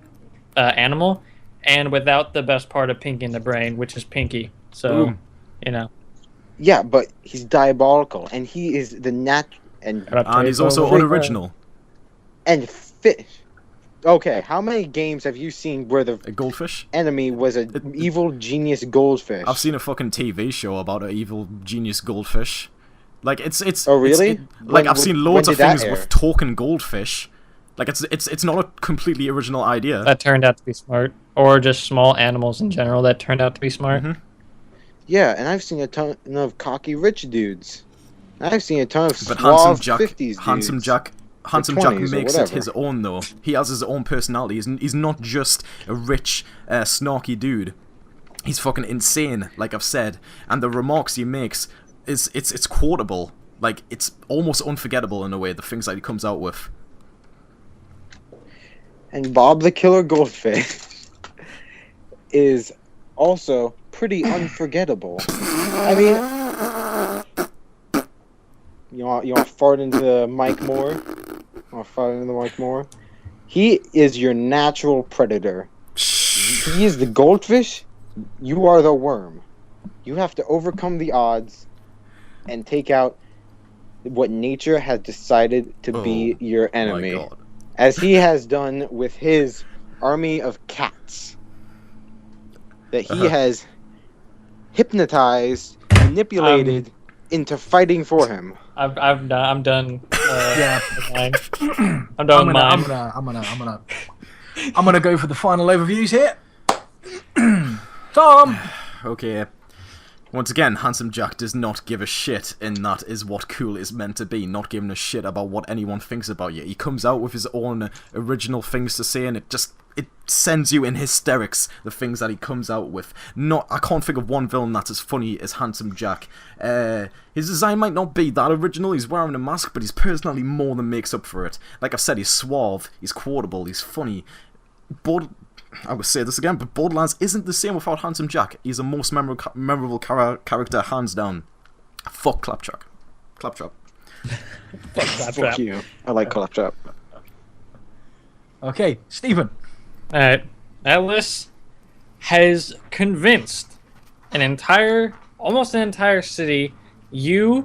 animal, and without the best part of Pinky in the Brain, which is Pinky. So, you know. Yeah, but he's diabolical, and he is the and he's also unoriginal. And fish. Okay, how many games have you seen where the goldfish enemy was an evil genius goldfish? I've seen a fucking TV show about an evil genius goldfish. Like it's. Oh really? I've seen loads of things with talking goldfish. Like it's not a completely original idea. That turned out to be smart, or just small animals in general that turned out to be smart. Mm-hmm. Yeah, and I've seen a ton of cocky rich dudes. I've seen a ton of suave 50s dudes. Handsome Jack makes it his own, though. He has his own personality. He's not just a rich, snarky dude. He's fucking insane, like I've said. And the remarks he makes, it's quotable. Like, it's almost unforgettable in a way, the things that he comes out with. And Bob the Killer Goldfish is also pretty unforgettable. I mean... You want to fart into the mic more? He is your natural predator. He is the goldfish. You are the worm. You have to overcome the odds and take out what nature has decided to be your enemy. As he has done with his army of cats. That he has hypnotized, manipulated into fighting for him. I'm done. Yeah. I'm done with mine. I'm gonna go for the final overviews here. Tom. Okay. Once again, Handsome Jack does not give a shit, and that is what cool is meant to be, not giving a shit about what anyone thinks about you. He comes out with his own original things to say, and it sends you in hysterics, the things that he comes out with. I can't think of one villain that's as funny as Handsome Jack. His design might not be that original, he's wearing a mask, but his personality more than makes up for it. Like I've said, he's suave, he's quotable, he's funny. But I would say this again, but Borderlands isn't the same without Handsome Jack. He's the most memorable character, hands down. Fuck Claptrap. Fuck Claptrap. Fuck you. I like Claptrap. Okay, Stephen. Alright. Atlas has convinced almost an entire city, in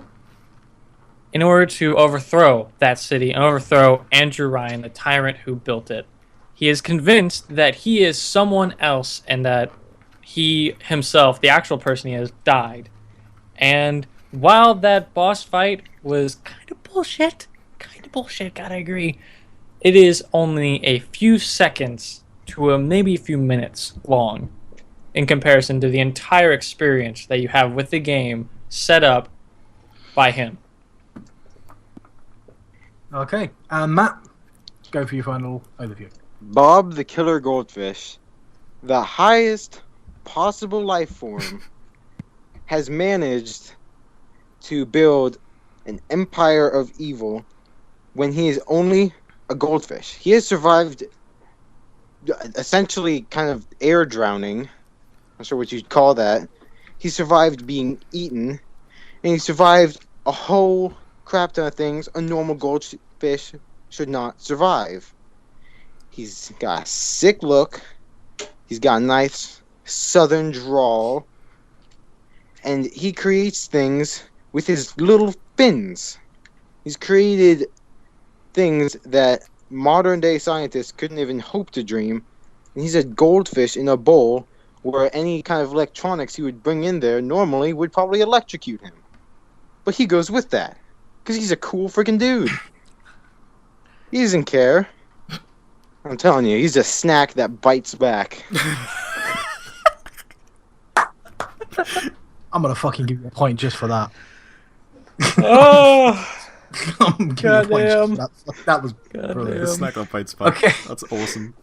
order to overthrow that city and overthrow Andrew Ryan, the tyrant who built it. He is convinced that he is someone else and that he himself, the actual person he is, died. And while that boss fight was kind of bullshit, gotta agree, it is only a few seconds to maybe a few minutes long in comparison to the entire experience that you have with the game set up by him. Okay, and Matt, go for your final overview. Bob the Killer Goldfish, the highest possible life form, has managed to build an empire of evil when he is only a goldfish. He has survived essentially kind of air drowning. I'm not sure what you'd call that. He survived being eaten, and he survived a whole crap ton of things a normal goldfish should not survive. He's got a sick look. He's got a nice southern drawl. And he creates things with his little fins. He's created things that modern day scientists couldn't even hope to dream. And he's a goldfish in a bowl where any kind of electronics he would bring in there normally would probably electrocute him. But he goes with that. Because he's a cool freaking dude. He doesn't care. I'm telling you, he's a snack that bites back. I'm gonna fucking give you a point just for that. Oh! Goddamn. That was brilliant. The snack that bites back. Okay. That's awesome.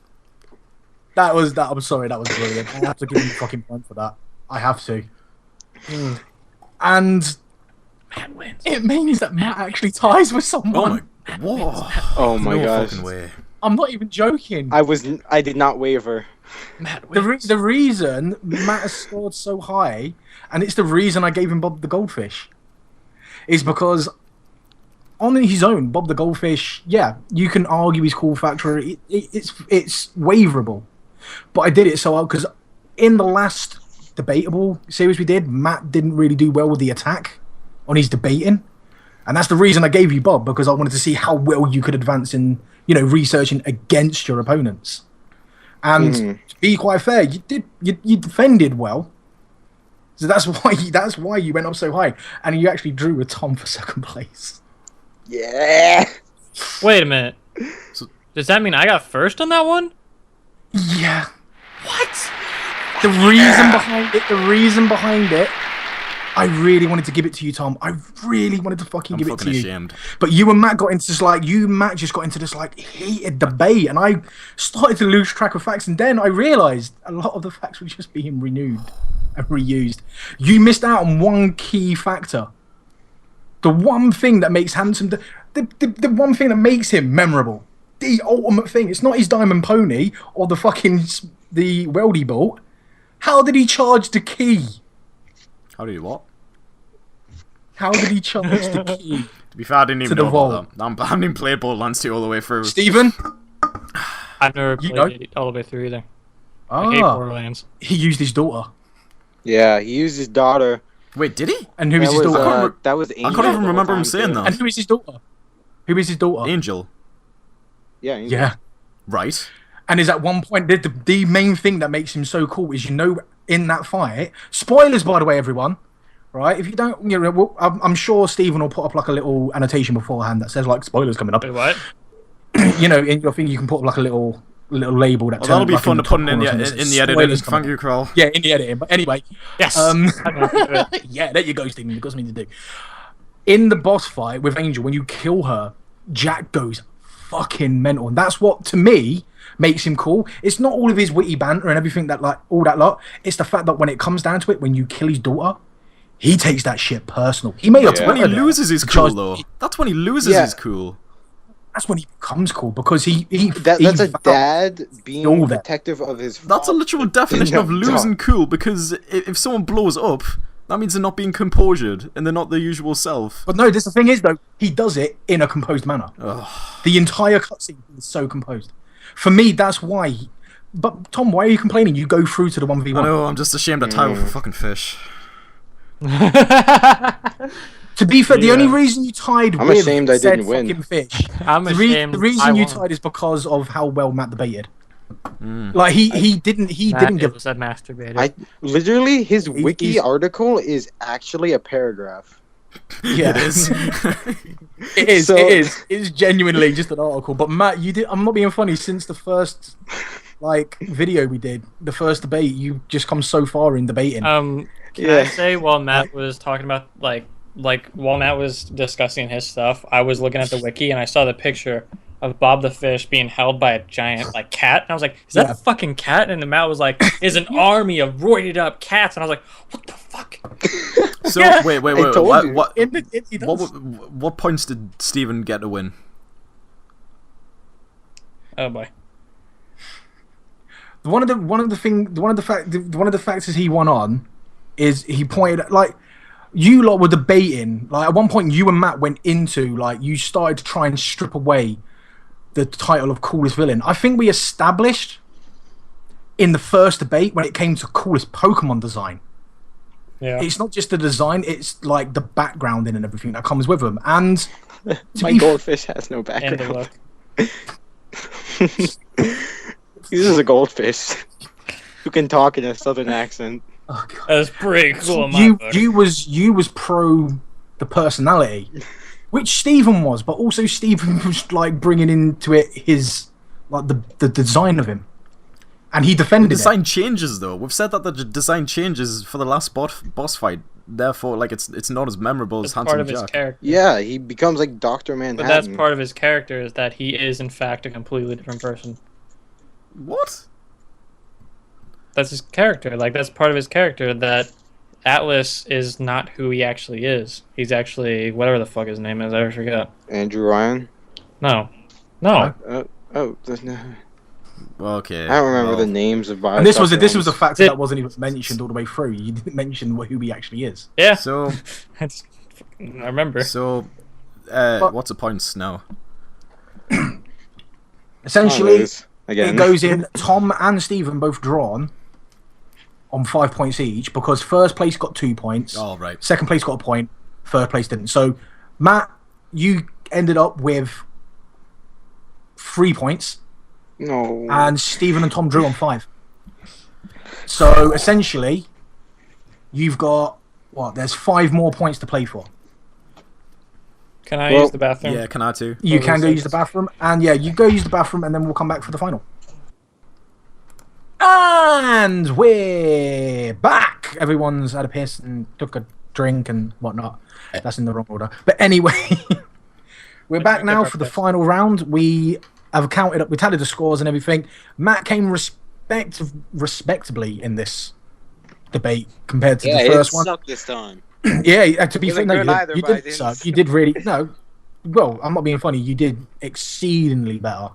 I'm sorry, that was brilliant. I have to give him a fucking point for that. I have to. And Matt wins. It means that Matt actually ties with someone. Oh my gosh. Fucking way. I'm not even joking. I did not waver. Matt wins. The reason Matt has scored so high, and it's the reason I gave him Bob the Goldfish, is because on his own, Bob the Goldfish, yeah, you can argue his cool factor. It's waverable. But I did it so well because in the last Debatable series we did, Matt didn't really do well with the attack on his debating. And that's the reason I gave you Bob, because I wanted to see how well you could advance in, researching against your opponents. And to be quite fair, you defended well. So that's why you went up so high. And you actually drew with Tom for second place. Yeah. Wait a minute. So, does that mean I got first on that one? Yeah. What? The reason behind it, I really wanted to give it to you, Tom. I really wanted to fucking give it to you. Ashamed. But you and Matt got into this Matt just got into this heated debate, and I started to lose track of facts, and then I realised a lot of the facts were just being renewed and reused. You missed out on one key factor. The one thing that makes Handsome, the one thing that makes him memorable. The ultimate thing. It's not his diamond pony or the weldy bolt. How did he charge the key? How did he what? How did he charge the key? To be fair, I didn't even know about that. I haven't even played Borderlands 2 all the way through. Stephen? I've never played it all the way through either. I hate Borderlands. He used his daughter. Yeah, he used his daughter. Wait, did he? And who is his daughter? That was Angel. I can't even remember him saying that. And who is his daughter? Who is his daughter? Angel. Yeah, Angel. Yeah. Right. And is at one point, the main thing that makes him so cool is, in that fight, spoilers, by the way, everyone, right? If you don't, I'm sure Stephen will put up a little annotation beforehand that says spoilers coming up. Wait, what? In your thing, you can put up a little label that. That'll be fun to put in the editing. Thank you, Carl. Yeah, in the editing. But anyway, yes. Yeah, there you go, Stephen. You've got something to do. In the boss fight with Angel, when you kill her, Jack goes fucking mental, and that's what to me makes him cool. It's not all of his witty banter and everything all that lot. It's the fact that when it comes down to it, when you kill his daughter, he takes that shit personal. He made when he loses his cool, though. That's when he loses his cool. That's when he becomes cool, because that's a dad being protective of his father. That's a literal definition of losing cool, because if someone blows up, that means they're not being composured and they're not their usual self. But no, the thing is, though, he does it in a composed manner. The entire cutscene is so composed. For me, that's why. But Tom, why are you complaining? You go through to the 1v1. I know, I'm just ashamed I tied for fucking fish. To be fair, the only reason you tied I'm ashamed I didn't win. Fucking fish. I'm ashamed. The reason you tied is because of how well Matt debated. He didn't give us that masturbated. Literally, his wiki article is actually a paragraph. Yeah, it is. It is genuinely just an article. But Matt, I'm not being funny. Since the first video we did, the first debate, you just come so far in debating. Can I say, while Matt was talking about while Matt was discussing his stuff, I was looking at the wiki and I saw the picture of Bob the Fish being held by a giant cat, and I was like, "Is that a fucking cat?" And the Matt was like, "Is an army of roided up cats," and I was like, "What the fuck?" So wait. What points did Stephen get to win? Oh boy. One of the factors he won on is he pointed you lot were debating. At one point, you and Matt went into you started to try and strip away the title of coolest villain. I think we established in the first debate when it came to coolest Pokemon design. Yeah. It's not just the design; it's the background and everything that comes with them. And my goldfish has no background. This is a goldfish who can talk in a southern accent. Oh, God. That's pretty cool. You was pro the personality, which Stephen was, but also Stephen was bringing into it his the design of him, and he defended the design changes though. We've said that the design changes for the last boss fight. Therefore, it's not as memorable as Handsome Jack. Character. Yeah, he becomes like Dr. Manhattan. But that's part of his character, is that he is in fact a completely different person. What? That's his character. That's part of his character, that Atlas is not who he actually is. He's actually whatever the fuck his name is. I forget. Andrew Ryan? No. Okay. I don't remember the names of Bioshock. And this was a factor that wasn't even mentioned all the way through. You didn't mention who he actually is. Yeah. So I remember. So what's the points now? Essentially, it goes in Tom and Stephen both drawn on 5 points each because first place got 2 points. Oh, right. Second place got a point. Third place didn't. So, Matt, you ended up with 3 points. No. And Stephen and Tom drew on 5. So, essentially, you've got, there's 5 more points to play for. Can I use the bathroom? Yeah, can I too? You can go use the bathroom. And yeah, you go use the bathroom and then we'll come back for the final. And we're back! Everyone's had a piss and took a drink and whatnot. That's in the wrong order. But anyway, we're back now for the final round. We have counted up, we tallied the scores and everything. Matt came respectably in this debate compared to the first one. Sucked this time. Yeah, to be fair, no, you did suck. You did really well, I'm not being funny. You did exceedingly better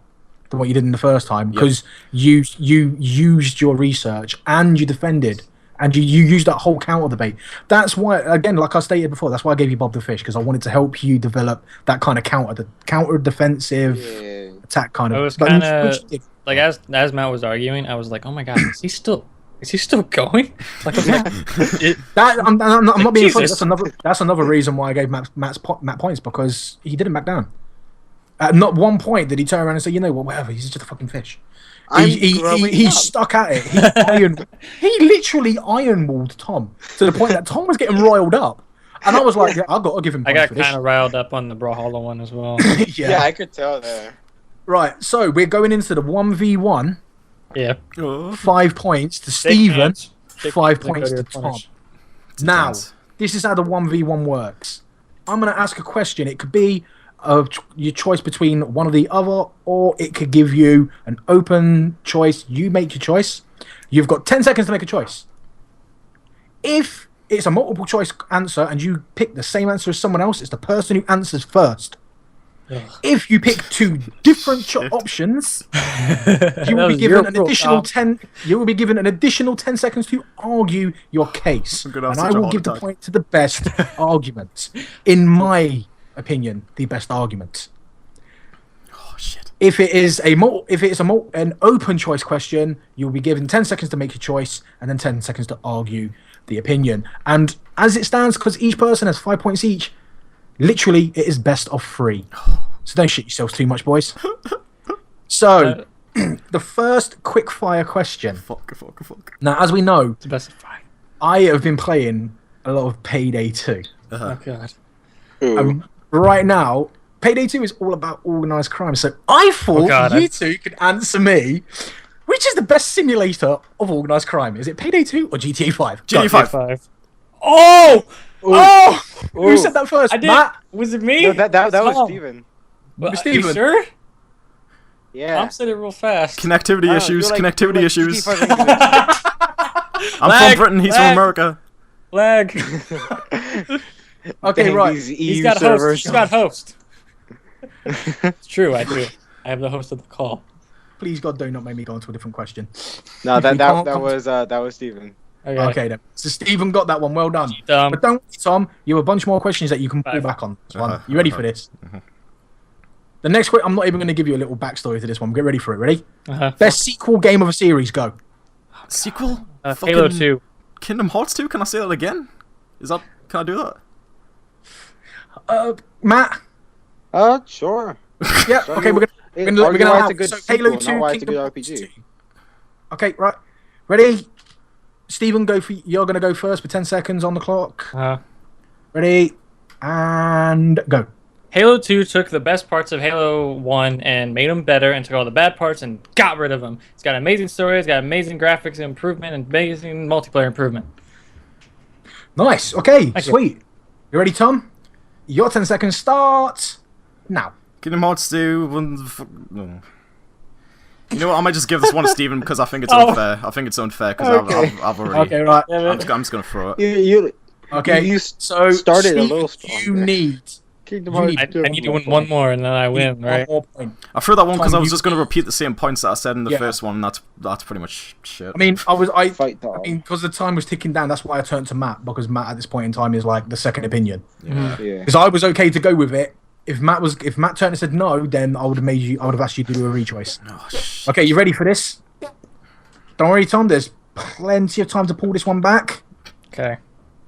than what you did in the first time because you used your research and you defended and you used that whole counter debate. That's why, again, like I stated before, that's why I gave you Bob the Fish because I wanted to help you develop that kind of counter defensive attack kind of. I was kind of like as Matt was arguing, I was like, oh my god, is he still going? Like, I'm not being funny. That's another reason why I gave Matt points because he didn't back down. At not one point did he turn around and say, you know what, whatever, he's just a fucking fish. He stuck at it. He literally ironwalled Tom to the point that Tom was getting riled up. And I was like, yeah, I've got to give him points. I got kind of riled up on the Brawlhalla one as well. Yeah, I could tell there. Right, so we're going into the 1v1. Yeah. 5 points to Stephen, 5 points to Tom. Now, this is how the 1v1 works. I'm going to ask a question. It could be your choice between one or the other, or it could give you an open choice. You make your choice. You've got 10 seconds to make a choice. If it's a multiple choice answer and you pick the same answer as someone else, it's the person who answers first. If you pick 2 different options, you will be given an additional 10. You will be given an additional 10 seconds to argue your case, and I will give the point to the best argument. In my opinion, the best argument. Oh shit! If it is an open choice question, you will be given 10 seconds to make your choice, and then 10 seconds to argue the opinion. And as it stands, because each person has 5 points each. Literally, it is best of 3. So don't shit yourselves too much, boys. So, the first quick fire question. Fuck. Now, as we know, it's best of 5. I have been playing a lot of Payday 2. Oh, God. Right now, Payday 2 is all about organised crime. So I thought you two could answer me. Which is the best simulator of organised crime? Is it Payday 2 or GTA 5? GTA 5. Oh! Oh! Who said that first? Matt? Was it me? No, that was Steven. Are you sure? Yeah. Tom said it real fast. Connectivity issues. Connectivity issues. I'm Lag, from Britain. He's from America. Lag. Okay, right. He's got host. He's got host. It's true. I do. I have the host of the call. Please, God, do not make me go into a different question. No, that was Steven. Okay then. So Stephen got that one. Well done. But don't worry, Tom. You have a bunch more questions that you can pull back on. This one. You ready for this? The next question, I'm not even going to give you a little backstory to this one. Get ready for it. Ready? Best sequel game of a series. Go. Sequel? Halo 2. Kingdom Hearts 2? Can I say that again? Can I do that? Matt? Sure. Yeah. Okay. We're gonna have so Halo 2. Kingdom Hearts 2. Okay. Right. Ready? Stephen, you're going to go first with 10 seconds on the clock. Ready? And go. Halo 2 took the best parts of Halo 1 and made them better and took all the bad parts and got rid of them. It's got an amazing story, it's got amazing graphics improvement, and amazing multiplayer improvement. Nice. Okay, sweet. You ready, Tom? Your 10 seconds start now. Kingdom Hearts 2... No. You know what? I might just give this one to Steven because I think it's unfair. I think it's unfair because I've already... Okay, right. I'm just going to throw it. You started a little strong. You need... I need to win one more and then I win, right? I threw that one because I was just going to repeat the same points that I said in the first one. And that's pretty much shit. I mean, because the time was ticking down. That's why I turned to Matt, because Matt at this point in time is like the second opinion. Yeah. Because I was okay to go with it if Matt Turner said no, then I would have asked you to do a rechoice. Oh, shit. Okay, you ready for this? Don't worry, Tom. There's plenty of time to pull this one back. Okay.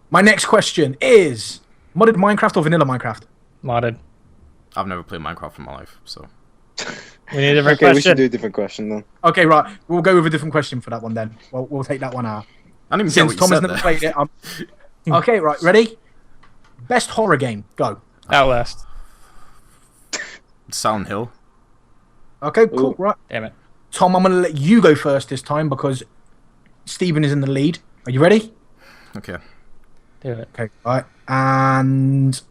My next question is: modded Minecraft or vanilla Minecraft? Modded. I've never played Minecraft in my life, so. We need a different Okay, question. we should do a different question then. Okay, right. We'll go with a different question for that one then. We'll take that one out. I didn't even Since get Tom what has you never said played it, okay, right. Ready? Best horror game. Go. Outlast. there. Silent Hill. Okay, cool. Ooh. Right. Damn it. Tom, I'm going to let you go first this time because Stephen is in the lead. Are you ready? Okay. Do it. Okay, right. And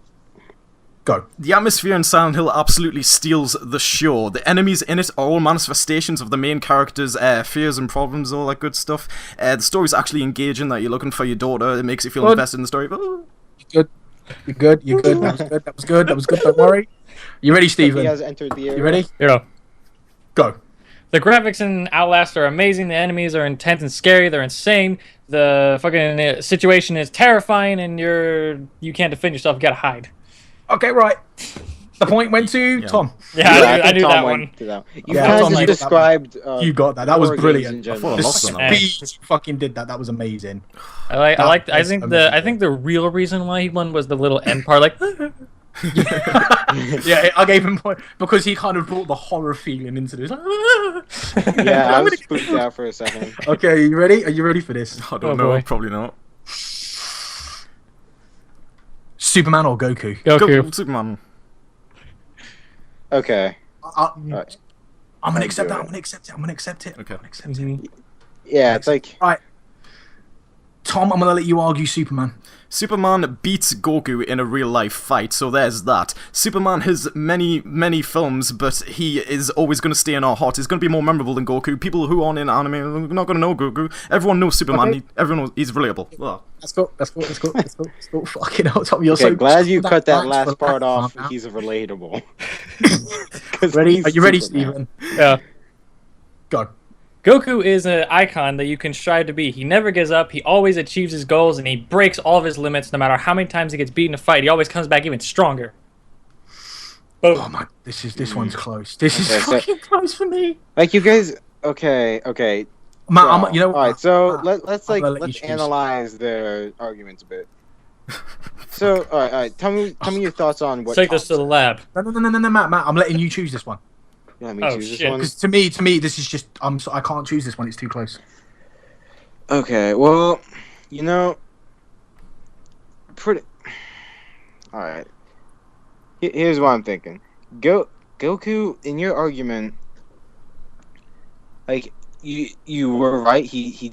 go. The atmosphere in Silent Hill absolutely steals the show. The enemies in it are all manifestations of the main character's fears and problems, all that good stuff. The story's actually engaging, that you're looking for your daughter. It makes you feel invested in the story. Good. You're good. You're good. That was good. That was good. That was good. Don't worry. You ready, He Stephen? has entered the area. You ready? Here we go. Go. The graphics in Outlast are amazing. The enemies are intense and scary. They're insane. The fucking situation is terrifying, and you can't defend yourself. You gotta hide. Okay, right. The point went to Tom. Yeah, Yeah, I think knew Tom that went one. to that. You Yeah, kind Tom of made just that one. described. You got that. That was horror games brilliant. in general. thought I The lost on that one. speed you fucking did that. That was amazing. I think the real reason why he won was the little end part, like. Yeah, I gave him point because he kind of brought the horror feeling into this. Yeah, I was spooked out for a second. Okay, you ready? Are you ready for this? I don't Oh, know. boy. Probably not. Superman or Goku? Goku. Go, Superman. Okay. I'm gonna accept that. do I'm gonna accept it. I'm gonna accept it. Okay. I'm gonna accept it. Mhm. Yeah, it's like Right, Tom. I'm gonna let you argue Superman. Superman beats Goku in a real-life fight, so there's that. Superman has many, many films, but he is always going to stay in our heart. He's going to be more memorable than Goku. People who aren't in anime are not going to know Goku. Everyone knows Superman. Okay. Everyone knows he's relatable. Ugh. Let's go. Let's go. Let's go. Let's go. Let's go. Fucking hell, Tom. You're okay. so Glad you cut that thanks last for part that, off. man. He's relatable. 'Cause Ready? he's Are you ready, Superman. Steven? Yeah. Go. Goku is an icon that you can strive to be. He never gives up. He always achieves his goals, and he breaks all of his limits. No matter how many times he gets beaten in a fight, he always comes back even stronger. Boom. Oh my! This one's close. This is Okay, so- fucking close for me. Like you guys. Okay. Matt, So, you know. all right, so Matt, let's I'm gonna let you let's choose. analyze their arguments a bit. So, all right. Tell me your thoughts on what. Let's take this to the lab. No, Matt. I'm letting you choose this one. You let me Oh, choose this shit. one. Because to me, this is just I can't choose this one. It's too close. Okay, well, pretty. All right. Here's what I'm thinking. Goku, in your argument, like you were right. He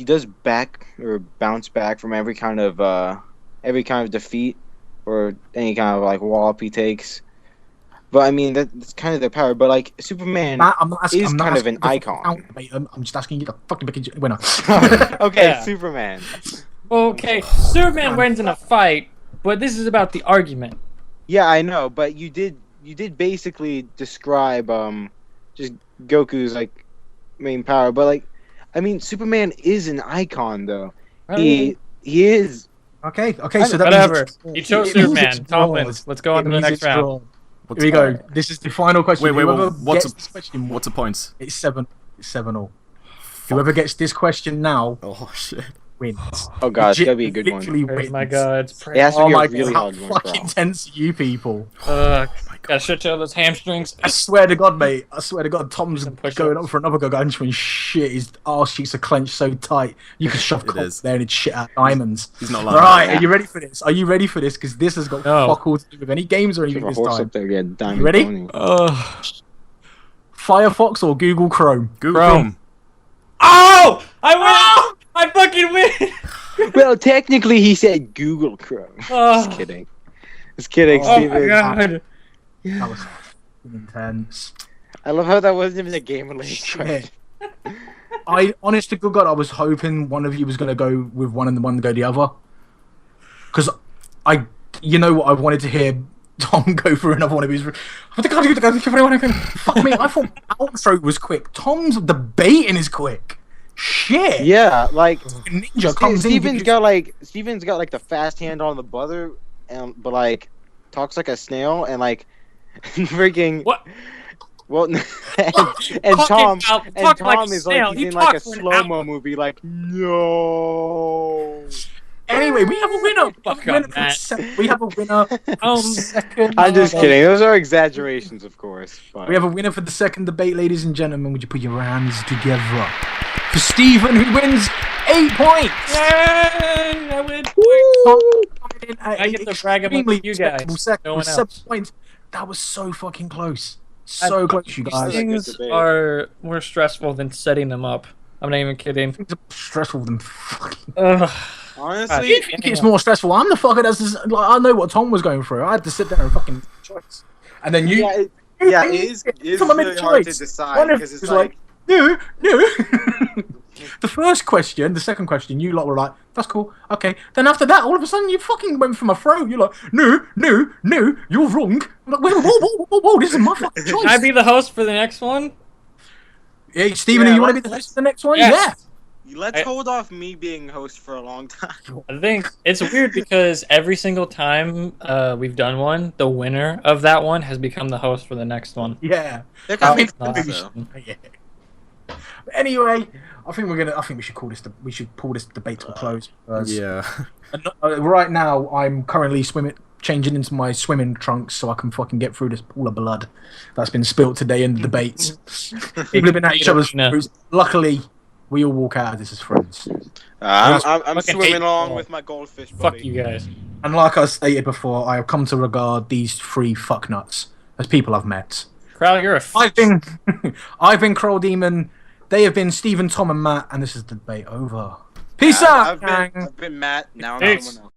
does bounce back from every kind of defeat or any kind of like wallop he takes. But I mean that's kind of their power. But like Superman Matt, I'm not asking, is I'm not kind of asking an you to icon. count, mate. I'm just asking you to fucking pick a winner. Okay, Yeah. Superman. Okay, Superman wins in a fight, but this is about the argument. Yeah, I know, but you did basically describe just Goku's like main power, but like I mean Superman is an icon though. He is. Okay, so that Whatever. means You chose it means Superman. it's Tom drawn. wins. Let's go on It to the means next it's round. drawn. Here we go. This is the final question. Wait, Whoever what's gets this question, what's the points? It's 7-all. Whoever gets this question now Oh shit. wins. Oh god, it's gotta be a good one. Literally Oh wins. my god, it's It has to Oh be my a really god, hard how one. fucking Bro. tense are you people? Gotta shut out those hamstrings. I swear to God, mate. I swear to God, Tom's Some push-ups. going up for another gargantuan shit. His arse cheeks are clenched so tight. You could shove It cock is. there and it'd shit out diamonds. He's not lying. Right, are you ready for this? Are you ready for this? Because this has got No. fuck all to do with any games or anything Have a this horse time. up there, yeah, diamond ready? pony. Firefox or Google Chrome? Google Chrome. Chrome. Oh! I win! I fucking win! Well, technically, he said Google Chrome. Oh. Just kidding. Just kidding, Oh my Steven. god. That was fucking intense. I love how that wasn't even a game-related Shit. question. Honest to good God, I was hoping one of you was going to go with one and the one to go the other. Because you know what, I wanted to hear Tom go for another one of his. Fuck me, I thought outro was quick. Tom's debating is quick. Shit. Yeah, like Ninja comes in. Steven's got like the fast hand on the buzzer, but like talks like a snail, and like freaking What? Well, and Tom is like he's in like a slow-mo movie, like no. Anyway, we have a winner. We have a winner. Second. I'm just kidding. Those are exaggerations, of course. But... We have a winner for the second debate, ladies and gentlemen. Would you put your hands together for Stephen, who wins 8 points? Yay! I win. I get to brag about you guys. No one else. 7 points. That was so fucking close. So close, you guys. Things are more stressful than setting them up. I'm not even kidding. Things are stressful than fucking. Honestly, I think it's more stressful. I'm the fucker that's just, like, I know what Tom was going through. I had to sit there and fucking choice. And then you. Yeah, it is really hard to decide because it's like no. The first question, the second question, you lot were like, that's cool, okay. Then after that, all of a sudden, you fucking went from a throw. You're like, no, you're wrong. I'm like, whoa, this is my fucking choice. Can I be the host for the next one? Hey, Stephen, you want to be the host for the next one? Yes. Yeah. Let's hold off me being host for a long time. I think it's weird because every single time we've done one, the winner of that one has become the host for the next one. Yeah. Yeah. Anyway, I think we should call this. We should pull this debate to a close. Yeah. Right now, I'm currently changing into my swimming trunks so I can fucking get through this pool of blood that's been spilt today in the debates. People have been at each other's throats. Luckily, we all walk out of this as friends. I'm swimming along with my goldfish buddy. Fuck you guys. And like I stated before, I have come to regard these 3 fucknuts as people I've met. Crowd, you're a I've been Kroll Demon. They have been Stephen, Tom, and Matt, and this is the debate over. Peace out, gang. I've been Matt. Now I'm someone else.